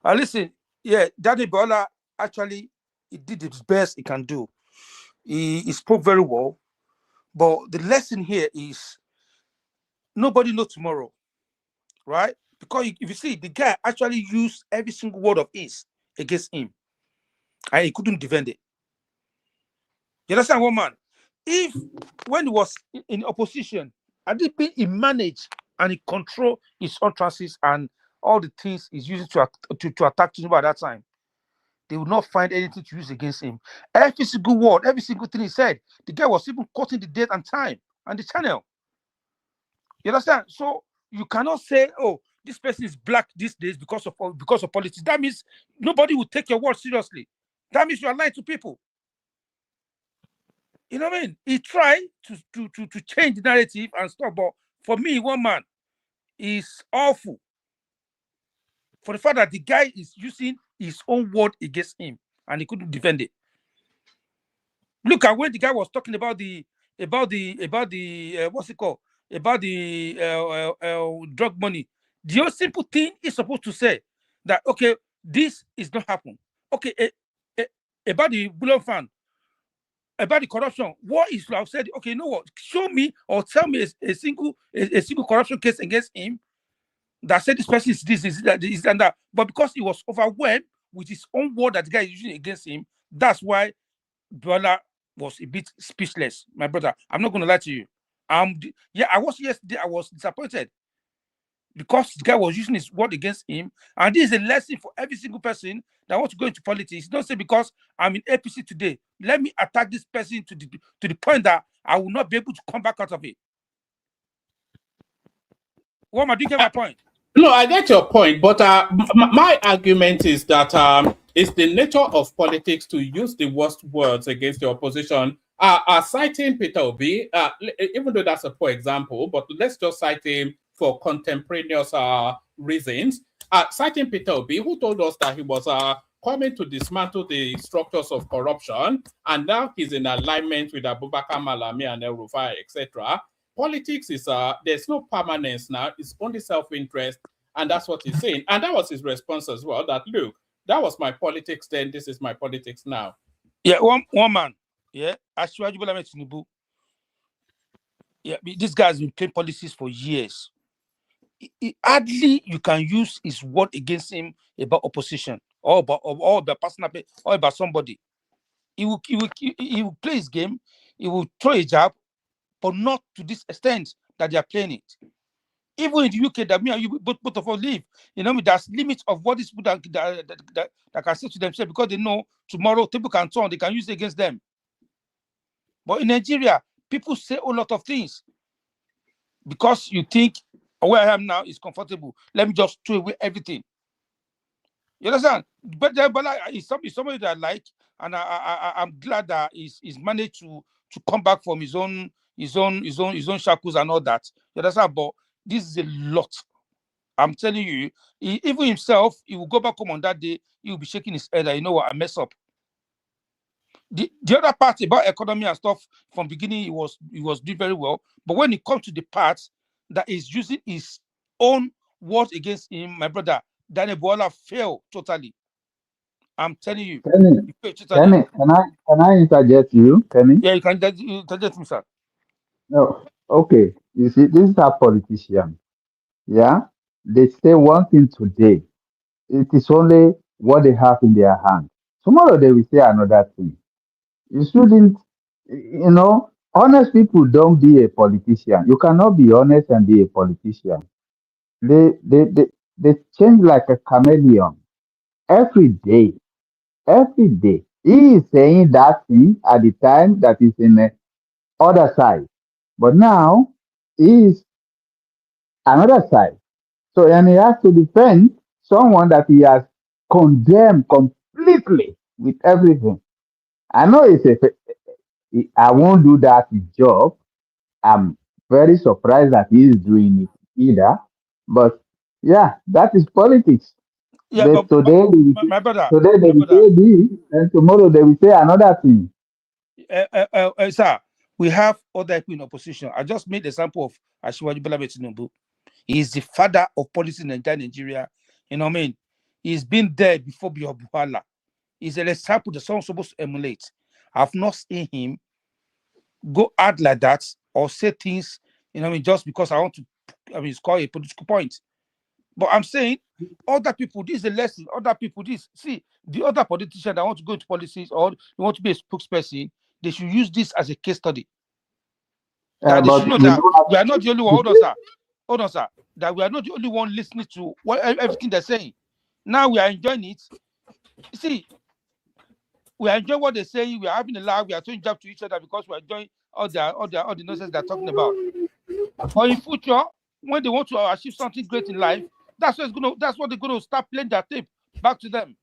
Listen, Danny Bwala actually he did his best he can do. He spoke very well, but the lesson here is nobody knows tomorrow, right? Because if you see, the guy actually used every single word of his against him, and he couldn't defend it. You understand, woman? If when he was in opposition, I did he managed and he controlled his utterances and all the things he's using to attack Tinubu at that time, they would not find anything to use against him. Every single word, every single thing he said, the guy was even quoting the date and time and the channel. You understand? So you cannot say, "Oh, this person is black these days because of politics." That means nobody will take your word seriously. That means you are lying to people. You know what I mean? He tried to change the narrative and stuff, but for me, one man is awful. For the fact that the guy is using his own word against him and he couldn't defend it. Look at when the guy was talking about the what's it called? About the drug money. The only simple thing is supposed to say that okay, this is not happen. Okay, about the Bullion Fund, about the corruption, what is to have said? Okay, you know what? Show me or tell me a single corruption case against him that said this person is this, is that, is and that. But because he was overwhelmed with his own word that the guy is using against him, that's why Bwala was a bit speechless. My brother, I'm not going to lie to you. I was yesterday. I was disappointed because the guy was using his word against him, and this is a lesson for every single person that wants to go into politics. Don't say because I'm in APC today, let me attack this person to the point that I will not be able to come back out of it. Woman, do you get my point? No, I get your point, but my argument is that it's the nature of politics to use the worst words against the opposition. Citing Peter Obi, even though that's a poor example, but let's just cite him for contemporaneous reasons. Citing Peter Obi, who told us that he was coming to dismantle the structures of corruption, and now he's in alignment with Abubakar Malami and El Rufai, etc. Politics is there's no permanence now, it's only self-interest, and that's what he's saying. And that was his response as well, that look, that was my politics then, this is my politics now. Yeah, one man, Asiwaju Bola Ahmed Tinubu. Yeah, this guy has been playing policies for years. Hardly you can use his word against him about opposition or about personal or about somebody. He will play his game, he will throw a jab, but not to this extent that they are playing it. Even in the UK, that me and you both of us live, you know, there's limits of what these people that can say to themselves because they know tomorrow people can turn, they can use it against them. But in Nigeria, people say a lot of things because you think where I am now is comfortable. Let me just throw away everything. You understand? But it's somebody that I like, and I'm glad that he's managed to come back from his own shackles and all that. You understand? But this is a lot. I'm telling you, even himself, he will go back home on that day, he will be shaking his head that, you know what, I mess up. The other part about economy and stuff, from beginning he was doing very well. But when it comes to the part that is using his own words against him, my brother, Daniel Bwala failed totally. I'm telling you. Kenny, He failed totally. can I interject you, Kenny? Yeah, you can interject me, sir. No. Okay. You see, this is a politician. Yeah. They say one thing today. It is only what they have in their hand. Tomorrow they will say another thing. You shouldn't, honest people don't be a politician. You cannot be honest and be a politician. They change like a chameleon every day. Every day. He is saying that thing at the time that is in the other side. But now he is another side. So and he has to defend someone that he has condemned completely with everything. I know I won't do that job. I'm very surprised that he is doing it either. But yeah, that is politics. Yeah, but my brother, Today they will say this, and tomorrow they will say another thing. Sir, we have other people in opposition. I just made the example of Asiwaju Bola Tinubu. He is the father of policy in Nigeria. You know what I mean? He's been there before Bwala. He's an example that someone's supposed to emulate. I've not seen him go out like that or say things, you know what I mean, just because I want to, score a political point. But I'm saying other people, this is a lesson. Other people, see, the other politicians that want to go into policies or they want to be a spokesperson, they should use this as a case study. That they should know that we are not the only one. Hold on, sir. That we are not the only one listening to everything they're saying. Now we are enjoying it. See, we are enjoying what they're saying. We are having a laugh. We are throwing jab to each other because we are enjoying all the nonsense they're talking about. But in future, when they want to achieve something great in life, that's what they're gonna start playing their tape back to them.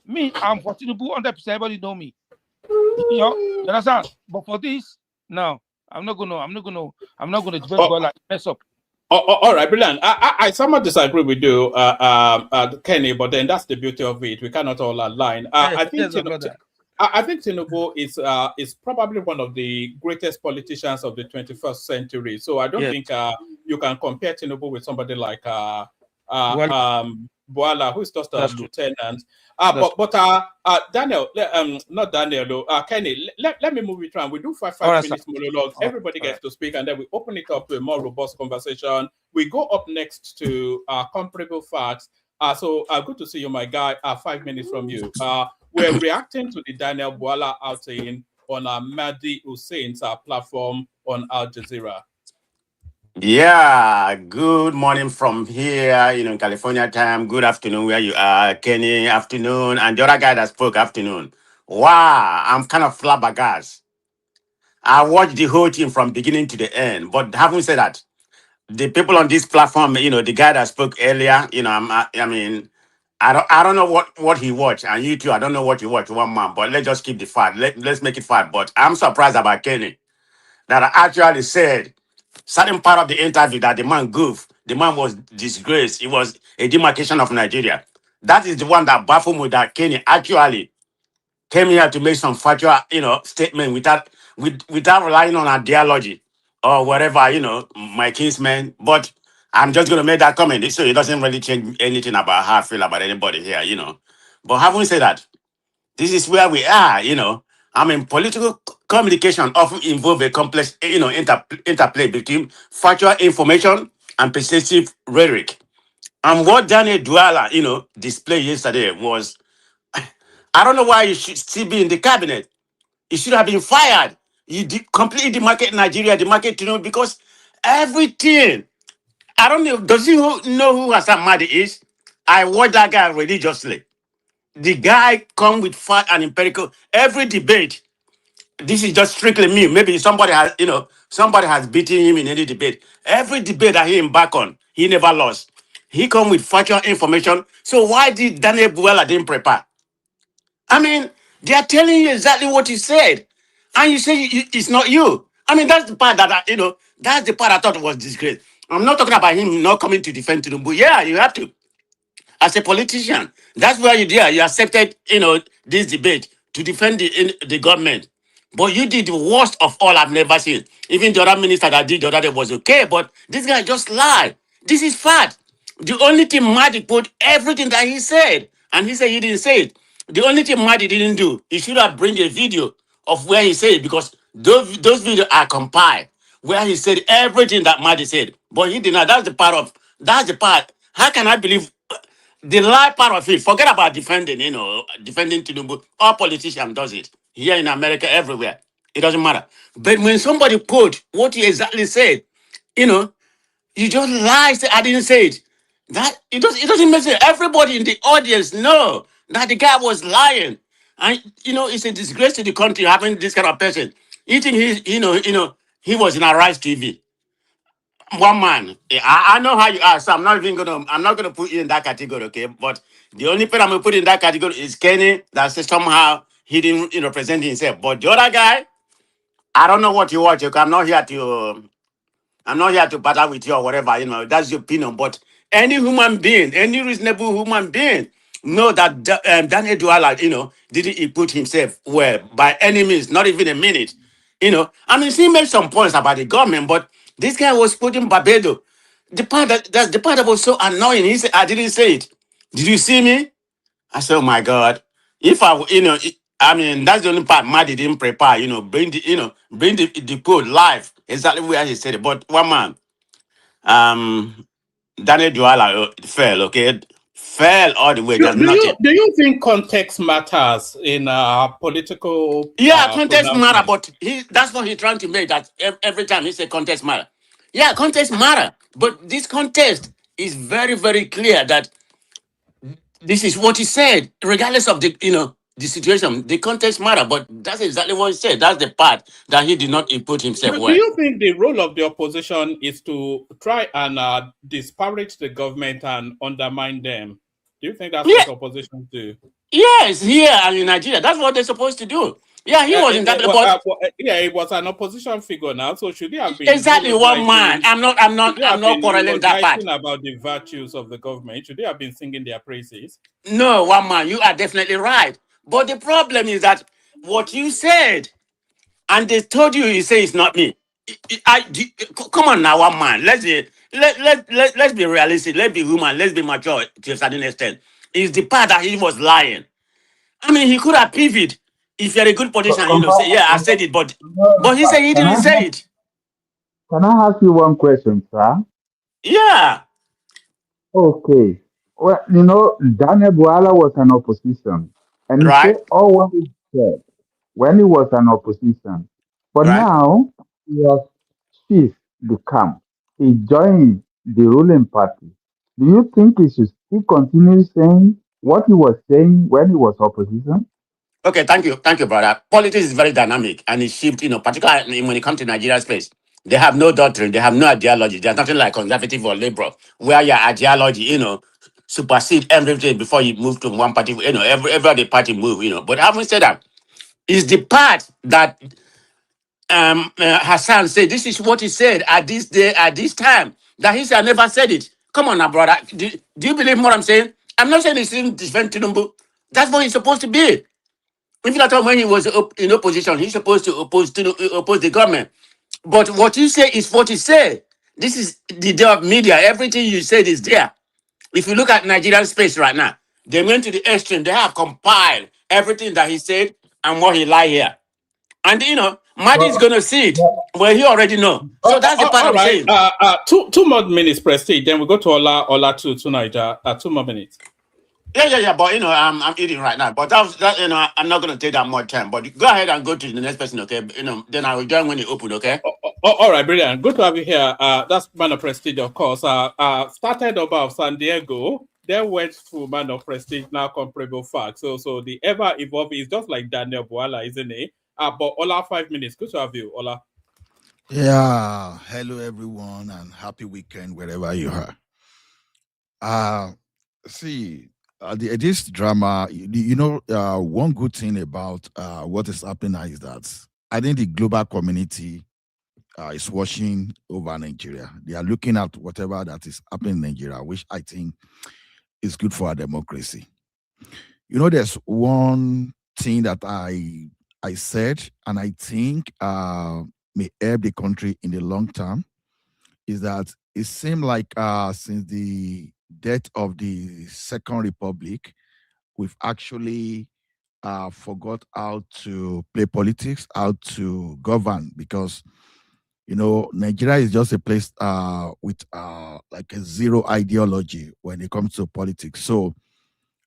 Me, I'm for Tinubu 100%. Everybody know me. You understand? But for this, no, I'm not gonna defend Bwala. Mess up. All right, brilliant. I somewhat disagree with you, Kenny, but then that's the beauty of it. We cannot all align. I think Tinubu is probably one of the greatest politicians of the 21st century. So I don't think you can compare Tinubu with somebody like Bwala, who is just a lieutenant. Daniel, not Daniel though. Kenny, let me move it around. We do five minutes monologue. Everybody gets to speak, and then we open it up to a more robust conversation. We go up next to comparable facts. So good to see you, my guy. 5 minutes from you. We're reacting to the Daniel Bwala outing on Mahdi Hussein's platform on Al Jazeera. Yeah, good morning from here, in California time. Good afternoon where you are, Kenny, afternoon, and the other guy that spoke, afternoon. Wow, I'm kind of flabbergasted. I watched the whole thing from beginning to the end, but having said that, the people on this platform, the guy that spoke earlier, I don't know what he watched, and you too, I don't know what you watched, one man, but let's just keep the fact. Let's make it fact. But I'm surprised about Kenny that I actually said certain part of the interview that the man goofed. The man was disgraced. It was a demarcation of Nigeria. That is the one that baffled me, that Kenny actually came here to make some factual, statement without relying on ideology or whatever, my kinsman. But I'm just gonna make that comment so it doesn't really change anything about how I feel about anybody here, But having said that, this is where we are, political communication often involve a complex, interplay between factual information and persuasive rhetoric. And what Daniel Bwala, displayed yesterday was, I don't know why you should still be in the cabinet. You should have been fired. You completely demarket Nigeria, demarket, because everything. I don't know. Does he know who Hassan Mahdi is? I watch that guy religiously. The guy come with fact and empirical. Every debate, this is just strictly me. Maybe somebody has beaten him in any debate. Every debate that he embarked on, he never lost. He come with factual information. So why did Daniel Bwala didn't prepare? I mean, they are telling you exactly what he said, and you say it's not you. I mean, that's the part that that's the part I thought was disgrace. I'm not talking about him not coming to defend Tinubu. Yeah, you have to. As a politician, that's where you accepted, this debate. to defend the government. But you did the worst of all I've never seen. Even the other minister that did the other day was okay, but this guy just lied. This is fact. The only thing Madi put everything that he said, and he said he didn't say it. The only thing Madi didn't do, he should have bring a video of where he said it, because those videos are compiled where he said everything that Madi said. But he did not. That's the part. How can I believe the lie part of it? Forget about defending, defending Tinubu. All politicians does it. Here in America, everywhere. It doesn't matter. But when somebody quote what he exactly said, you know, you just lie, say, I didn't say it. That it doesn't make sense. Everybody in the audience know that the guy was lying. And it's a disgrace to the country having this kind of person. You think he was in a Rise TV. One man. I know how you are, so I'm not gonna put you in that category, okay? But the only person I'm gonna put in that category is Kenny, that says somehow he didn't present himself. But the other guy, I don't know what you watch. Okay? I'm not here to battle with you or whatever, that's your opinion. But any human being, any reasonable human being, know that Daniel Duala, didn't he put himself well by any means, not even a minute. I mean, he made some points about the government, but this guy was putting Barbados. That's the part that was so annoying. He said, I didn't say it. Did you see me? I said, oh my God. If I mean, that's the only part Maddie didn't prepare, bring the code live exactly where he said it. But one man, Daniel Duala fell, okay? Fell all the way. Do, There's do you nothing. do you think context matters in political Yeah, contest matter, pronouncement? but that's what he's trying to make, that every time he say contest matter. Yeah, contest matter. But this contest is very, very clear that this is what he said, regardless of the situation. The context matter, but that's exactly what he said. That's the part that he did not input himself Do well. you think the role of the opposition is to try and disparage the government and undermine them? Do you think that's Yeah. what opposition do? Yes, here and in Nigeria, that's what they're supposed to do. Yeah, he was in that, but Yeah, it was an opposition figure now. So should he have been exactly one man. I'm not quarreling that part. about the virtues of the government? Should they have been singing their praises? No, one man, you are definitely right. But the problem is that what you said, and they told you say it's not me. Come on now, one man. Let's be realistic. Let's be human. Let's be mature to a certain extent. It's the part that he was lying. I mean, he could have pivoted if you're a good politician, say, yeah, I said it, but he said he didn't say it. Can I ask you one question, sir? Yeah. Okay. Well, Daniel Bwala was an opposition. And he said all what he said when he was an opposition. But now he has shift the camp. He joined the ruling party. Do you think he should still continue saying what he was saying when he was opposition? Okay, thank you, brother. Politics is very dynamic and it shifts, particularly when it comes to Nigeria space. They have no doctrine, they have no ideology. There's nothing like conservative or liberal, where your ideology, supersede everything before you move to one party, every other party move, But having said that, is the part that Hassan said, this is what he said at this day, at this time, that he said, I never said it. Come on now, brother. Do you believe what I'm saying? I'm not saying he's in defend Tinubu. That's what he's supposed to be. Even at all when he was in opposition, he's supposed to oppose the government. But what you say is what you say. This is the day of media. Everything you said is there. If you look at Nigerian space right now, they went to the extreme. They have compiled everything that he said and what he lied here. And Madi is going to see it. Well, he already know. So that's the part I'm saying. Two more minutes, Prestige. Then we go to Ola to Niger. 2 more minutes. Yeah. But I'm eating right now. But that I'm not going to take that much time. But go ahead and go to the next person, okay? Then I will join when you open, okay? All right, brilliant. Good to have you here. That's Man of Prestige, of course. Started above San Diego. Then went to Man of Prestige, now comparable facts. So the ever evolving is just like Daniel Bwala, isn't it? But Ola, 5 minutes. Good to have you, Ola. Yeah, hello everyone, and happy weekend wherever you are. This drama, one good thing about what is happening now is that I think the global community is watching over Nigeria. They are looking at whatever that is happening in Nigeria, which I think is good for our democracy. There's one thing that I said, and I think may help the country in the long term, is that it seemed like since the death of the Second Republic, we've actually forgot how to play politics, how to govern, because Nigeria is just a place with like a zero ideology when it comes to politics. So,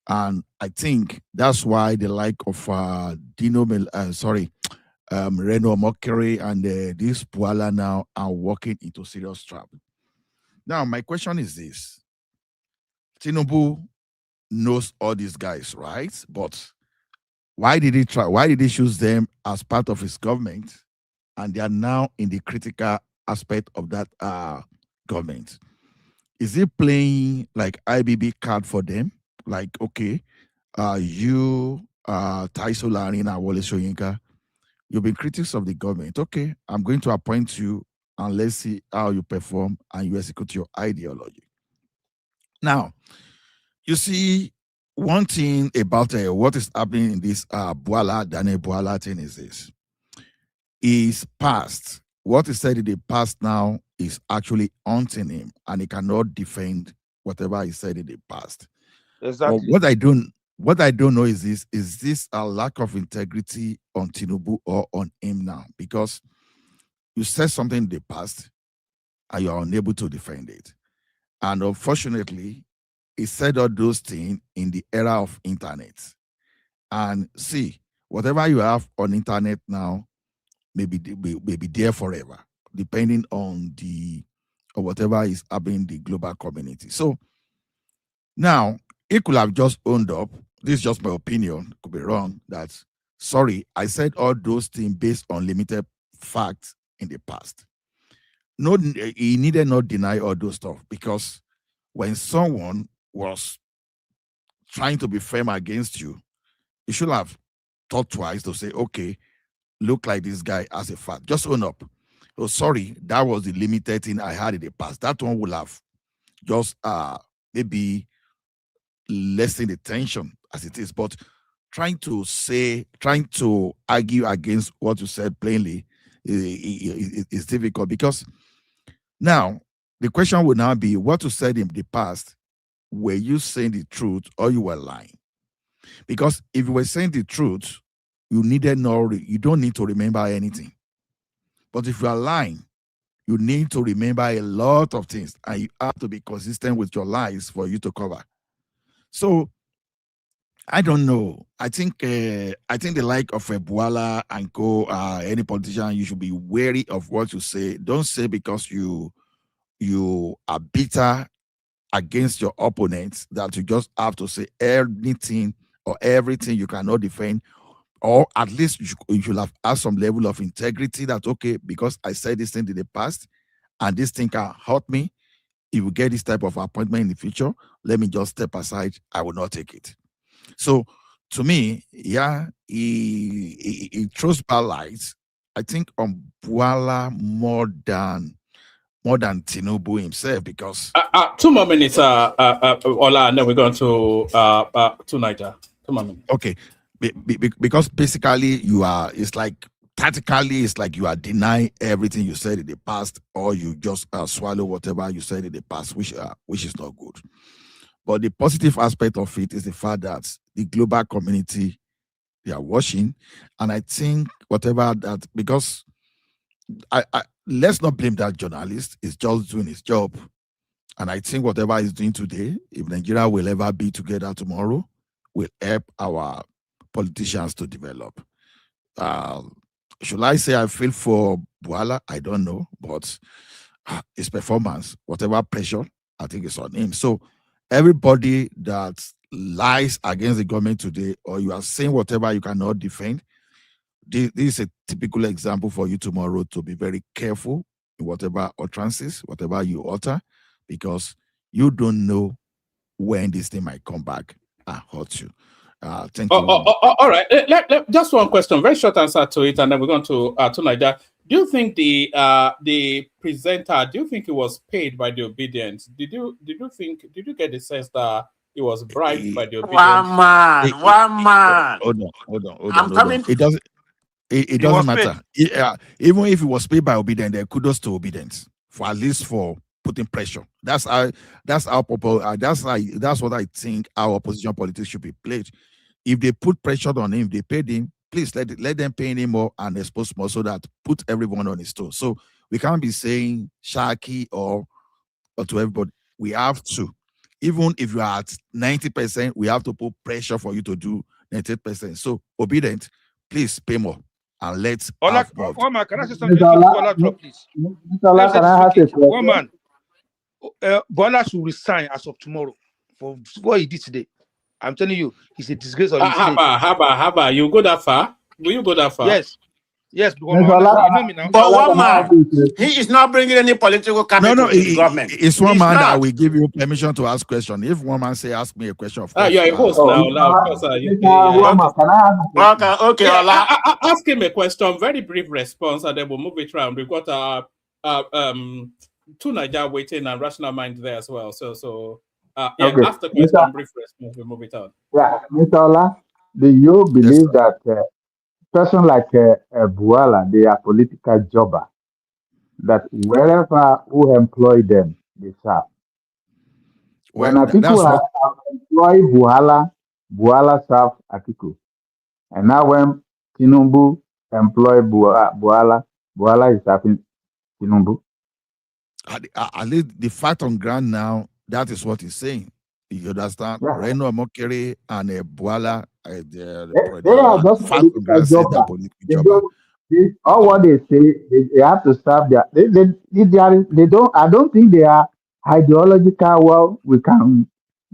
and I think that's why the like of Reno Mockery and this Bwala now are walking into serious trouble. Now, my question is this: Tinubu knows all these guys, right? But why did he try? Why did he choose them as part of his government? And they are now in the critical aspect of that government. Is he playing like IBB card for them? Like, okay, you, Taiso Larina, Wole Soyinka, you've been critics of the government. Okay, I'm going to appoint you and let's see how you perform and you execute your ideology. Now, you see, one thing about what is happening in this Daniel Bwala thing is this. His past, what he said in the past now is actually haunting him, and he cannot defend whatever he said in the past. Exactly. But what I don't know is this a lack of integrity on Tinubu or on him now? Because you said something in the past and you are unable to defend it. And unfortunately, he said all those things in the era of internet. And see, whatever you have on internet now may be there forever, depending on or whatever is happening in the global community. So now he could have just owned up. This is just my opinion, could be wrong, that sorry, I said all those things based on limited facts in the past. No, he needed not deny all those stuff, because when someone was trying to be firm against you, you should have thought twice to say, okay, look like this guy as a fact. Just own up. Oh, sorry, that was the limited thing I had in the past. That one will have just maybe lessen the tension as it is. But trying to argue against what you said plainly is difficult, because now the question would now be, what you said in the past, were you saying the truth or you were lying? Because if you were saying the truth, you don't need to remember anything. But if you are lying, you need to remember a lot of things, and you have to be consistent with your lies for you to cover. So I don't know. I think the like of Bwala and Co. Any politician, you should be wary of what you say. Don't say because you are bitter against your opponents that you just have to say anything or everything you cannot defend. Or at least you should have had some level of integrity that, okay, because I said this thing in the past and this thing can hurt me, if you get this type of appointment in the future, let me just step aside. I will not take it. So to me, yeah, he throws bad lights, I think, on Bwala more than Tinubu himself, because 2 more minutes, Ola, and then we're going to Niger. 2 more minutes. Okay. Because basically it's like tactically, it's like you are denying everything you said in the past, or you just swallow whatever you said in the past, which is not good. But the positive aspect of it is the fact that the global community, they are watching, and I think whatever that, because I let's not blame that journalist. He's just doing his job, and I think whatever he's doing today, if Nigeria will ever be together tomorrow, will help our politicians to develop. Should I say I feel for Bwala? I don't know, but his performance, whatever pressure, I think it's on him. So everybody that lies against the government today, or you are saying whatever you cannot defend, this is a typical example for you tomorrow to be very careful in whatever utterances, whatever you utter, because you don't know when this thing might come back and hurt you. Thank you. All right. Just one question, very short answer to it, and then we're going to Niger. Do you think the presenter? Do you think he was paid by the obedience? Did you get the sense that He was bribed by the obedient. One man, one man. Hold on. I'm coming. It doesn't. It He was doesn't paid. matter. Even if it was paid by obedience, then kudos to obedience for at least for putting pressure. That's how. That's our That's what I think our opposition politics should be played. If they put pressure on him, they paid him. Please let them pay him more and expose more so that put everyone on his toes. So we can't be saying Shaki or to everybody. We have to, even if you are at 90%, we have to put pressure for you to do 98%. So obedient, please pay more and let's have more. One man, can I say something Mr. before Ola, Bola drop, please? Mr. Let me Ola, say can this I ask quickly. a question? One man, Bola should resign as of tomorrow for what he did today. I'm telling you, he's a disgrace on his state. Haba, you go that far? Will you go that far? Yes, because Mr. honestly, you know Ola, me now. But Ola, one can I ask man, you a question? he is not bringing any political No, capital to the government. it's one He's man that not. will give you permission to ask question. If one man say ask me a question, of course. You're a host Oh, now. Mr. Of Ola, course, Mr. Wama, can I ask a question? Okay, Ola. Ask him a question. Very brief response, and then we'll move it around. We've got two Niger waiting and Rational Mind there as well. So Okay, after question, brief response, we move it on. yeah, Mr. Ola, do you believe that person like Bwala, they are political jobber, that wherever who employ them, they serve? Well, When people that's what. have employed Bwala serve Atiku. And now when Tinubu employ Bwala is serving Tinubu. At least the fact on ground now, that is what he's saying. You understand? Yeah. Reno Amokere and Bwala, They are just fact on political ground says they're jobber. political They jobber. don't, all what they say, they have to serve their, they don't, I don't think they are ideological, well, we can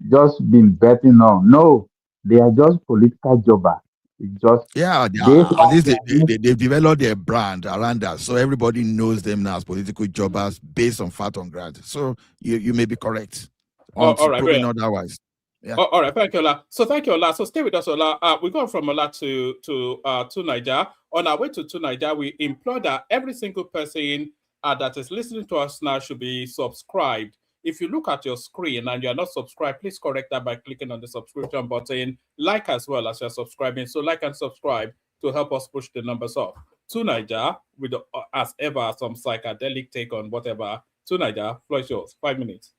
just be betting on. No, they are just political jobber. It's just, Yeah, at least they developed their brand around that, so everybody knows them now as political jobbers based on fact on ground. So you may be correct on All right, proving great. otherwise. Yeah. All right, thank you, Ola. So thank you, Ola. So stay with us, Ola. We go from Ola to Niger. On our way to Niger, we implore that every single person that is listening to us now should be subscribed. If you look at your screen and you are not subscribed, please correct that by clicking on the subscription button. Like as well as you're subscribing. So like and subscribe to help us push the numbers up. To Niger, with as ever some psychedelic take on whatever. To Niger, floor is yours. 5 minutes.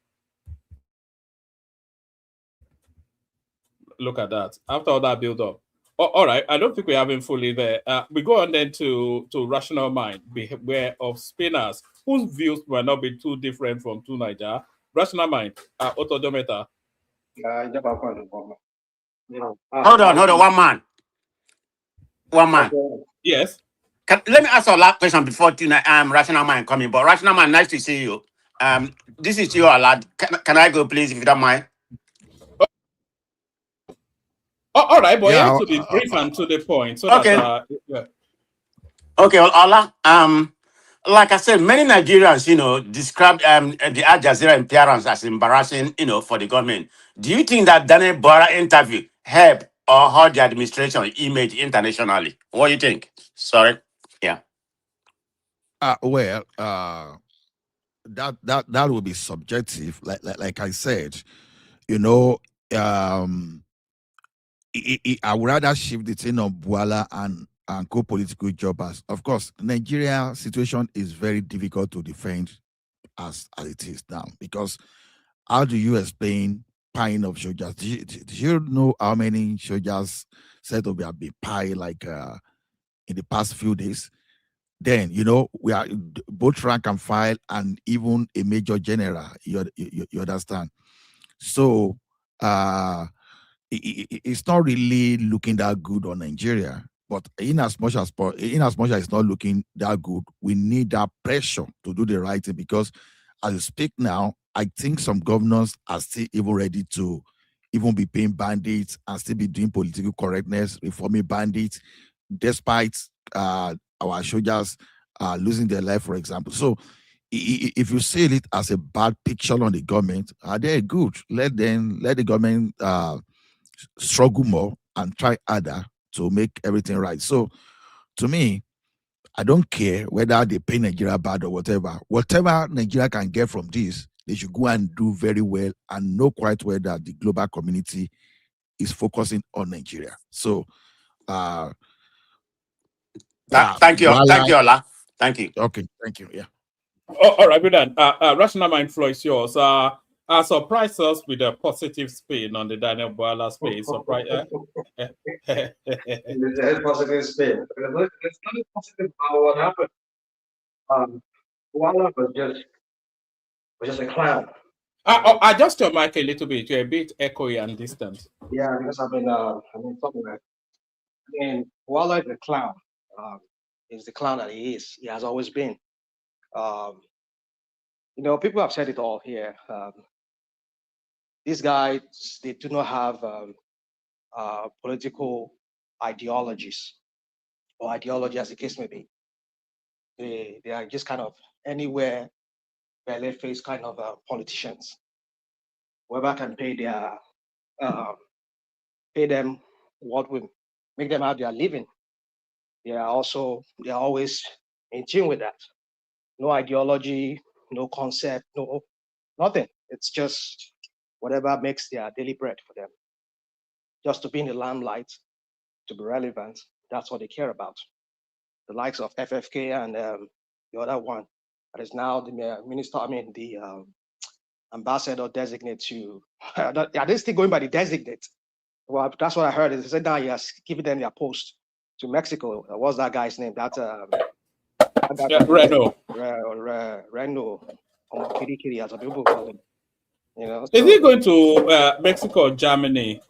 Look at that. After all that build up. All right. I don't think we have him fully there. We go on then to Rational Mind, beware of spinners, whose views might not be too different from two Niger. Rational Mind, Autodometa. Hold on, one man. Yes. Let me ask a last question before Rational Mind coming. But Rational Mind, nice to see you. This is you, lad. Can I go, please, if you don't mind? All right, but you have to be brief and to the point. So okay. That, yeah. Okay, Ola. Like I said, many Nigerians, described the Al Jazeera appearance as embarrassing, for the government. Do you think that Daniel Bwala interview helped or hurt the administration image internationally? What do you think? Sorry. Yeah. Well, that will be subjective. Like I said, I would rather shift the thing on Bwala and co-political jobbers. Of course, Nigeria situation is very difficult to defend as it is now, because how do you explain paying of soldiers? Do you know how many soldiers said to be paid like in the past few days? Then we are both rank and file and even a major general. You understand? So it's not really looking that good on Nigeria. But in as much as it's not looking that good, we need that pressure to do the right thing, because as you speak now, I think some governors are still even ready to even be paying bandits and still be doing political correctness, reforming bandits, despite our soldiers losing their life, for example. So if you see it as a bad picture on the government, they're good. Let the government struggle more and try harder to make everything right. So to me, I don't care whether they pay Nigeria bad or whatever. Whatever Nigeria can get from this, they should go and do very well and know quite well that the global community is focusing on Nigeria. So, thank you, Ola. Thank you. Okay, thank you. Yeah. All right, good then. Rational Mind floor is yours. Surprise us with a positive spin on the Daniel Bwala space. Surprise. It's a positive spin. It's not positive about what happened. Bwala was just a clown. Adjust your mic a little bit. You're a bit echoey and distant. Yeah, because I've been talking about. I mean, Bwala is a clown. He's the clown that he is. He has always been. You know, people have said it all here. These guys, they do not have political ideologies or ideology, as the case may be. They are just kind of anywhere belly-faced kind of politicians. Whoever can pay them what will make them have their living. They are always in tune with that. No ideology, no concept, no nothing. It's just whatever makes their daily bread for them. Just to be in the limelight, to be relevant, that's what they care about. The likes of FFK and the other one that is now the minister, the ambassador designate to, are they still going by the designate? Well, that's what I heard. They said now he has given them their post to Mexico. What's that guy's name? That guy Reno. Reno, or Kirikiri, as some people call him. You know, is he going to Mexico or Germany?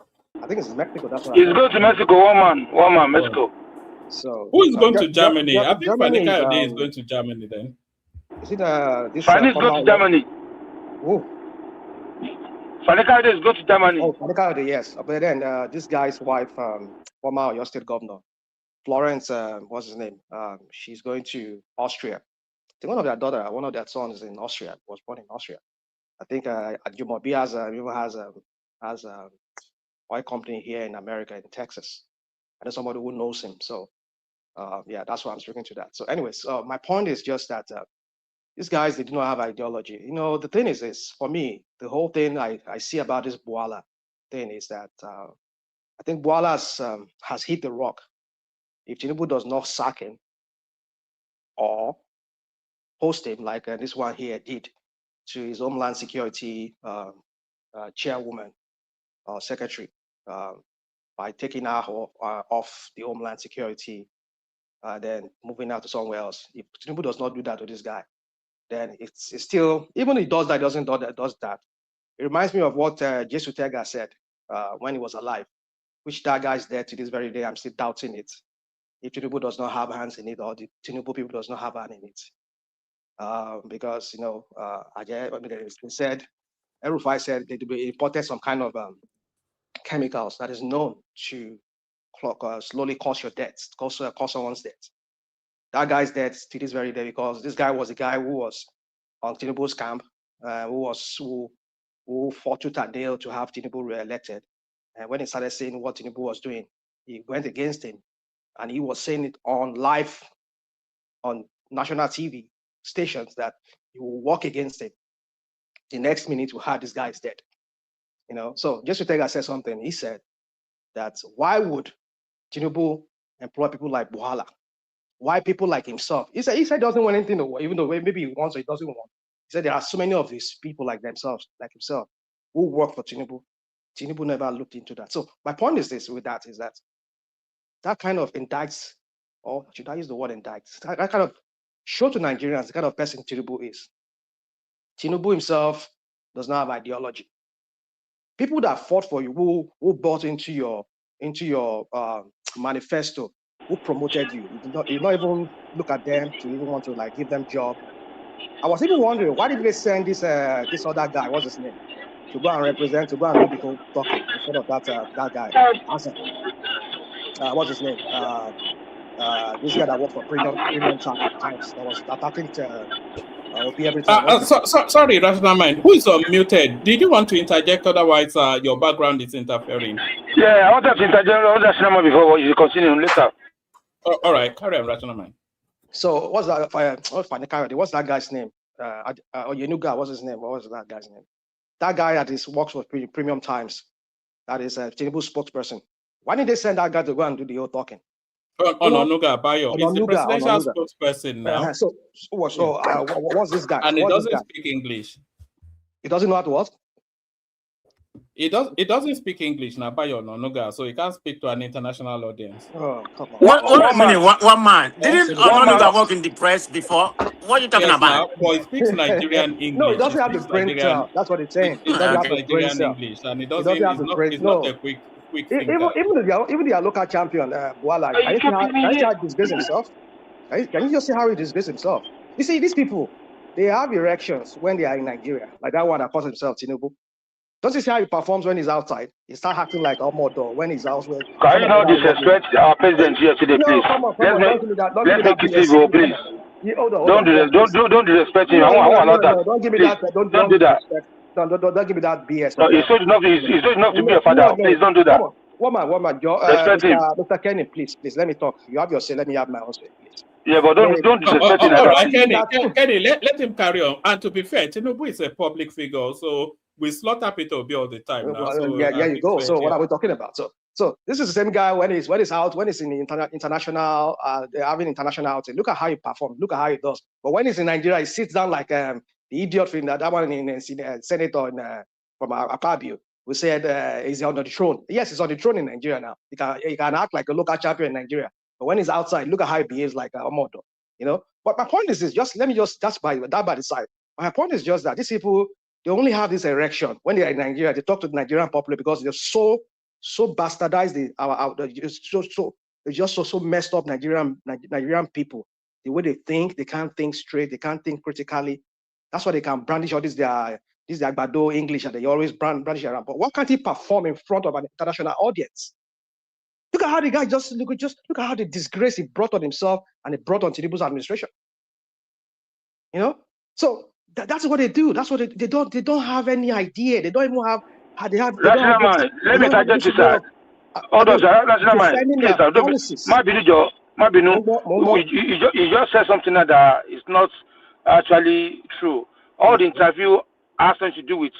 I think it's Mexico. That's what he's going to Mexico. One man, Mexico. So who is going to Germany? I think Germany is going to Germany then. Is it this? Fani is going to Germany. Who? Fani is going to Germany. Oh, Fani, yes. But then this guy's wife, former Oyo State Governor, Florence, what's his name? She's going to Austria. I think one of their sons in Austria, was born in Austria. I think Jumobi has a oil company here in America, in Texas. I know somebody who knows him. So yeah, that's why I'm speaking to that. So anyways, my point is just that these guys, they do not have ideology. You know, the thing is this, for me, the whole thing I see about this Bwala thing is that I think Bwala has hit the rock. If Tinubu does not sack him or post him like this one here did to his Homeland Security chairwoman or secretary by taking her off the Homeland Security, then moving out to somewhere else. If Tinubu does not do that to this guy, then it's still, even if he does that, does that. It reminds me of what Jesu Tega said when he was alive, which that guy's dead to this very day. I'm still doubting it. If Tinubu does not have hands in it, or the Tinubu people does not have hand in it. Because, you know, it's been said, El-Rufai said they imported some kind of chemicals that is known to slowly cause your death, cause someone's death. That guy's dead to this very day because this guy was a guy who was on Tinubu's camp, who fought tooth and nail to have Tinubu re-elected. And when he started seeing what Tinubu was doing, he went against him. And he was saying it on live, on national TV stations, that he will walk against him. The next minute, we heard this guy is dead. You know, so just to take said something, he said that why would Tinubu employ people like Bwala? Why people like himself? He said he doesn't want anything to work, even though maybe he wants or he doesn't want. He said there are so many of these people like themselves, like himself, who work for Tinubu. Tinubu never looked into that. So my point is this with that is that kind of indicts, or should I use the word indicts? That kind of show to Nigerians the kind of person Tinubu is. Tinubu himself does not have ideology. People that fought for you, who bought into your manifesto, who promoted you, you not even look at them to even want to like give them job. I was even wondering, why did they send this other guy, what's his name, to go and represent, to go and do the whole talking instead of that guy? What's his name? This guy that worked for Premium Times that was attacking OP every time. Sorry, Rational Mind. Who is unmuted? Did you want to interject? Otherwise, your background is interfering. Yeah, I wanted to interject on Rational Mind before you continue later. All right, carry on, Rational Mind. So what's that? What's that guy's name? Yenuga, what's his name? What was that guy's name? That guy that works for Premium Times, that is a Tinubu spokesperson. Why didn't they send that guy to go and do the whole talking? Ononuga Bayo is the presidential spokesperson now. So what's this guy? And he What's this doesn't guy? speak English. He doesn't know how to what? It doesn't speak English now, Bayo Ononuga, so he can't speak to an international audience. Oh, come on. One minute, one man. Didn't Ononuga work in the press before? What are you talking Yes, about? now, well, he speaks Nigerian English. No, he doesn't have the speaks brain Nigerian- cell. That's what it's saying. He He doesn't have speaks the brain Nigerian cell. English, and he He doesn't. doesn't have the brain. He's No. not a quick thinker. Even their local champion, Bwala, can you see how he disgrace himself? Can you just see how he disgrace himself? You see, these people, they have erections when they are in Nigeria, like that one that calls himself Tinubu. Don't you see how he performs when he's outside? He starts acting like Omodo when he's elsewhere. Can you not disrespect our president here today, please? Come on, don't give me that. Let's make it civil, please. Don't disrespect him. I want allow that. Don't give me Please, that. don't do that. Don't give me that BS. No, he's old enough to be a father. Please don't do that. Woman, Respect him. Mr. Kenny, please, let me talk. You have your say. Let me have my own say, please. Yeah, but don't disrespect him. All right, Kenny, let him carry on. And to be fair, Tinubu is a public figure, so we slaughter Peter Obi all the time now. So yeah, you go. So what are we talking about? So this is the same guy when he's out, when he's in the international, they're having international outing. Look at how he performs. Look at how he does. But when he's in Nigeria, he sits down like the idiot from that one in senator from Akpabio who said he's on the throne. Yes, he's on the throne in Nigeria now. He can act like a local champion in Nigeria. But when he's outside, look at how he behaves like a Omodo. You know. But my point is this: let me that's by the side. My point is just that these people, they only have this erection when they are in Nigeria. They talk to the Nigerian public because they're so bastardized. They're just so messed up Nigerian people. The way they think, they can't think straight. They can't think critically. That's why they can brandish all this their Agbado English, and they always brandish around. But why can't he perform in front of an international audience? Look at how the guy look at how the disgrace he brought on himself and he brought on Tinubu's administration. You know, so that's what they do. That's what they don't have any idea. They don't even have. National man, let me interject you, sir. Hold on, sir. National man, please, you just said something that is not actually true. All the interview has nothing to do with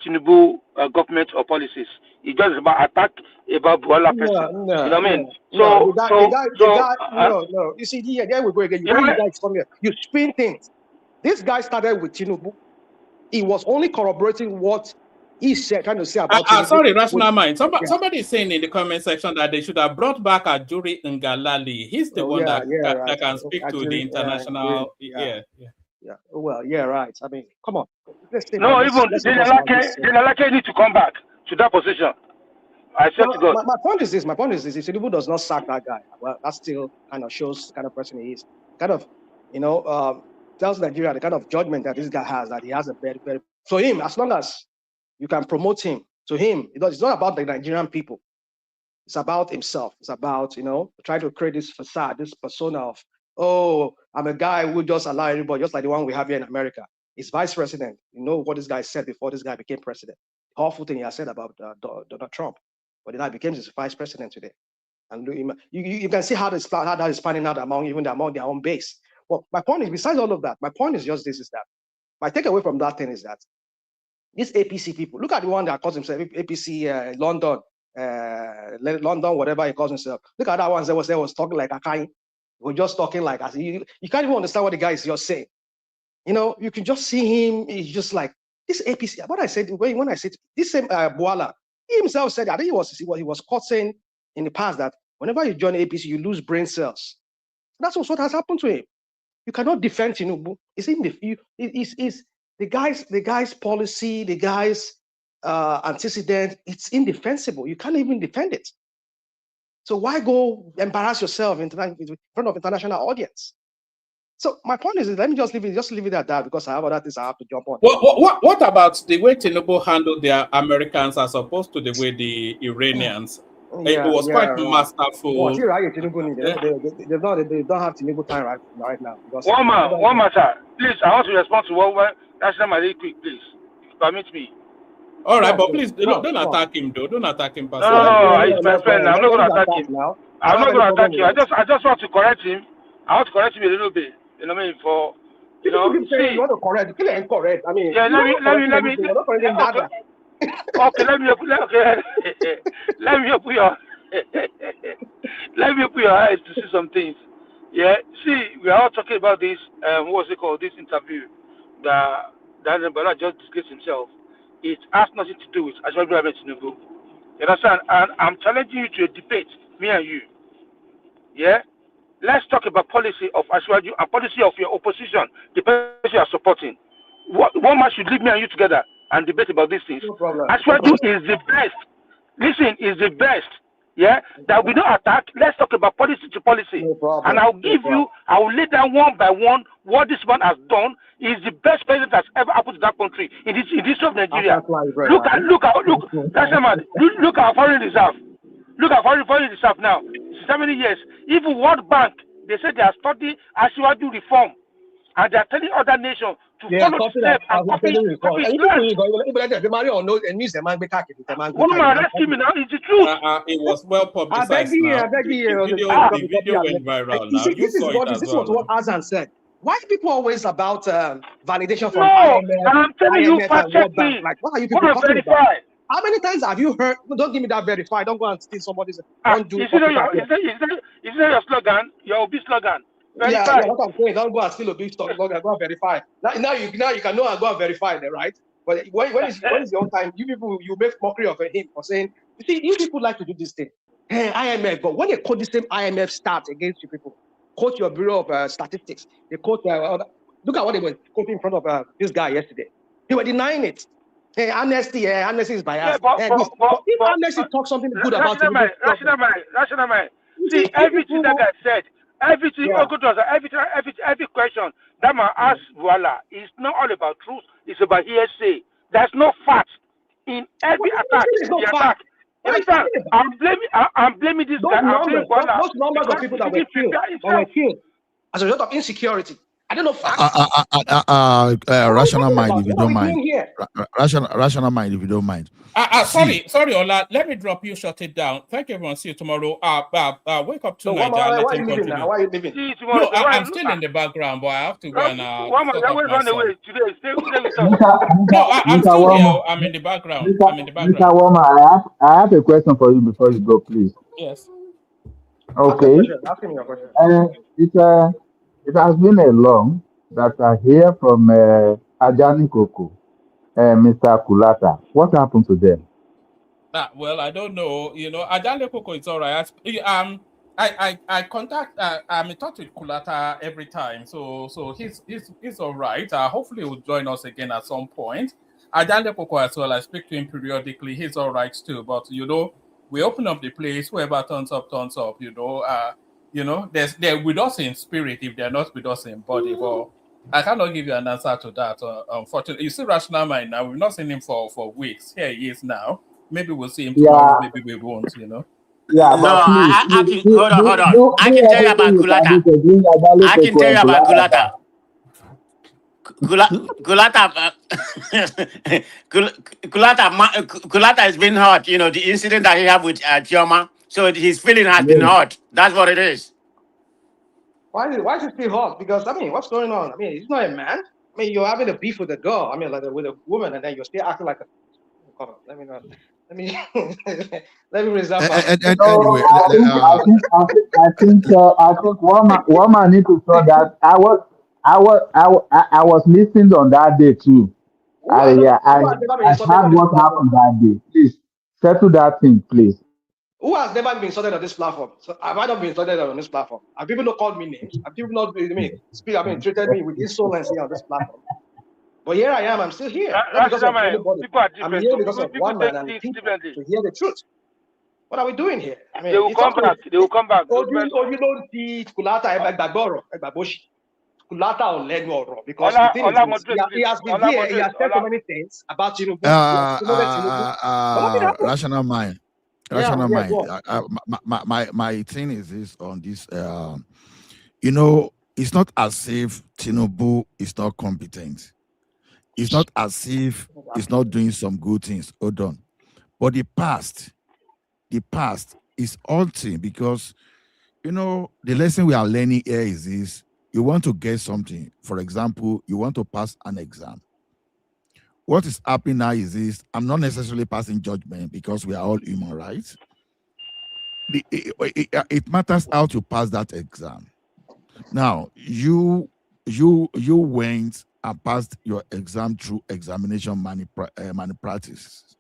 Tinubu government or policies. It's just about attack about Bwala person. You know what I mean? No. You see, there we go again. You spin things. This guy started with Tinubu. He was only corroborating what he said, trying to say about Tinubu. Sorry, Rational Mind. Somebody is saying in the comment section that they should have brought back Ajuri Ngalali. He's the one that can speak to the international. Yeah. Well, yeah, right. I mean, come on. No, even Denalake need to come back to that position. I swear to God. My point is this. If Tinubu does not sack that guy, well, that still kind of shows the kind of person he is. Kind of, tells Nigeria the kind of judgment that this guy has, that he has a very, very... So him, as long as you can promote him, to him, it's not about the Nigerian people. It's about himself. It's about, trying to create this facade, this persona of, oh, I'm a guy who just allow everybody, just like the one we have here in America. He's vice president. You know what this guy said before this guy became president. The awful thing he has said about Donald Trump. But then he became his vice president today. And you can see how that is panning out among their own base. Well, my point is, besides all of that, my point is just this, is that my takeaway from that thing is that these APC people, look at the one that calls himself APC London, whatever he calls himself. Look at that one that was talking like Akai. We're just talking like, you can't even understand what the guy is just saying. You can just see him, he's just like, this APC, what I said, when I said, this same Bwala, he himself said, I think he was caught saying in the past that whenever you join APC, you lose brain cells. That's what has happened to him. You cannot defend Tinubu. It's in the guy's policy, the guy's antecedent. It's indefensible. You can't even defend it. So why go embarrass yourself in front of international audience? So my point is, let me just leave it at that, because I have other things I have to jump on. What about the way Tinubu handled their Americans as opposed to the way the Iranians? It was quite masterful. They don't have Tinubu time right now. One matter. Please, I want to respond to what National really quick, please. Permit me. All right, but please don't attack him, though. Don't attack him personally. No, he's my friend. I'm not going to attack him. I'm not going to attack you. I just want to correct him. I want to correct him a little bit. You know what I mean? For You know, keep saying you want to correct. Kill and correct. I mean, yeah, let me. You're not correcting nada. Okay, let me put your let me put your eyes to see some things. Yeah, see, we are all talking about this. What's it called? This interview that Daniel Bwala just disgraced himself. It has nothing to do with Ashwabi Ahmed Tinubu. You understand? And I'm challenging you to a debate, me and you. Yeah. Let's talk about policy of Ashwaju and policy of your opposition, the person you are supporting. One man should leave me and you together and debate about these things. No problem. Ashwaju is the best. Listen, is the best. Yeah, that we don't attack. Let's talk about policy to policy. No problem. And I'll give you, I will lay down one by one what this man has done. Is the best president that's ever happened to that country in this of Nigeria. Look at our foreign reserve. Look at foreign reserve now. Since how many years? Even World Bank, they said they are studying Ashwaju reform. And they are telling other nations to follow the steps and copy One man rescue me now, it's the truth. It was well publicized now. The video went viral now. You saw it as well. This was what Azan said. Why are people always about validation from IMF? I'm telling you, fact check me. Like, what are you people talking about? How many times have you heard? Don't give me that verify. Don't go and steal somebody's. Don't do. Is it your slogan? Your OB slogan? Yeah, what I'm saying. Don't go and steal a big stock. Go and verify. Now you can know and go and verify them, right? But when is your own time? You people, you make mockery of him for saying. You see, you people like to do this thing. Hey, IMF, but when they quote the same IMF stats against you people, quote your Bureau of Statistics. They quote. Look at what they were quoting in front of this guy yesterday. They were denying it. Hey, amnesty is biased. Yeah, but if amnesty talks something good about it, rational mind. See, everything that guy said, everything, every question that man asked Bwala is not all about truth. It's about hearsay. There's no fact in every attack. I'm blaming this guy. I'm blaming Bwala. Those numbers of people that were killed as a result of insecurity. I don't know facts. Rational mind, if you don't mind. Rational mind, if you don't mind. Sorry, Ola. Let me drop you. Shut it down. Thank you, everyone. See you tomorrow. Wake up to Nigeria. Why are you leaving now? Why are you leaving? No, I'm still in the background, but I have to go and run away today. Stay with us. No, I'm still here. I'm in the background. Mr. Woma, I have a question for you before you go, please. Yes. Okay. Asking me your question. It has been a long that I hear from Ajani Koko, Mr. Kulata. What happened to them? Well, I don't know. You know, Ajani Koko is all right. I contact. I'm in touch with Kulata every time, so he's all right. Hopefully, he'll join us again at some point. Ajani Koko as well. I speak to him periodically. He's all right too. But you know, we open up the place. Whoever turns up. You know, they're with us in spirit if they're not with us in body. But I cannot give you an answer to that, unfortunately. You see Rational Mind now. We've not seen him for weeks. Here he is now. Maybe we'll see him tomorrow. Maybe we won't, you know. Yeah, no, hold on. I can tell you about Kulata. Kulata has been hurt. You know, the incident that he had with Chioma. So his feeling has been hurt. That's what it is. Why is it still hot? Because I mean, what's going on? I mean, he's not a man. I mean, you're having a beef with a girl. I mean, like with a woman, and then you're still acting like a. Let me reserve. Anyway, I think one man need to saw that I was listening on that day too. I heard what happened that day. Please settle that thing, please. Who has never been insulted on this platform? So have I not been insulted on this platform? Have people not called me names? Have people not treated me with insolence here on this platform? But here I am. I'm still here. Not because of anybody. I'm here because of one man and people to hear the truth. What are we doing here? I mean, they will come back. They will come back. You don't see Kulata Egbagboro. Kulata or Lenworo because the thing is, he has been here. He has said so many things about Tinubu. Rational mind. Rational mind. My thing is this on this. You know, it's not as if Tinubu is not competent. It's not as if he's not doing some good things. Hold on. But the past is halting because, you know, the lesson we are learning here is this. you want to get something. For example, you want to pass an exam. What is happening now is this: I'm not necessarily passing judgment because we are all human, right? It matters how to pass that exam. Now, you went and passed your exam through examination malpractice,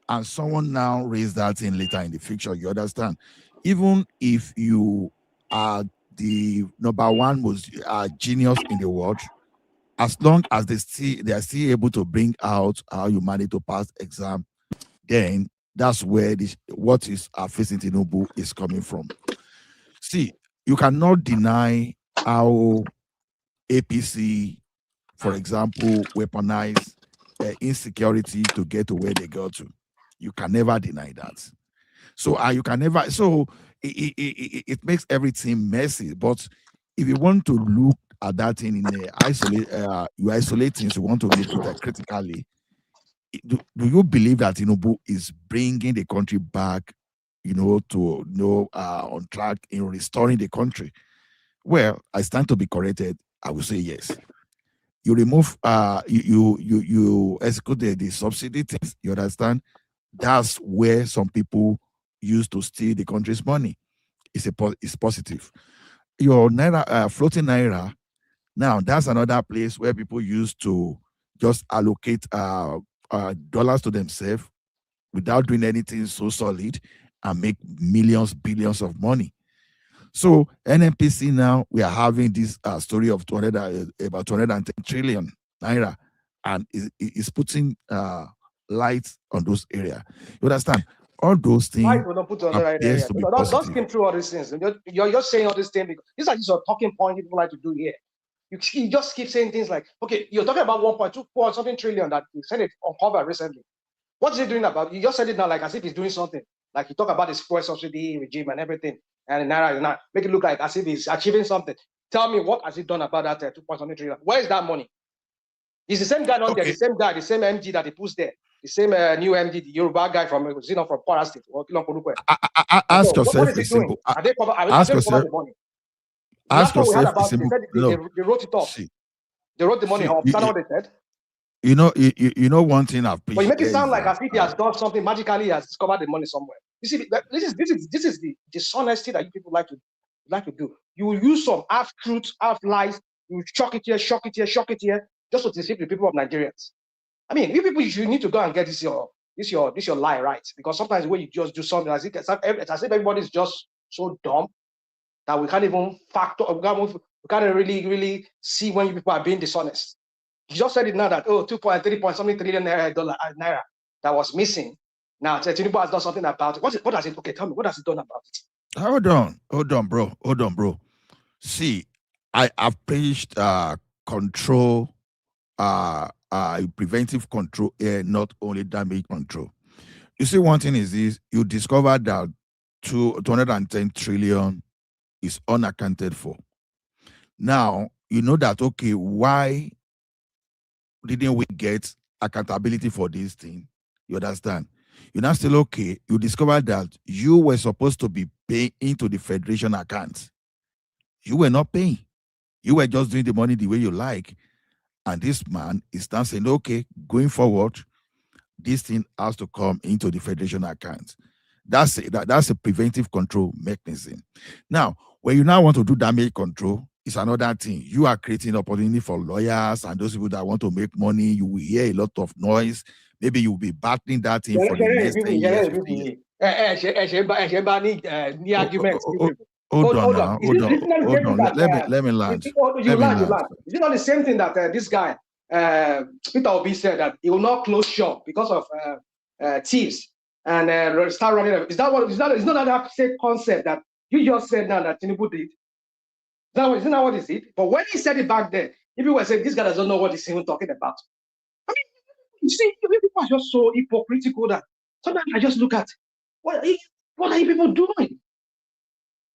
and someone now raised that in later in the future. You understand? Even if you are the number one most genius in the world, as long as they are still able to bring out how you manage to pass exam, then that's where what is facing Tinubu is coming from. See, you cannot deny how APC, for example, weaponize insecurity to get to where they got to. You can never deny that. So you can never. So it makes everything messy. But if you want to look at that thing in a you isolate things. You want to look at it critically. Do you believe that Tinubu is bringing the country back, to on track in restoring the country? Well, I stand to be corrected. I will say yes. You remove you execute the subsidy things. You understand? That's where some people used to steal the country's money. It's positive. Your naira floating naira. Now that's another place where people used to just allocate dollars to themselves without doing anything so solid and make millions, billions of money. So NNPC now we are having this story of about 210 trillion naira, and is putting light on those areas. You understand? All those Why things do not put on the right appears area? to be Don't positive. skim through all these things. You're saying all these things because these are just a talking point people like to do here. You just keep saying things like, okay, you're talking about 1.2 something trillion that the Senate uncovered recently. What's he doing about? You just said it now like as if he's doing something. Like you talk about his fuel subsidy regime and everything, and Naira, make it look like as if he's achieving something. Tell me what has he done about that 2 something trillion? Where is that money? He's the same guy not there, the same guy, the same MD that he puts there, the same new MD, the Yoruba guy from Kwara State. Ask What yourself is a he doing? simple. Are they cover Ask the yourself. money? Ask Last one we heard yourself a about it, simple. they No, they wrote it off. They wrote the money off. Is that not what they said? you know one thing I've But you preached make it here sound is like that as if he has done something magically, he has discovered the money somewhere. You see, this is the dishonesty that you people like to do. You will use some half truths, half lies. You shock it here, shock it here, shock it here, just to deceive the people of Nigerians. I mean, you people, you need to go and get this your lie right, because sometimes when you just do something as if everybody's just so dumb that we can't even factor, we can't really see when you people are being dishonest. You just said it now that 2.3 something trillion naira that was missing. Now Tinubu has done something about it. What has it? Okay, tell me, what has it done about it? Hold on, bro. See, I've preached control, preventive control, not only damage control. You see, one thing is this: you discover that 210 trillion is unaccounted for. Now you know that, okay, why didn't we get accountability for this thing? You understand? You're now still okay. You discover that you were supposed to be paying into the federation account. You were not paying. You were just doing the money the way you like. And this man is now saying, okay, going forward, this thing has to come into the federation account. That's a preventive control mechanism. Now, when you now want to do damage control, it's another thing. You are creating opportunity for lawyers and those people that want to make money. You will hear a lot of noise. Maybe you'll be battling that thing for the next 10 years. 15 years. Hold on now. Hold on. Let me land. You land. Is it not the same thing that this guy Peter Obi said that he will not close shop because of thieves and start running? Is not that same concept that you just said now that Tinubu did? Isn't that what he said? But when he said it back then, people were saying this guy doesn't know what he's even talking about. I mean, you see, people are just so hypocritical that sometimes I just look at what are you people doing?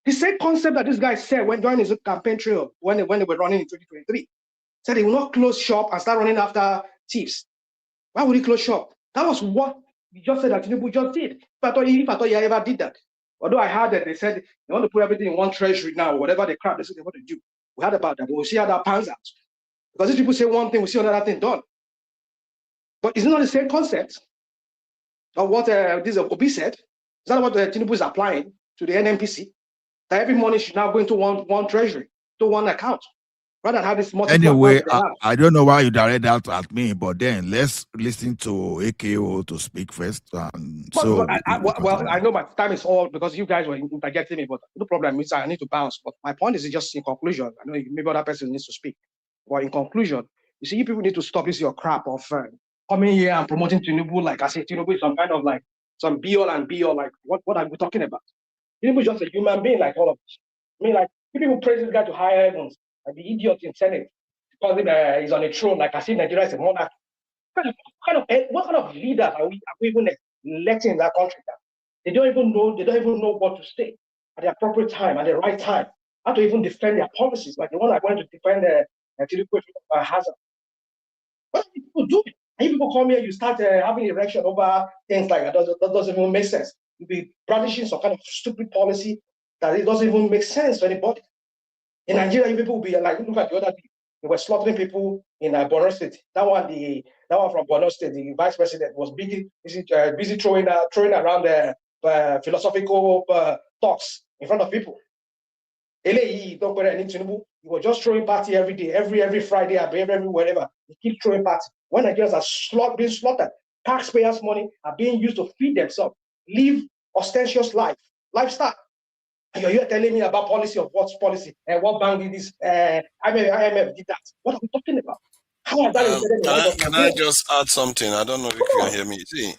The same concept that this guy said when during his campaign trail when they were running in 2023, said he will not close shop and start running after thieves. Why would he close shop? That was what you just said that Tinubu just did. If I thought he ever did that. Although I heard that they said they want to put everything in one treasury now, whatever the crap they said they want to do. We heard about that, but we'll see how that pans out. Because these people say one thing, we see another thing done. But it's not the same concept of what this Obi said. Is that what Tinubu is applying to the NNPC? That every money should now go into one treasury, to one account, rather than have this multiple Anyway, accounts they have. I don't know why you direct that at me, but then let's listen to AKO to speak first. But I know my time is all because you guys were interjecting me, but no problem. I need to bounce. But my point is just in conclusion. I know maybe other person needs to speak. But in conclusion, you see, you people need to stop this your crap of coming here and promoting Tinubu like I say Tinubu is some kind of like some be all and be all. Like what are we talking about? Tinubu is just a human being like all of us. I mean, like people praise this guy to high heavens, like the idiot in Senate because he's on a throne. Like I see Nigeria is a monarch. What kind of leaders are we even electing in that country now? They don't even know what to say at the appropriate time, at the right time, how to even defend their policies, like the one I'm going to defend Tinubu Hazard. What do people do? And people come here, you start having erection over things like that. That doesn't even make sense. You'll be brandishing some kind of stupid policy that it doesn't even make sense to anybody. In Nigeria, you people will be like, look at the other day. They were slaughtering people in Borno State. That one from Borno State, the vice president was busy throwing around the philosophical talks in front of people. He was just throwing party every day, every Friday, every wherever. He keeps throwing party. When Nigerians are being slaughtered, taxpayers' money are being used to feed themselves, live ostentatious lifestyle. And you're here telling me about policy of what's policy and what bank did this, IMF did that. What are we talking about? How is that Can I just add something? I don't know if you can hear me. See,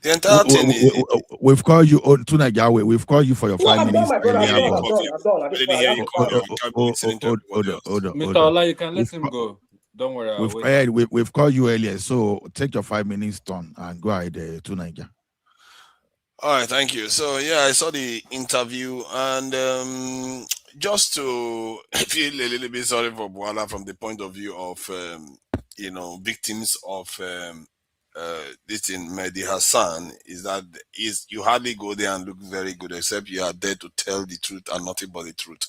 the entire thing is. We've called you to Nigeria. We've called you for your 5 minutes. I'm done. I didn't hear you call. Mr. Ola, you can let him go. Don't worry. We've called you earlier, so take your 5 minutes turn and go ahead to Nigeria. All right, thank you. So yeah, I saw the interview, and just to feel a little bit sorry for Bwala from the point of view of victims of this in Mehdi Hassan, is that you hardly go there and look very good, except you are there to tell the truth and nothing but the truth.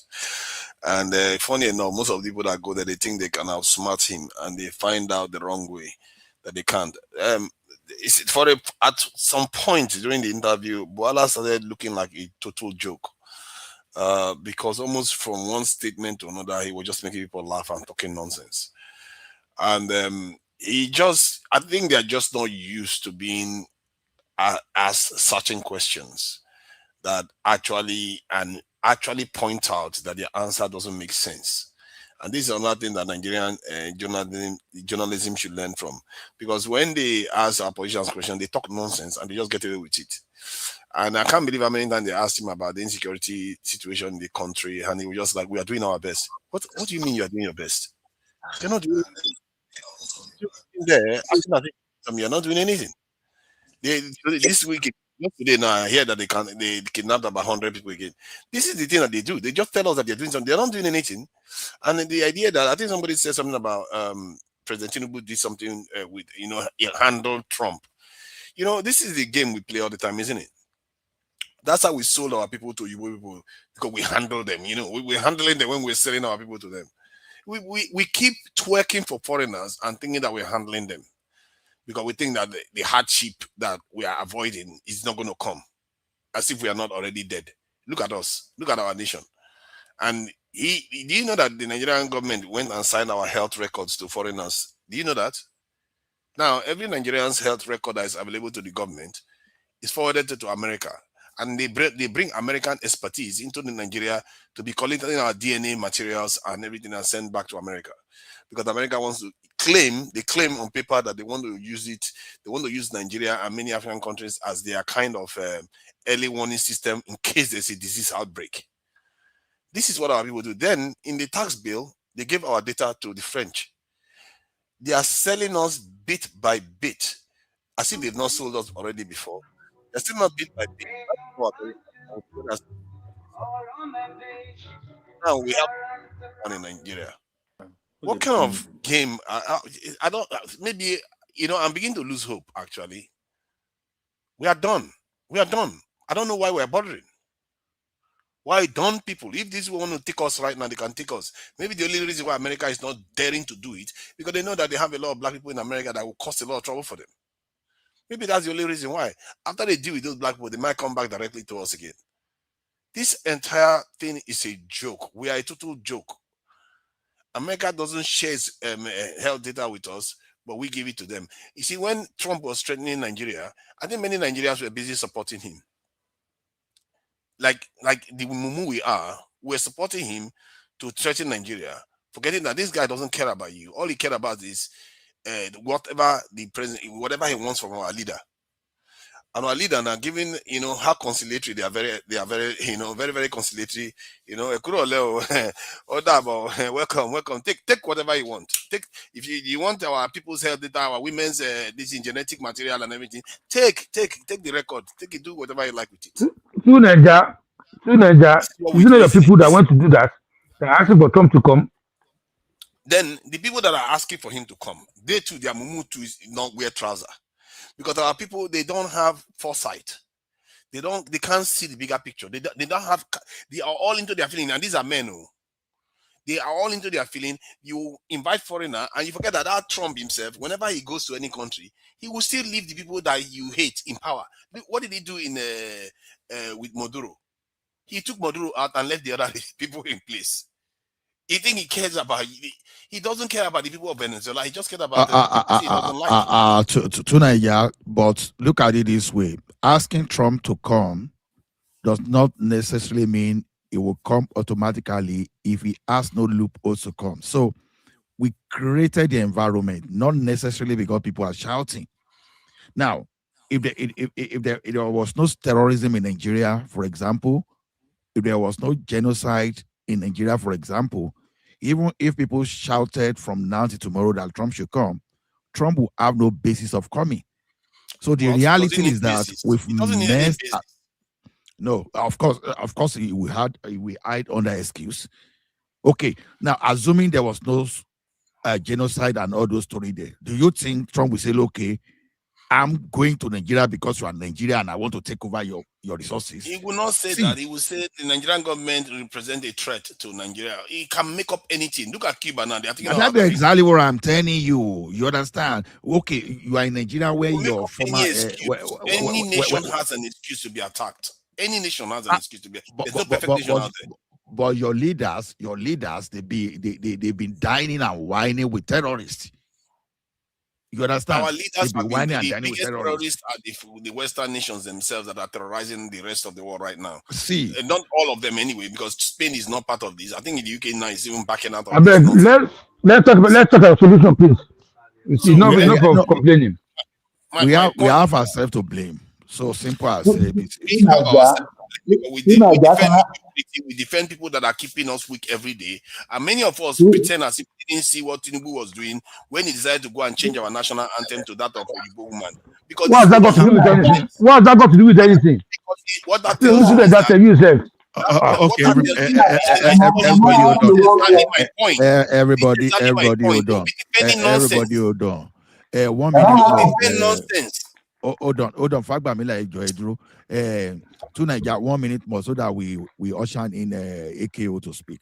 And funny enough, most of the people that go there, they think they can outsmart him, and they find out the wrong way that they can't. At some point during the interview, Bwala started looking like a total joke, because almost from one statement to another, he was just making people laugh and talking nonsense. And I think they're just not used to being asked certain questions that actually point out that the answer doesn't make sense. And this is another thing that Nigerian journalism should learn from. Because when they ask our politicians questions, they talk nonsense and they just get away with it. And I can't believe how many times they asked him about the insecurity situation in the country, and he was just like, we are doing our best. What do you mean you are doing your best? You're not doing anything. You're not doing anything. This week, yesterday now, I hear that they kidnapped about 100 people again. This is the thing that they do. They just tell us that they're doing something. They're not doing anything. And the idea that I think somebody said something about President Tinubu did something with, he handled Trump. This is the game we play all the time, isn't it? That's how we sold our people to Igbo people, because we handle them. We're handling them when we're selling our people to them. We keep twerking for foreigners and thinking that we're handling them, because we think that the hardship that we are avoiding is not going to come, as if we are not already dead. Look at us. Look at our nation. And do you know that the Nigerian government went and signed our health records to foreigners? Do you know that? Now, every Nigerian's health record that is available to the government is forwarded to America. And they bring American expertise into Nigeria to be collecting our DNA materials and everything and sent back to America. Because America wants to claim on paper that they want to use it. They want to use Nigeria and many African countries as their kind of early warning system in case there's a disease outbreak. This is what our people do. Then in the tax bill, they gave our data to the French. They are selling us bit by bit, as if they've not sold us already before. They're still not bit by bit. Now we have one in Nigeria. What kind of game? I don't. Maybe I'm beginning to lose hope. Actually, we are done. I don't know why we're bothering. Why don't people? If these want to take us right now, they can take us. Maybe the only reason why America is not daring to do it because they know that they have a lot of black people in America that will cause a lot of trouble for them. Maybe that's the only reason why. After they deal with those black people, they might come back directly to us again. This entire thing is a joke. We are a total joke. America doesn't share health data with us, but we give it to them. You see, when Trump was threatening Nigeria, I think many Nigerians were busy supporting him. Like the mumu we're supporting him to threaten Nigeria, forgetting that this guy doesn't care about you. All he cares about is whatever the president, whatever he wants from our leader. And our leader now, given how conciliatory they are, very very conciliatory. Welcome. Take whatever you want. Take if you want our people's health data, our women's this in genetic material and everything. Take the record. Take it. Do whatever you like with it. To Nigeria, isn't it the people that want to do that? They're asking for Trump to come. Then the people that are asking for him to come, they too, their mumu too is not wear trouser. Because our people, they don't have foresight. They can't see the bigger picture. They are all into their feeling. And these are men who they are all into their feeling. You invite foreigner and you forget that Trump himself, whenever he goes to any country, he will still leave the people that you hate in power. What did he do with Maduro? He took Maduro out and left the other people in place. You think he cares about? He doesn't care about the people of Venezuela. He just cares about the people he doesn't like. To Nigeria, but look at it this way: asking Trump to come does not necessarily mean it will come automatically if he has no loopholes to come. So we created the environment, not necessarily because people are shouting. Now, if there was no terrorism in Nigeria, for example, if there was no genocide in Nigeria, for example, even if people shouted from now to tomorrow that Trump should come, Trump will have no basis of coming. So the reality is that with mess, no, of course, we hide under excuse. Okay, now assuming there was no genocide and all those stories there, do you think Trump will say, okay, I'm going to Nigeria because you are Nigeria and I want to take over your resources? He will not say that. He will say the Nigerian government represents a threat to Nigeria. He can make up anything. Look at Cuba now. That's exactly what I'm telling you. You understand? Okay, you are in Nigeria where your former... Any nation has an excuse to be attacked. Any nation has an excuse to be attacked. There's no perfect nation out there. But your leaders, they've been dining and whining with terrorists. You understand? Our leaders have been the biggest terrorists are the Western nations themselves that are terrorizing the rest of the world right now. See, not all of them anyway, because Spain is not part of this. I think in the UK now is even backing out. Let's talk about solution, please. It's enough of complaining. We have ourselves to blame. So simple as we defend people that are keeping us weak every day, and many of us pretend as if we didn't see what Tinubu was doing when he decided to go and change our national anthem to that of Oyibo woman. Because what has that got to do with anything? What has that got to do with anything? What that tells you is that you said. Okay, everybody, hold on. Everybody, hold on. 1 minute. Nonsense. Hold on. Fagbamila Ejo 2 Nigeria, 1 minute more so that we usher in AKO to speak.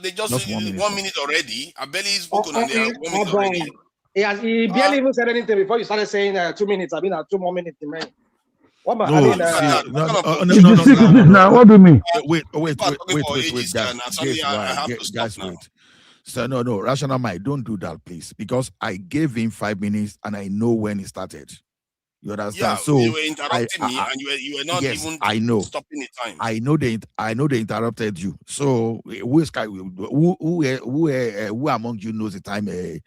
They just 1 minute already. I barely spoken on there 1 minute already. He barely even said anything before you started saying 2 minutes. I mean, 2 more minutes remaining. What about now? What do you mean? Wait, guys, wait. So no, rational mind, don't do that, please, because I gave him 5 minutes and I know when he started. You understand? Yeah, so you were interrupting me, and you were not even stopping the time. I know they interrupted you. So who among you knows the time? You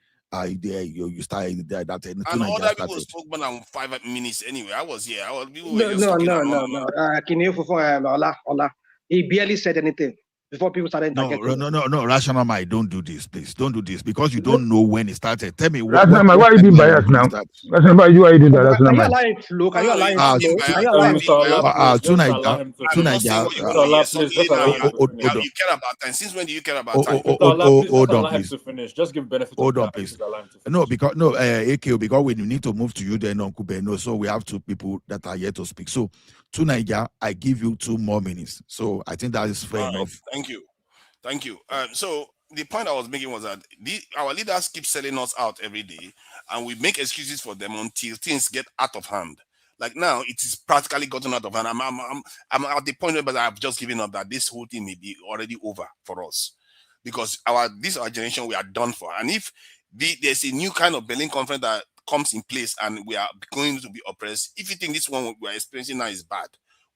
started that. And other people spoke more than 5 minutes anyway. I was here. No. He barely said anything before people started. No. Rational mind, don't do this, please. Don't do this because you don't know when it started. Tell me why are you being biased now? Rational mind, you are doing that. Rational mind. Are you allowing You care about time. Since when do you care about time? Hold on, please. To finish. Just give benefit. Hold on, please. No, because AKO, because we need to move to you then, Uncle Beno. So we have 2 people that are here to speak. So To Niger, I give you 2 more minutes. So I think that is fair All right, enough. thank you. Thank you. So the point I was making was that our leaders keep selling us out every day, and we make excuses for them until things get out of hand. Like now, it is practically gotten out of hand. I'm at the point where I've just given up that this whole thing may be already over for us, because our generation, we are done for. And if there's a new kind of Berlin conference that comes in place and we are going to be oppressed, if you think this one we are experiencing now is bad,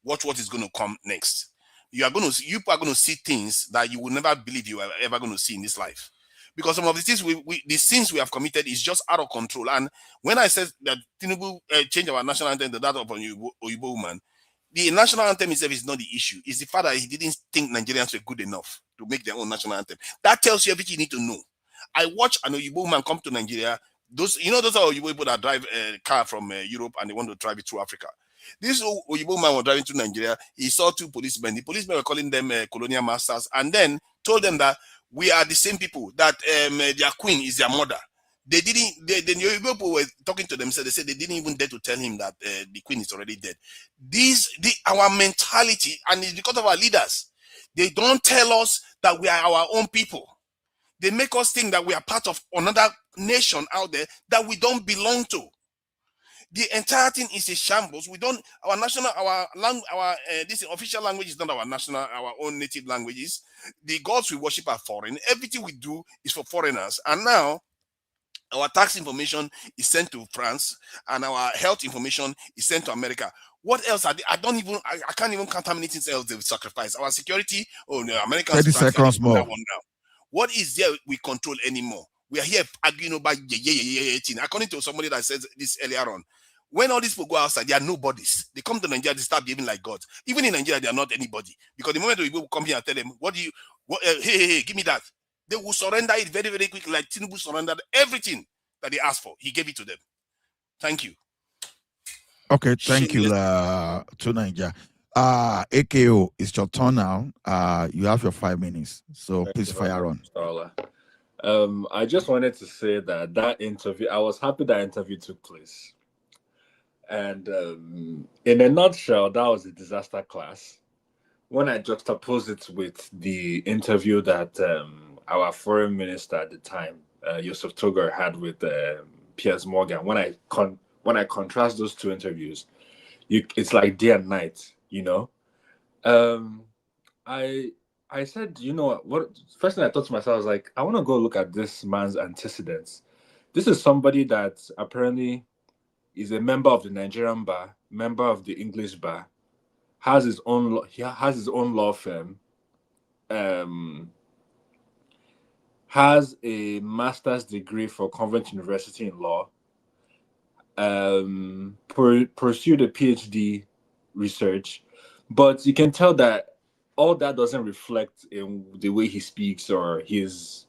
watch what is going to come next. You are going to see things that you will never believe you are ever going to see in this life, because some of the things the sins we have committed is just out of control. And when I said that Tinubu change our national anthem to that of Oyibo woman, the national anthem itself is not the issue. It's the fact that he didn't think Nigerians were good enough to make their own national anthem. That tells you everything you need to know. I watch an Oyibo woman come to Nigeria. Those are Oyibo people that drive a car from Europe and they want to drive it through Africa. This Oyibo man was driving to Nigeria. He saw 2 policemen. The policemen were calling them colonial masters, and then told them that we are the same people, that their queen is their mother. They didn't. The Oyibo people were talking to themselves. They said they didn't even dare to tell him that the queen is already dead. Our mentality, and it's because of our leaders. They don't tell us that we are our own people. They make us think that we are part of another nation out there that we don't belong to. The entire thing is a shambles. We don't. This official language is not our own native languages. The gods we worship are foreign. Everything we do is for foreigners. And now our tax information is sent to France, and our health information is sent to America. What else are they? I can't even count how many things else they've sacrificed. Our security, the Americans 30 seconds more. that one now. What is there we control anymore? We are here arguing about according to somebody that said this earlier on. When all these people go outside, they are nobodies. They come to Nigeria, they start behaving like gods. Even in Nigeria, they are not anybody. Because the moment we will come here and tell them, hey, give me that, they will surrender it very, very quickly, like Tinubu surrendered everything that they asked for. He gave it to them. Thank you. Okay, thank you, to Niger. AKO, it's your turn now. You have your 5 minutes, so please fire on. I just wanted to say that interview, I was happy that interview took place. And in a nutshell, that was a disaster class. When I juxtapose it with the interview that our foreign minister at the time, Yusuf Togar, had with Piers Morgan, when I contrast those 2 interviews, it's like day and night, you know. I said, you know what? First thing I thought to myself, I was like, I want to go look at this man's antecedents. This is somebody that apparently is a member of the Nigerian bar, member of the English bar, has his own law firm, has a master's degree from Convent University in law, pursued a PhD research, but you can tell that all that doesn't reflect in the way he speaks or his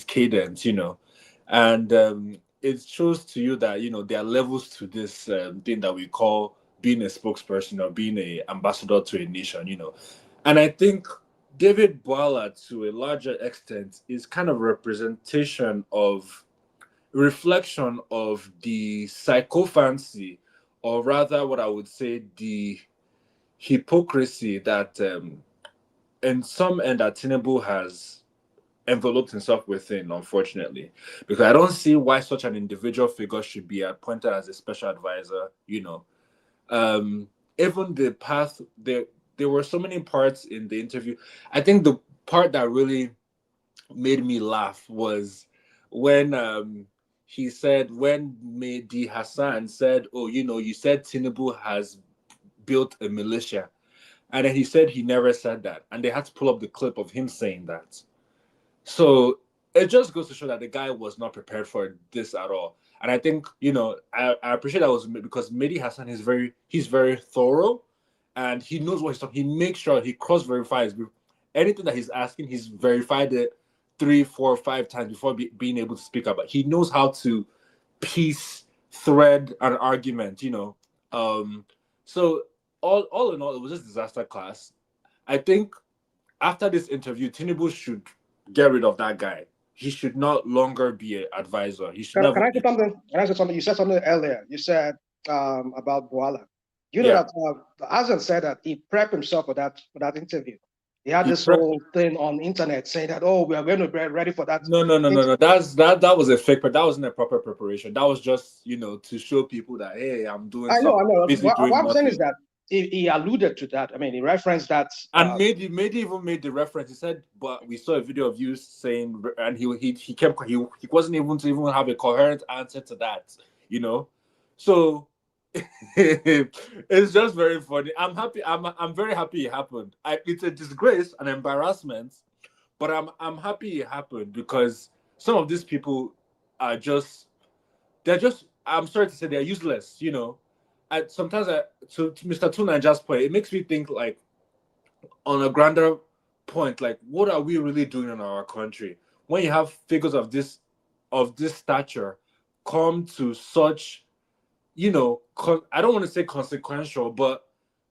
cadence, you know, and it shows to you that, you know, there are levels to this thing that we call being a spokesperson or being an ambassador to a nation, you know. And I think David Bwala, to a larger extent, is kind of reflection of the psychophancy, or rather what I would say the hypocrisy that in some end that Tinubu has enveloped himself within, unfortunately, because I don't see why such an individual figure should be appointed as a special advisor, you know. Even the path, there were so many parts in the interview. I think the part that really made me laugh was when he said, when Mehdi Hassan said, oh, you know, you said Tinubu has built a militia. And then he said he never said that. And they had to pull up the clip of him saying that. So it just goes to show that the guy was not prepared for this at all. And I think, you know, I appreciate that was because Mehdi Hassan is he's very thorough, and he knows what he's talking. He makes sure he cross-verifies anything that he's asking. He's verified it 3, 4, 5 times before being able to speak about. He knows how to thread an argument, you know. So all in all, it was just disaster class. I think after this interview, Tinubu should get rid of that guy. He should not longer be an advisor. He should Can I say something? You said something earlier. You said about Bwala. You know that Azan said that he prepped himself for that interview. He had this whole thing on the internet saying that, oh, we are going to be ready for that. No. That was a fake, but that wasn't a proper preparation. That was just, to show people that, hey, I'm doing I know. busy doing What I'm saying nothing. is that he alluded to that. I mean, he referenced that. And even made the reference. He said, but we saw a video of you saying, and he wasn't able to even have a coherent answer to that, So it's just very funny. I'm happy. I'm very happy it happened. It's a disgrace, an embarrassment, but I'm happy it happened because some of these people are they're just. I'm sorry to say they're useless. Sometimes to Mr. Tunaja's point, it makes me think like on a grander point, like what are we really doing in our country when you have figures of this stature come to such I don't want to say consequential, but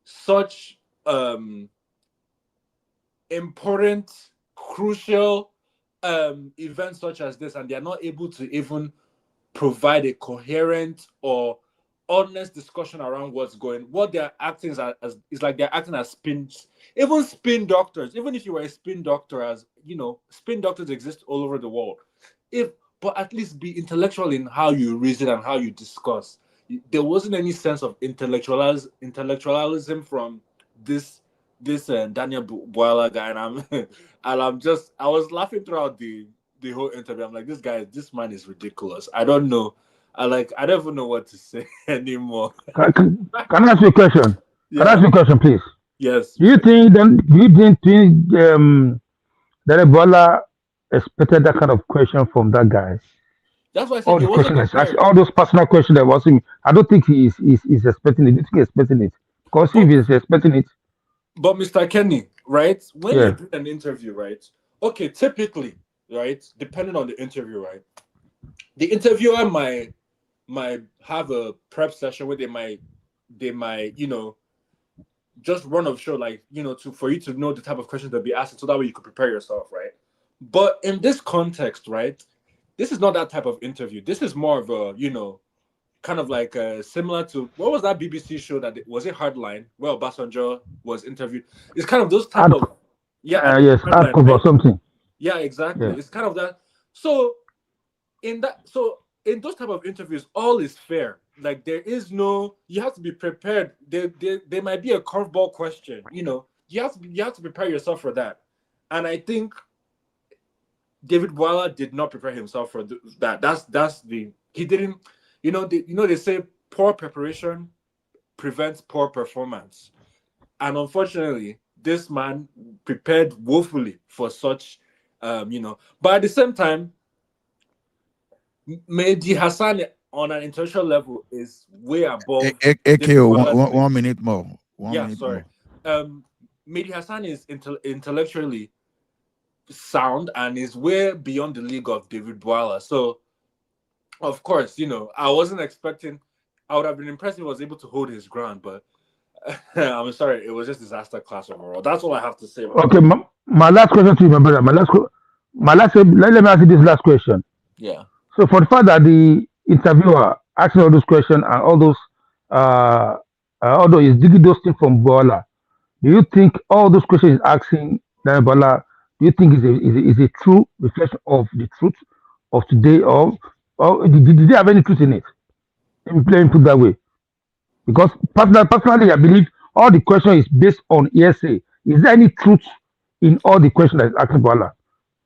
such important, crucial events such as this, and they are not able to even provide a coherent or honest discussion around what they're acting as is like they're acting as spin doctors. Even if you were a spin doctor, as spin doctors exist all over the world. But at least be intellectual in how you reason and how you discuss. There wasn't any sense of intellectualism from this Daniel Bwala guy, and I was laughing throughout the whole interview. I'm like, this man is ridiculous. I don't know. I don't even know what to say anymore. Can I ask you a question? Yeah. Can I ask you a question, please? Yes. Do you think that Ebola expected that kind of question from that guy? That's why I said All he the wasn't questions, prepared. all those personal questions that was him. I don't think he's expecting it. Do you think he's expecting it? Because if he's expecting it, but Mr. Kenny, right? When yeah. you're doing an interview, right? Okay, typically, right? Depending on the interview, right? The interviewer might have a prep session where they might just run of show, like for you to know the type of questions they'll be asking, so that way you could prepare yourself, right? But in this context, right? This is not that type of interview. This is more of a kind of like similar to what was that BBC show that was it Hardline where Obasanjo was interviewed? It's kind of those type of yes, Hardline, hardcover or right? something. Yeah, exactly. Yeah. It's kind of that. So in those type of interviews, all is fair. Like there is no, you have to be prepared. There might be a curveball question. You have to prepare yourself for that. And I think David Bwala did not prepare himself for that. He didn't. They say poor preparation prevents poor performance, and unfortunately, this man prepared woefully for such. But at the same time, Mehdi Hassan on an international level is way above. AKO, 1 minute more. Sorry. Mehdi Hassan is intellectually sound and is way beyond the league of David Bwala. So, of course, I wasn't expecting. I would have been impressed if he was able to hold his ground, but I'm sorry, it was just disaster class overall. That's all I have to say. Okay, my last question to you, my brother. Let me ask you this last question. Yeah. So for the fact that the interviewer asking all those questions and all those, although he's digging those things from Bola, do you think all those questions he's asking Daniel Bola, do you think is a true reflection of the truth of today, or did they have any truth in it? Let me put it that way. Because personally, I believe all the question is based on hearsay. Is there any truth in all the questions that is asking Bola?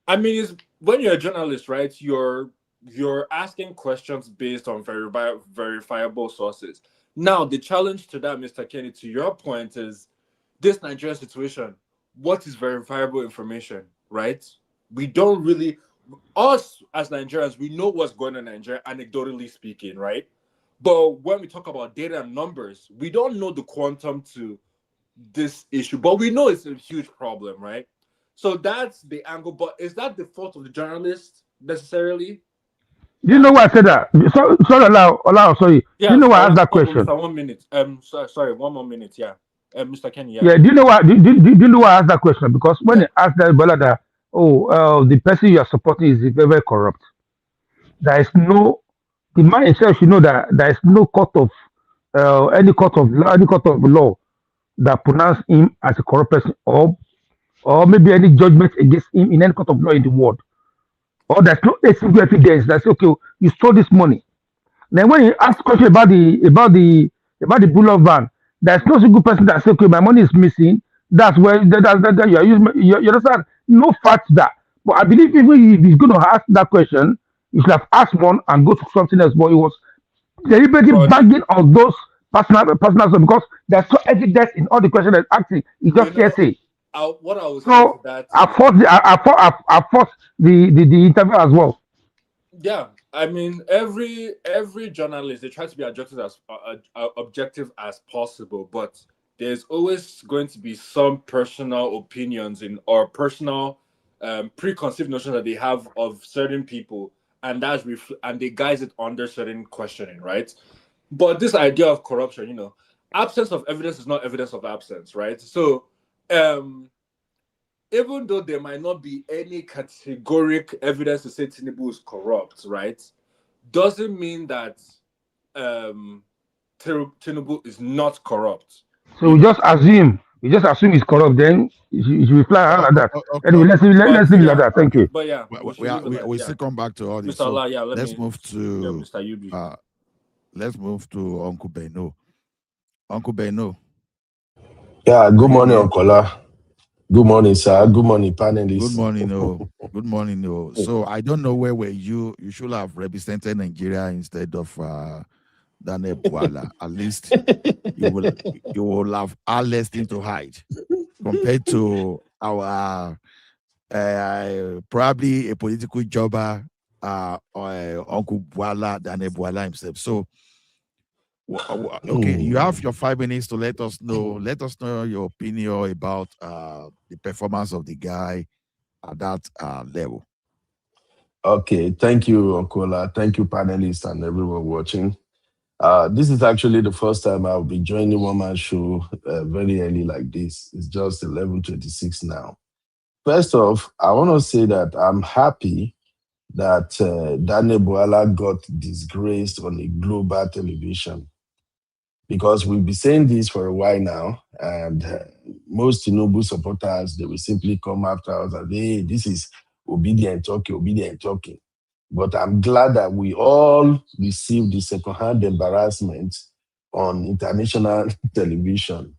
I mean, when you're a journalist, right? You're asking questions based on verifiable sources. Now, the challenge to that, Mr. Kenny, to your point, is this Nigerian situation. What is verifiable information, right? We don't really, us as Nigerians, we know what's going on in Nigeria, anecdotally speaking, right? But when we talk about data and numbers, we don't know the quantum to this issue, but we know it's a huge problem, right? So that's the angle. But is that the fault of the journalist necessarily? Do you know why I said that? Sorry. Yeah, do you know why I asked that question? 1 minute. Sorry, 1 more minute. Yeah, Mr. Kenny. Yeah. Do you know why? Do you know why I asked that question? Because when they asked that Bola that, the person you are supporting is very, very corrupt. There is no, the man himself should know that there is no court of any court of law that pronounce him as a corrupt person, or maybe any judgment against him in any court of law in the world, or there's no a single evidence that say, okay, you stole this money. Then when you ask question about the Bwala van, there's no single person that say, okay, my money is missing. That's where that you are using. You understand? No facts that. But I believe even if he's going to ask that question, he should have asked one and go to something else. But it was deliberately banging on those personal stuff because there's no evidence in all the questions that's asking. It's just hearsay. What I would say to So that I is, forced I forced the interview as well. yeah, I mean, every journalist, they try to be objective as possible, but there's always going to be some personal opinions or personal preconceived notions that they have of certain people, and and they guise it under certain questioning, right? But this idea of corruption, absence of evidence is not evidence of absence, right? So, even though there might not be any categoric evidence to say Tinubu is corrupt, right, doesn't mean that Tinubu is not corrupt. So we just assume he's corrupt. Then you should reply like that. Anyway, let's leave it like that. Thank you. But yeah, we still come back to all this. Mr. So Allah, let's move to Mr. Yubi. Let's move to Uncle Beno. Uncle Beno. Yeah, good morning, Uncle. Good morning, sir. Good morning, panelists. Good morning, no. Good morning, no. So I don't know where were you. You should have represented Nigeria instead of Daniel Bwala. At least you will have our less thing to hide compared to our probably a political jobber, Uncle Bwala, Daniel Bwala himself. So okay, you have your 5 minutes to let us know. Let us know your opinion about the performance of the guy at that level. Okay, thank you, Uncle. Thank you, panelists and everyone watching. This is actually the first time I'll be joining one man show very early like this. It's just 11:26 now. First off, I want to say that I'm happy that Daniel Bwala got disgraced on a global television, because we've been saying this for a while now, and most Tinubu supporters, they will simply come after us and say, hey, this is obedient talking. But I'm glad that we all received the second-hand embarrassment on international television.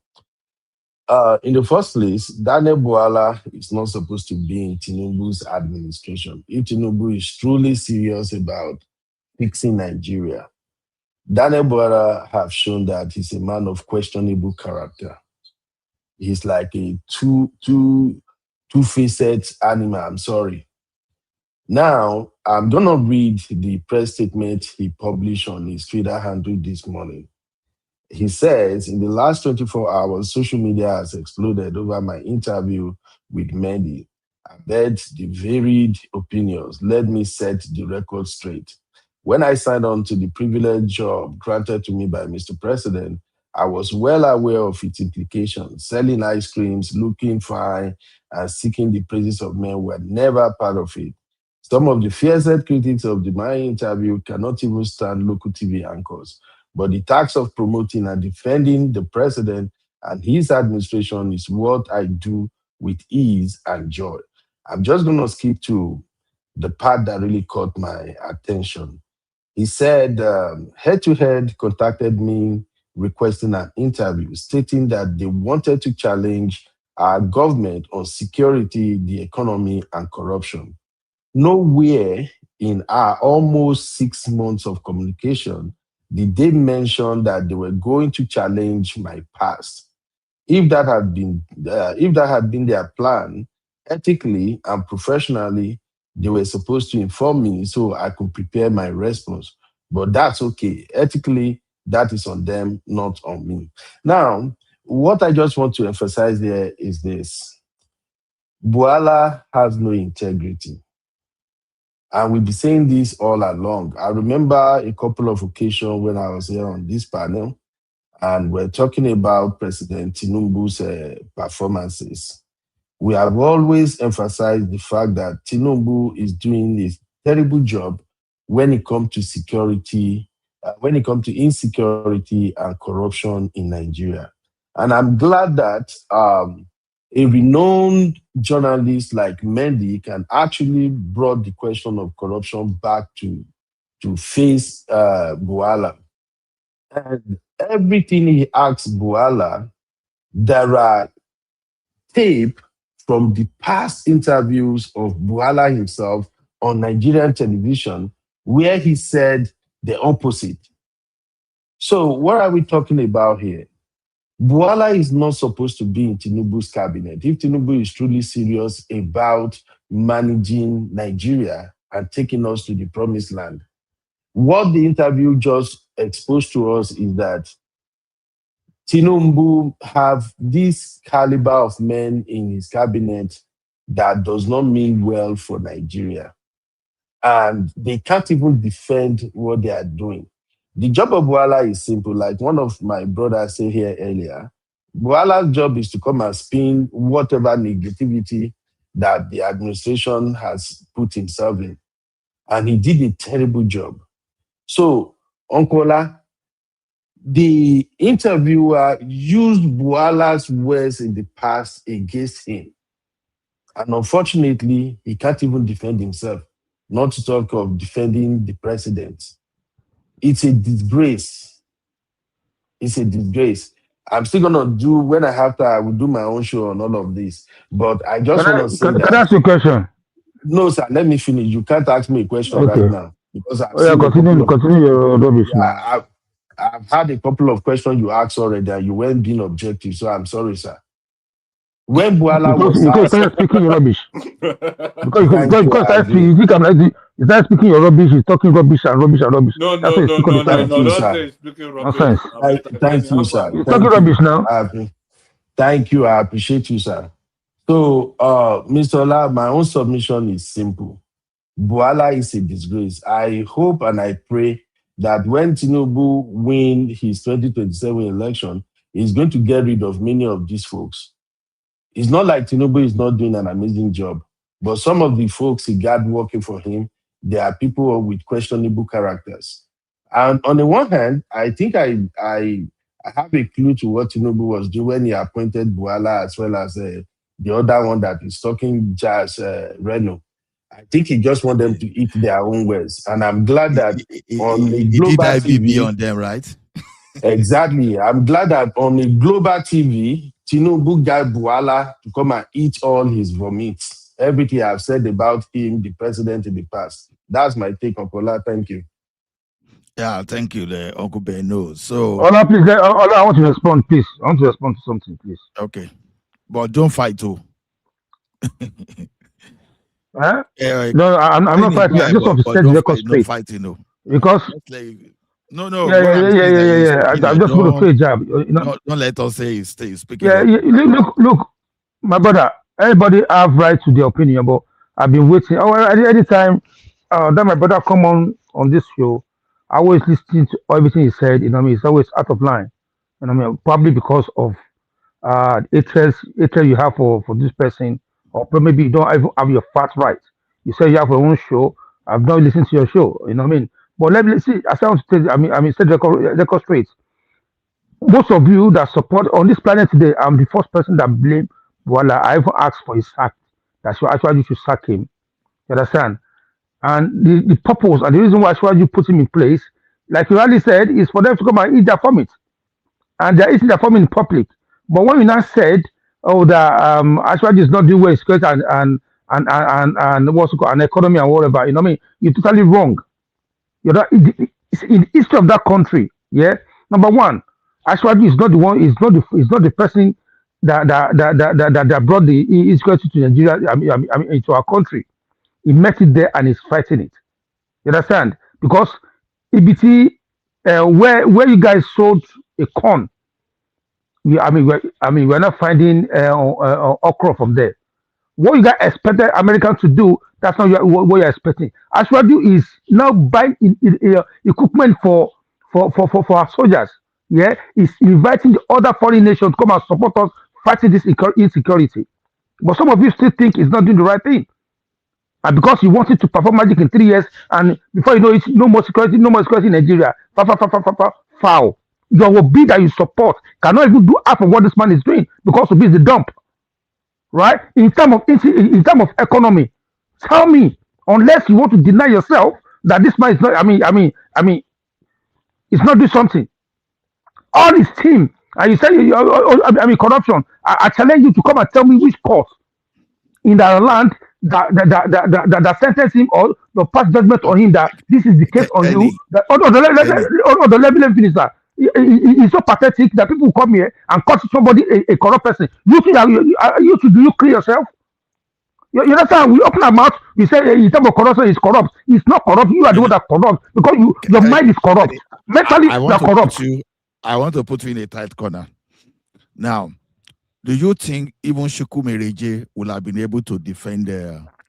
In the first place, Daniel Bwala is not supposed to be in Tinubu's administration. If Tinubu is truly serious about fixing Nigeria, Daniel Bwala have shown that he's a man of questionable character. He's like a two-faced animal. I'm sorry. Now, I'm going to read the press statement he published on his Twitter handle this morning. He says, in the last 24 hours, social media has exploded over my interview with Mendy. I bet the varied opinions. Let me set the record straight. When I signed on to the privileged job granted to me by Mr. President, I was well aware of its implications. Selling ice creams, looking fine, and seeking the praises of men were never part of it. Some of the fiercest critics of my interview cannot even stand local TV anchors. But the task of promoting and defending the president and his administration is what I do with ease and joy. I'm just going to skip to the part that really caught my attention. He said, Head-to-Head contacted me requesting an interview, stating that they wanted to challenge our government on security, the economy, and corruption. Nowhere in our almost 6 months of communication did they mention that they were going to challenge my past. If that had been their plan, ethically and professionally, they were supposed to inform me so I could prepare my response. But that's okay. Ethically, that is on them, not on me. Now, what I just want to emphasize there is this. Bwala has no integrity. And we've been saying this all along. I remember a couple of occasions when I was here on this panel, and we're talking about President Tinubu's performances. We have always emphasized the fact that Tinubu is doing a terrible job when it comes to security when it comes to insecurity and corruption in Nigeria. And I'm glad that a renowned journalist like Mendy can actually brought the question of corruption back to face Bwala. And everything he asks Bwala, there are tape from the past interviews of Bwala himself on Nigerian television where he said the opposite. So what are we talking about here? Bwala is not supposed to be in Tinubu's cabinet. If Tinubu is truly serious about managing Nigeria and taking us to the promised land, what the interview just exposed to us is that Tinubu have this caliber of men in his cabinet that does not mean well for Nigeria. And they can't even defend what they are doing. The job of Bwala is simple. Like one of my brothers said here earlier, Bwala's job is to come and spin whatever negativity that the administration has put himself in. And he did a terrible job. So, Onkola, the interviewer used Bwala's words in the past against him. And unfortunately, he can't even defend himself, not to talk of defending the president. It's a disgrace. It's a disgrace. I'm still going to do, when I have time, I will do my own show on all of this. But I just want to say that. Can I ask you a question? No, sir, let me finish. You can't ask me a question Okay. right now. Because I've Yeah, seen continue your rubbish now. I've had a couple of questions you asked already and you weren't being objective, so I'm sorry, sir. When Bwala was Because you asked, started speaking your rubbish. Thank You think I'm like you start speaking your rubbish, you're talking rubbish and rubbish and rubbish. No, That's why you speak all the time. don't say speaking rubbish. Nonsense. Thank you, sir. You're talking rubbish now. Thank you. I appreciate you, sir. So, Mr. Ola, my own submission is simple. Bwala is a disgrace. I hope and I pray that when Tinubu win his 2027 election, he's going to get rid of many of these folks. It's not like Tinubu is not doing an amazing job, but some of the folks he got working for him, they are people with questionable characters. And on the one hand, I think I have a clue to what Tinubu was doing when he appointed Bwala as well as the other one that is talking jazz, Reno. I think he just want them to eat their own words. And I'm glad that on the global TV, on them, right? Exactly. I'm glad that on a global TV, Tinubu got Bwala to come and eat all his vomit. Everything I've said about him, the president in the past. That's my take on Kola. Thank you. Yeah, thank you, Uncle Beno. So, Ola, please, Ola, I want to respond, please. I want to respond to something, please. Okay. But don't fight too. Huh? No, I'm not fighting. I just want to set the record straight. No fighting, no. Because no. Yeah. I'm just going to play a jab. Don't let us say he's speaking. Yeah, look, my brother. Everybody have right to their opinion, but I've been waiting. Anytime that my brother come on this show, I always listen to everything he said. You know what I mean? It's always out of line. You know what I mean? Probably because of hatred you have for this person, or maybe you don't even have your facts right. You say you have your own show. I've not listened to your show. You know what I mean? But let me see. I want to tell you, I mean, set record straight. Most of you that support on this planet today, I'm the first person that blame Bwala. I even asked for his sack. That's why actually you should sack him. You understand? And the purpose and the reason why you put him in place, like you already said, is for them to come and eat their vomit. And they're eating their vomit in public. But when you now said, oh, that actually is not doing well, it's great and what's it called, an economy and whatever, you know what I mean? You're totally wrong. You're not it's in the history of that country. Yeah. Number one, actually is not the one. Is not the person that brought the insecurity to Nigeria. I mean, into our country. He met it there and is fighting it. You understand? Because EBT, where you guys sold a corn, we're not finding okra from there. What you guys expected Americans to do, that's not what you're expecting. Ashwadu is now buying equipment for our soldiers. Yeah, is inviting the other foreign nations to come and support us fighting this insecurity. But some of you still think it's not doing the right thing. And because you wanted to perform magic in 3 years, and before you know it, no more security in Nigeria. Foul. Your bid that you support cannot even do half of what this man is doing because of the dump, right? In term of economy, tell me, unless you want to deny yourself that this man is not. It's not doing something. All his team, and you say, corruption. I challenge you to come and tell me which court in the land that sentence him or the pass judgment on him that this is the case on you. Kenny, That, let me finish that. It's so pathetic that people come here and call somebody a corrupt person. Do you clear yourself? You understand? We open our mouth, we say in terms of corruption is corrupt. It's not corrupt. You are the one that corrupt because your mind is corrupt. Mentally, I you want are to put corrupt. you. I want to put you in a tight corner. Now, do you think even Shuku Mereje will have been able to defend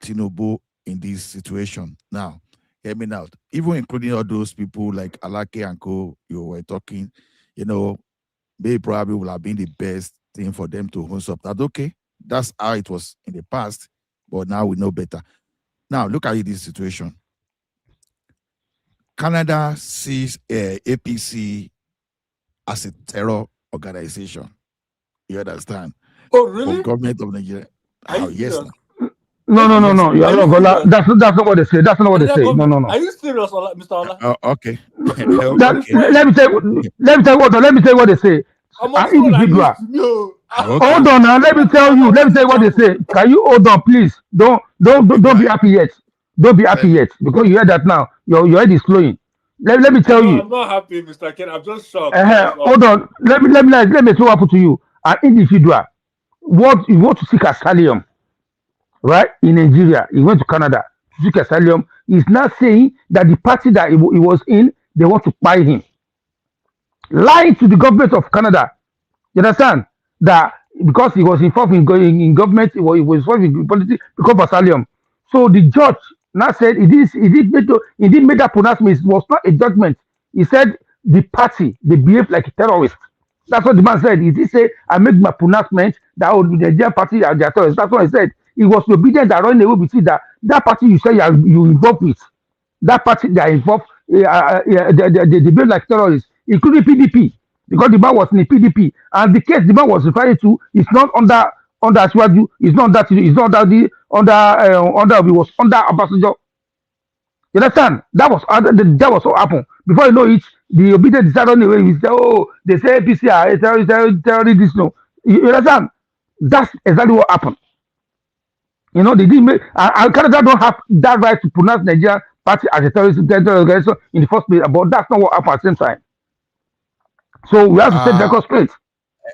Tinubu in this situation? Now, hear me out. Even including all those people like Alake and Co. You were talking, they probably will have been the best thing for them to hold up. That's okay. That's how it was in the past, but now we know better. Now, look at this situation. Canada sees APC as a terror organization. You understand? Oh, really? For government of Nigeria. Are you Yes. serious? No. Are you serious? That's not what they say. That's not what they say. No. Are you serious, Mr. Ola? Okay. Let Okay. me tell you what they say. I'm An on this one. I individual. used to know. Okay. Hold on now. Let me tell you what they say. Can you hold on, please? Don't be happy yet. Don't be happy yet because you hear that now. Your head is flowing. Let me tell you. I'm not happy, Mr. Ken. I'm just shocked. Hold on. Let me tell what happened to you. An individual. What you want to seek asylum, right? In Nigeria, he went to Canada to seek asylum. He's now saying that the party that he was in, they want to buy him. Lying to the government of Canada. You understand? That because he was involved in government, he was involved in politics because of asylum. So the judge now said he did make that pronouncement. It was not a judgment. He said the party they behave like a terrorist. That's what the man said. He did say I make my pronouncement that would be the Nigerian party are terrorists. That's what he said. He was obedient that running away with it that party you say you involved with. That party they are involved, they behave like terrorists, including PDP, because the man was in the PDP, and the case the man was referring to is not under Asiwaju, it's not that it's not under it was under Obasanjo. You understand? That was what happened. Before you know it, the obedient decided on the way. He said, "Oh, they say APC are terrorist, this no." You understand? That's exactly what happened. They didn't make, and Canada don't have that right to pronounce Nigeria party as a terrorist organization in the first place, but that's not what happened at the same time. So we have to set the record straight.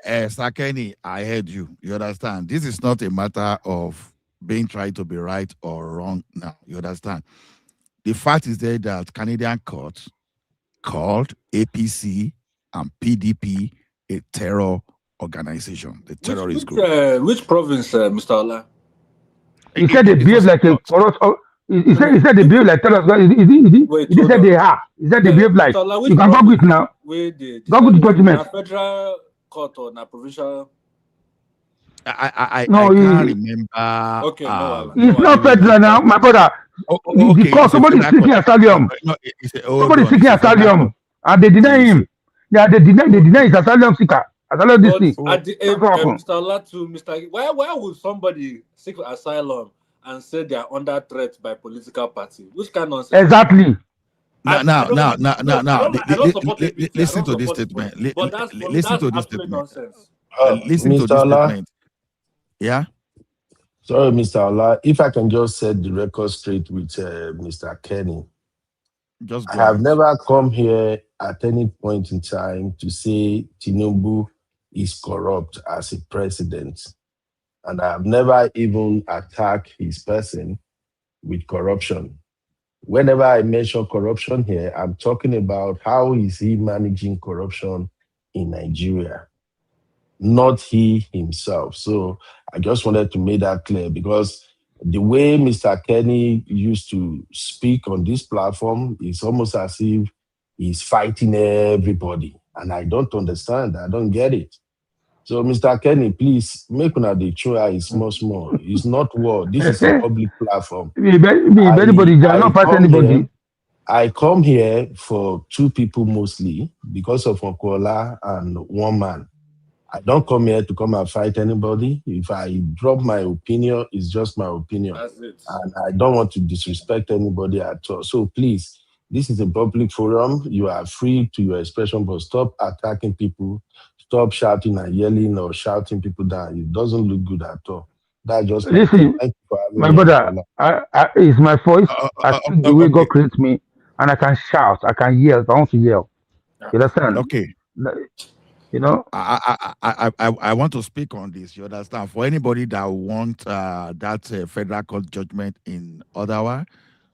Sakeni, I heard you. You understand? This is not a matter of being tried to be right or wrong now. You understand? The fact is there that Canadian courts called APC and PDP a terror organization, the terrorist group. Which province, Mr. Ola? He said they behave like a corrupt. He said they behave like terrorists. He said they are. He said they behave like. You can go with now. Go with the judgment. Federal court or na provincial? I can't remember. Okay, it's not federal now, my brother. Because somebody is seeking asylum. Somebody is seeking asylum, and they deny him. They deny his asylum seeker. Asylum this thing. At the end, Mr. Ola to Mr. Why would somebody seek asylum and say they are under threat by political party? Which kind of nonsense? Exactly. Now, listen to this statement. Listen to this statement. Listen to this statement. Yeah. Sorry, Mr. Ola. If I can just set the record straight with Mr. Kenny. I have never come here at any point in time to say Tinubu is corrupt as a president. And I have never even attacked his person with corruption. Whenever I mention corruption here, I'm talking about how is he managing corruption in Nigeria, not he himself. So I just wanted to make that clear because the way Mr. Kenny used to speak on this platform is almost as if he's fighting everybody. And I don't understand. I don't get it. So, Mr. Kenny, please make una the try is small. It's not war. This is a public platform. Anybody, they are not fight anybody. I come here for two people mostly because of Okola and one man. I don't come here to come and fight anybody. If I drop my opinion, it's just my opinion. That's it. And I don't want to disrespect anybody at all. So please, this is a public forum. You are free to your expression, but stop attacking people. Stop shouting and yelling or shouting people down. It doesn't look good at all. That's just my Listen, take. Thank you for having my me on brother, it's my voice. I speak the way God creates me, and I can shout, I can yell if I want to yell. You understand? Okay. You know. I want to speak on this. You understand? For anybody that want that federal court judgment in Ottawa,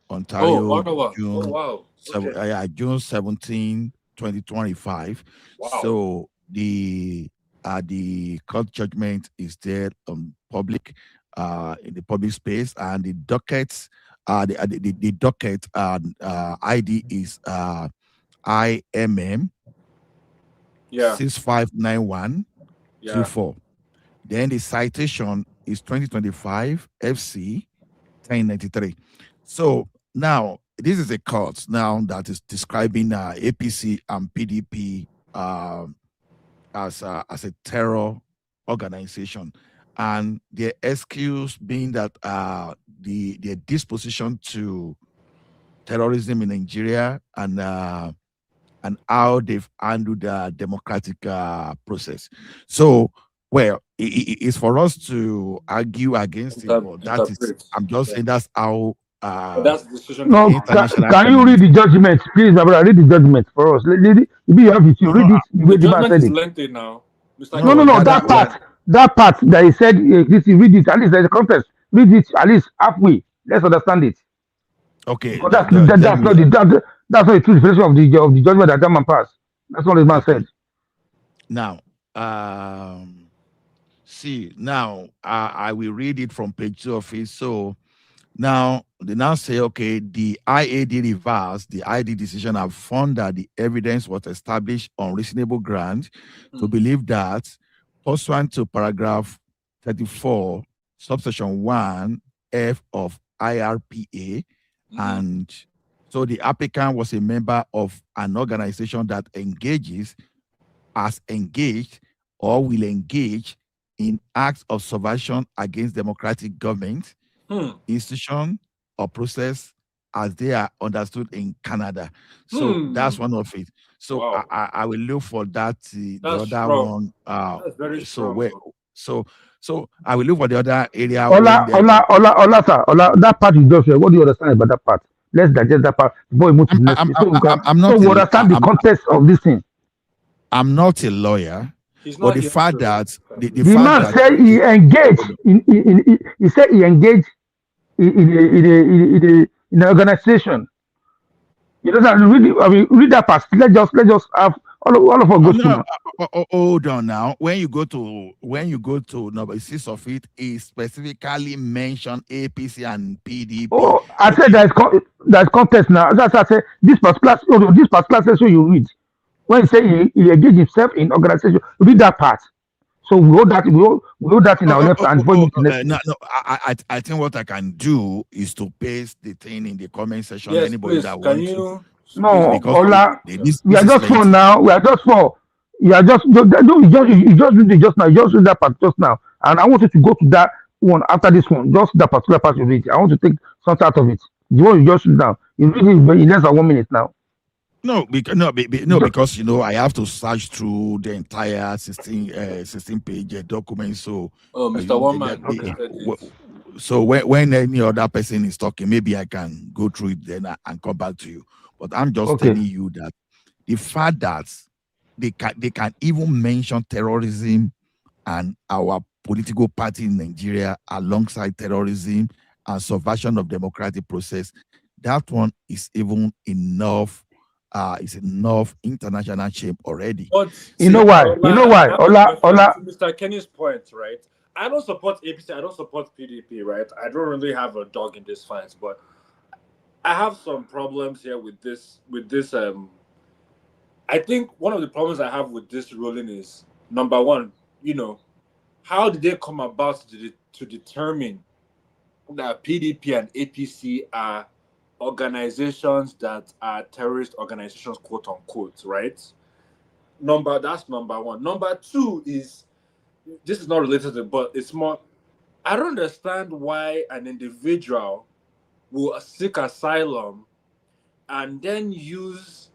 Ontario, Ottawa. June, Wow. Okay. June 17, 2025. Wow. So the court judgment is there on public, in the public space, and the docket, the docket ID is IMM 659124. Then the citation is 2025 FC 1093. So now this is a court now that is describing APC and PDP as a terror organization, and their excuse being that their disposition to terrorism in Nigeria and how they've handled the democratic process. So, well, it's for us to argue against it, but that is, I'm just saying that's how that's the decision. No, can you read the judgment, please, my brother? Read the judgment for us. Maybe you have it. You read it the way the man said is it. lengthy now. No. That part that he said, this, read it. At least there's a context. Read it at least halfway. Let's understand it. Okay. That's not the true definition of the judgment that man passed. That's what the man said. Now, see, now I will read it from page 2 of it. So now they now say, okay, the IAD reverse the ID decision have found that the evidence was established on reasonable ground to believe that, pursuant to paragraph 34, subsection 1 F of IRPA, and so the applicant was a member of an organization that engaged or will engage in acts of subversion against democratic government, institution, or process as they are understood in Canada. So that's one of it. So I will look for that the other strong. one. That's very strong. So I will look for the other area. Ola, that part you just said. What do you understand about that part? Let's digest that part before we move to the next. So we understand the context of this thing. I'm not a lawyer, but the fact that the man said he engaged he said he engaged in an organization. You know, read that part. Let's just have all of us go through. Hold on now. When you go to number 6 of it, it specifically mentioned APC and PDP. Oh, I said there's context now. That's I said this particular section you read. When he say he engaged himself in organization, read that part. So we hold that in our left hand. I think what I can do is to paste the thing in the comment section. Yes, Anybody please, that wants to. No, Ola, we are just for now. We are just for. You are just you just read it just now. You just read that part just now, and I want you to go to that one after this one. Just that particular part you read. I want to take something out of it. The one you just read now. You read it in less than 1 minute now. Because I have to search through the entire 16 page document. So, Mr. Woman, so when any other person is talking, maybe I can go through it then and come back to you. But I'm just telling you that the fact that they can even mention terrorism and our political party in Nigeria alongside terrorism and subversion of democratic process, that one is even enough. It's enough international shame already. But you know why? Ola. To Mr. Kenny's point, right? I don't support APC. I don't support PDP, right? I don't really have a dog in this fight, but I have some problems here with this. I think one of the problems I have with this ruling is, number one, how did they come about to determine that PDP and APC are organizations that are terrorist organizations, quote unquote, right? That's number one. Number two is, this is not related to, but it's more, I don't understand why an individual will seek asylum and then use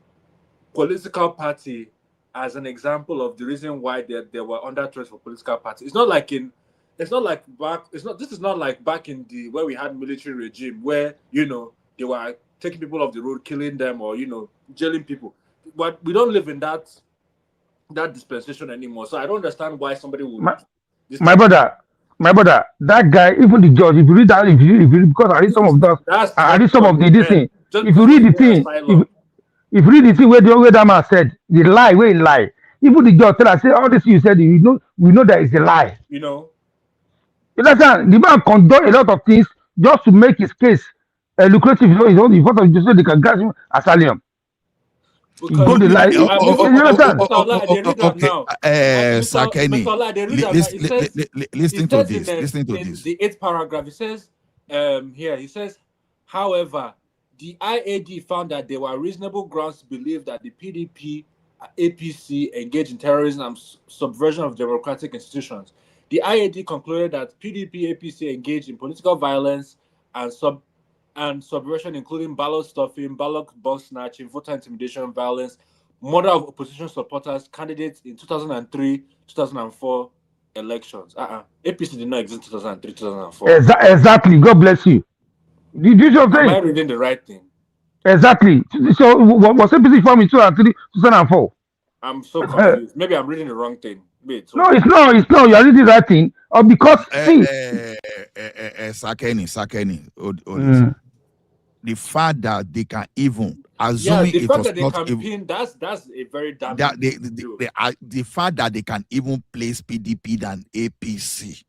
political party as an example of the reason why they were under threat for political party. This is not like back in the where we had military regime where they were taking people off the road, killing them, or jailing people. But we don't live in that dispensation anymore. So I don't understand why somebody would My brother, that guy, even the judge, if you read that, if you because I read some of those, I read some of this thing. If you read the thing, if you read the thing where that man said, the lie, where he lie. Even the judge tell us, say, all this you said, we know that it's a lie. You understand? The man condone a lot of things just to make his case lucrative. His own, in front of just so they can grant him asylum. He go the lie. You understand? Okay, Sakeni, listen to this. The 8th paragraph, it says, he says, however, the IAD found that there were reasonable grounds to believe that the PDP APC engaged in terrorism and subversion of democratic institutions. The IAD concluded that PDP APC engaged in political violence and subversion, including ballot stuffing, ballot box snatching, voter intimidation, violence, murder of opposition supporters, candidates in 2003, 2004 elections. APC did not exist in 2003, 2004. Exactly. God bless you. Did you just say? Am I reading the right thing? Exactly. So was APC formed in 2003, 2004? I'm so confused. Maybe I'm reading the wrong thing. Wait. No, it's not. You are reading the right thing. Or because Sakeni, the fact that they can even assuming the it fact was that they not can even, pin, that's a very damn the fact that they can even place PDP than APC,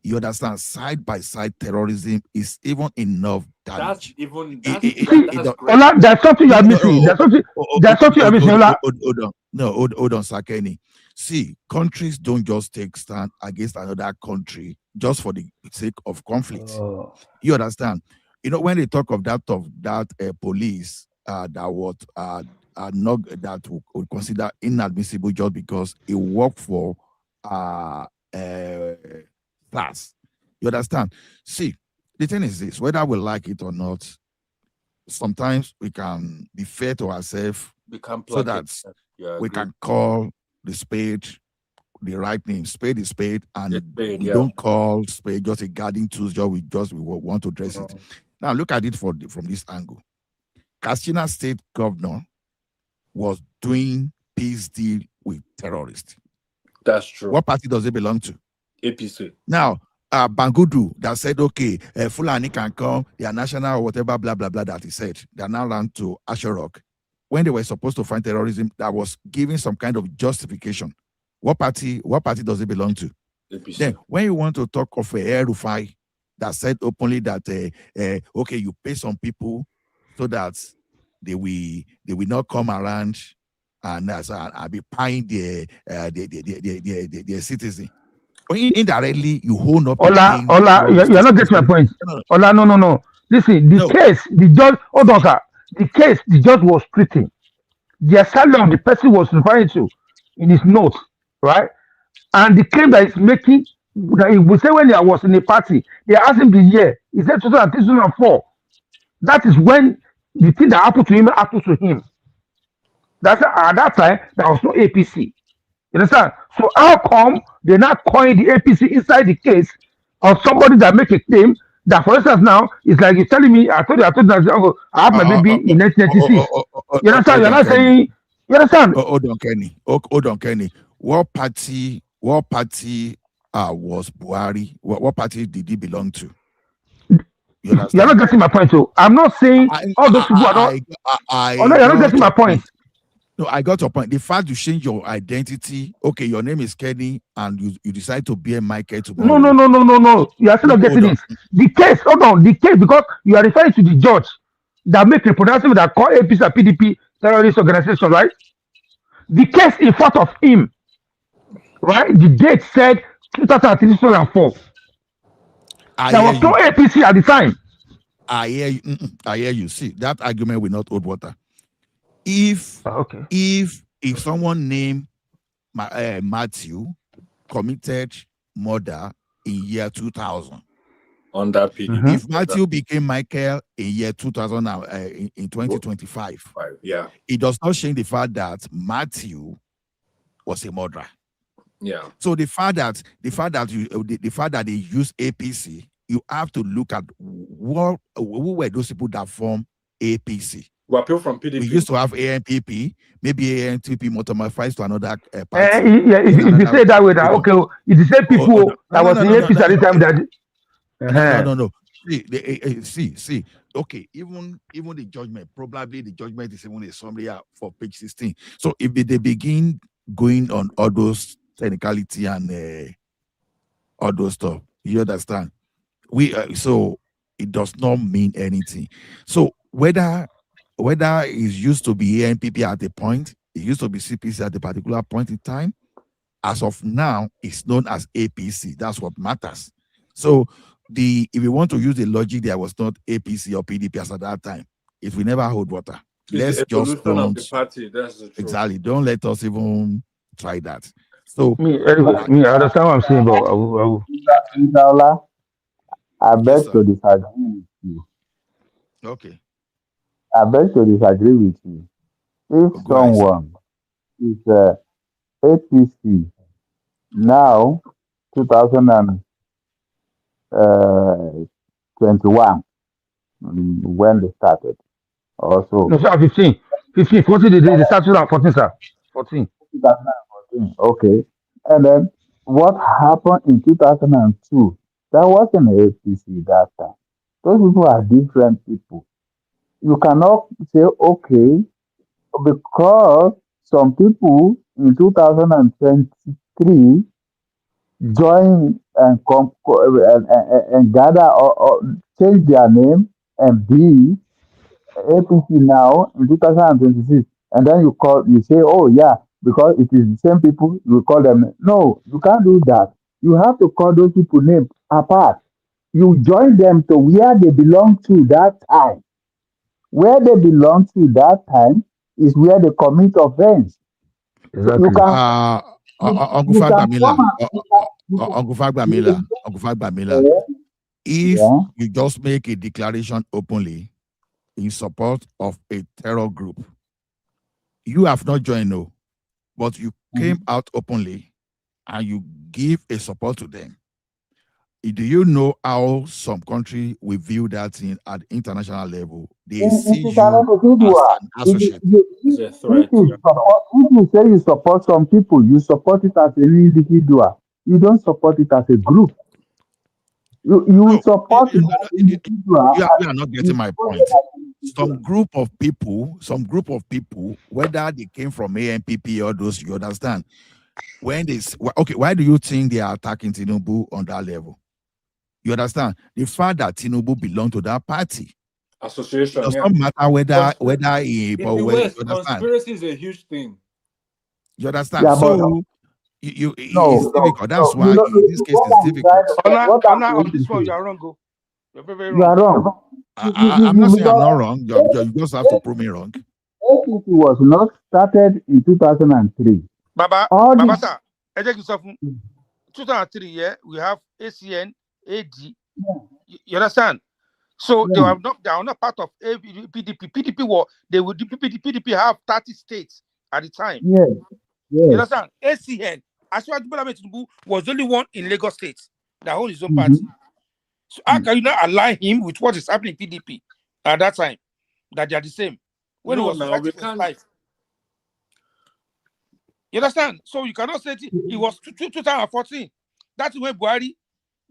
you understand, side by side terrorism is even enough damage. Ola, there's something you are missing. There's something you are missing, Ola. Hold on, Sakeni. See, countries don't just take stand against another country just for the sake of conflict. You understand? When they talk of that police that would consider inadmissible just because it worked for class. You understand? See, the thing is this: whether we like it or not, sometimes we can be fair to ourselves so that we can call the spade the right name. Spade is spade, and we don't call spade just a guarding tool. We want to address it. Now look at it from this angle. Katsina State governor was doing peace deal with terrorists. That's true. What party does it belong to? APC. Now, Bangudu that said, okay, Fulani can come, they are national or whatever, blah, blah, blah, that he said. They are now run to Asherok. When they were supposed to fight terrorism, that was giving some kind of justification. What party does it belong to? APC. Then, when you want to talk of a Erufai that said openly that, okay, you pay some people so that they will not come around and I'll be paying their citizen. Indirectly, you hold up. Ola, you're not getting my point. Ola, no. Listen, the case, the judge, hold on, sir. The case, the judge was treating. The asylum the person was referring to in his notes, right? And the claim that he's making, that he would say when I was in a party, they asked him the year. He said 2003, 2004. That is when the thing that happened to him. That's at that time there was no APC. You understand? So how come they not coin the APC inside the case of somebody that make a claim that, for instance, now it's like you're telling me, I told you that I have my baby in 1996. You understand? You're not saying. You understand? Hold on, Kenny. What party was Buhari? What party did he belong to? You're not getting my point, too. I'm not saying all those people are not. You're not getting my point. No, I got your point. The fact you change your identity, okay, your name is Kenny, and you decide to be a Michael tomorrow. No. You are still not getting it. The case, hold on, because you are referring to the judge that make a pronouncement that call APC and PDP terrorist organization, right? The case in front of him, right? The date said 2003, 2004. I There hear was no you. APC at the time. I hear you. I hear you. See, that argument will not hold water. If someone named Matthew committed murder in year 2000, on that PDP, if Matthew became Michael in year 2000 in 2025, yeah, it does not change the fact that Matthew was a murderer. yeah. So the fact that they use APC, you have to look at who were those people that form APC. Well, people from PDP. We used to have ANPP, maybe ANPP metamorphized to another party. Yeah, if you say that way, that okay, it's the same people that was in APC at the time that. No. See. Okay, even the judgment, probably the judgment is even a summary for page 16. So if they begin going on all those technicality and all those stuff, you understand? So it does not mean anything. So whether it used to be ANPP at a point, it used to be CPC at a particular point in time, as of now, it's known as APC. That's what matters. So if you want to use the logic, there was not APC or PDP as at that time, it will never hold water. It's the evolution of the party. That's the truth. Exactly. Don't let us even try that. So I understand what I'm saying, but I beg to disagree with you. Okay. I beg to disagree with you. If someone is APC now, 2021, when they started, also. No, sir, 15, 14, they started at 14, sir. 14. 2014, okay. And then what happened in 2002? That wasn't APC that time. Those people are different people. You cannot say, okay, because some people in 2023 join and gather or change their name and be APC now in 2026, and then you say, oh yeah, because it is the same people, you call them. No, you can't do that. You have to call those people name apart. You join them to where they belong to that time. Where they belong to that time is where they commit offense. Exactly. You can Uncle Fagbamila, if you just make a declaration openly in support of a terror group, you have not joined, no, but you came out openly and you give a support to them. Do you know how some country will view that at international level? They see you as an associate. If you say you support some people, you support it as an individual. You don't support it as a group. You support it as an individual. You are not getting my point. Some group of people, whether they came from ANPP or those, you understand? When why do you think they are attacking Tinubu on that level? You understand? The fact that Tinubu belonged to that party. Association. It does not matter whether in the West, conspiracy is a huge thing. You understand? Yeah, so it's difficult. That's why in this case it's difficult. On this one, you are wrong. You're very wrong. You are wrong. I'm not saying I'm not wrong. You just have to prove me wrong. APC was not started in 2003. Baba, sir, 2003, yeah, we have ACN, AD. You understand? So they are not part of PDP. PDP have 30 states at the time. Yes. You understand? ACN, Tinubu was the only one in Lagos State that owns his own party. So how can you not align him with what is happening in PDP at that time? That they are the same. When it was 5. You understand? So you cannot say it was 2014. That's when Buhari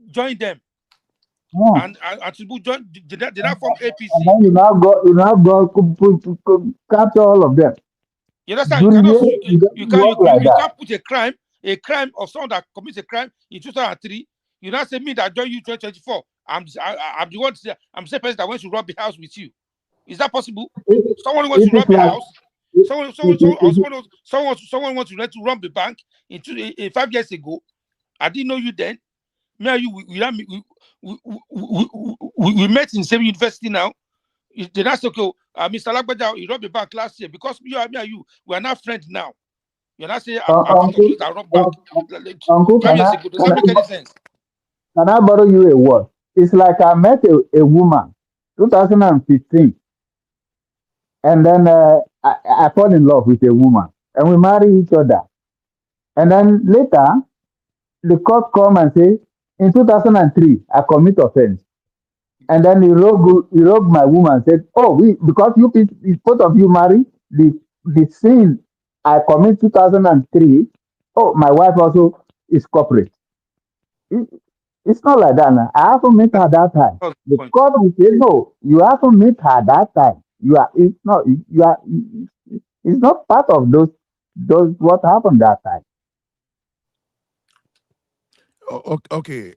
joined them. Yeah. And Tinubu joined, did not form APC. And then you now go capture all of them. You understand? You can't put a crime of someone that commits a crime in 2003. You now say me that joined you 2024. I'm the one. I'm the same person that went to rob the house with you. Is that possible? Someone wants to rob the house. Someone wants to run the bank 5 years ago. I didn't know you then. Me and you, we met in the same university now. They not okay. Mr. Lagbaja, you robbed the bank last year because me and you, we are not friends now. You're not saying I'm part of those that robbed bank. Uncle, 5 years ago. Does that make any sense? can I borrow you a word? It's like I met a woman, 2015, and then I fall in love with a woman, and we marry each other. And then later, the court come and say, in 2003, I commit offense. And then he wrote my woman and said, oh, because both of you marry, the sin I commit 2003, oh, my wife also is corporate. It's not like that now. I haven't met her that time. The court will say, no, you haven't met her that time. It's not part of those what happened that time. Okay.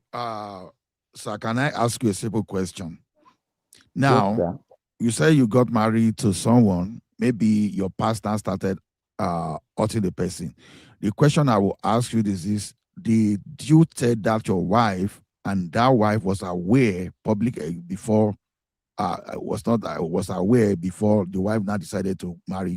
Sir, can I ask you a simple question? Now, Yes, you say you got married to someone, maybe your pastor started hurting the person. The question I will ask you is did you tell that your wife and that wife was aware before was aware before the wife now decided to marry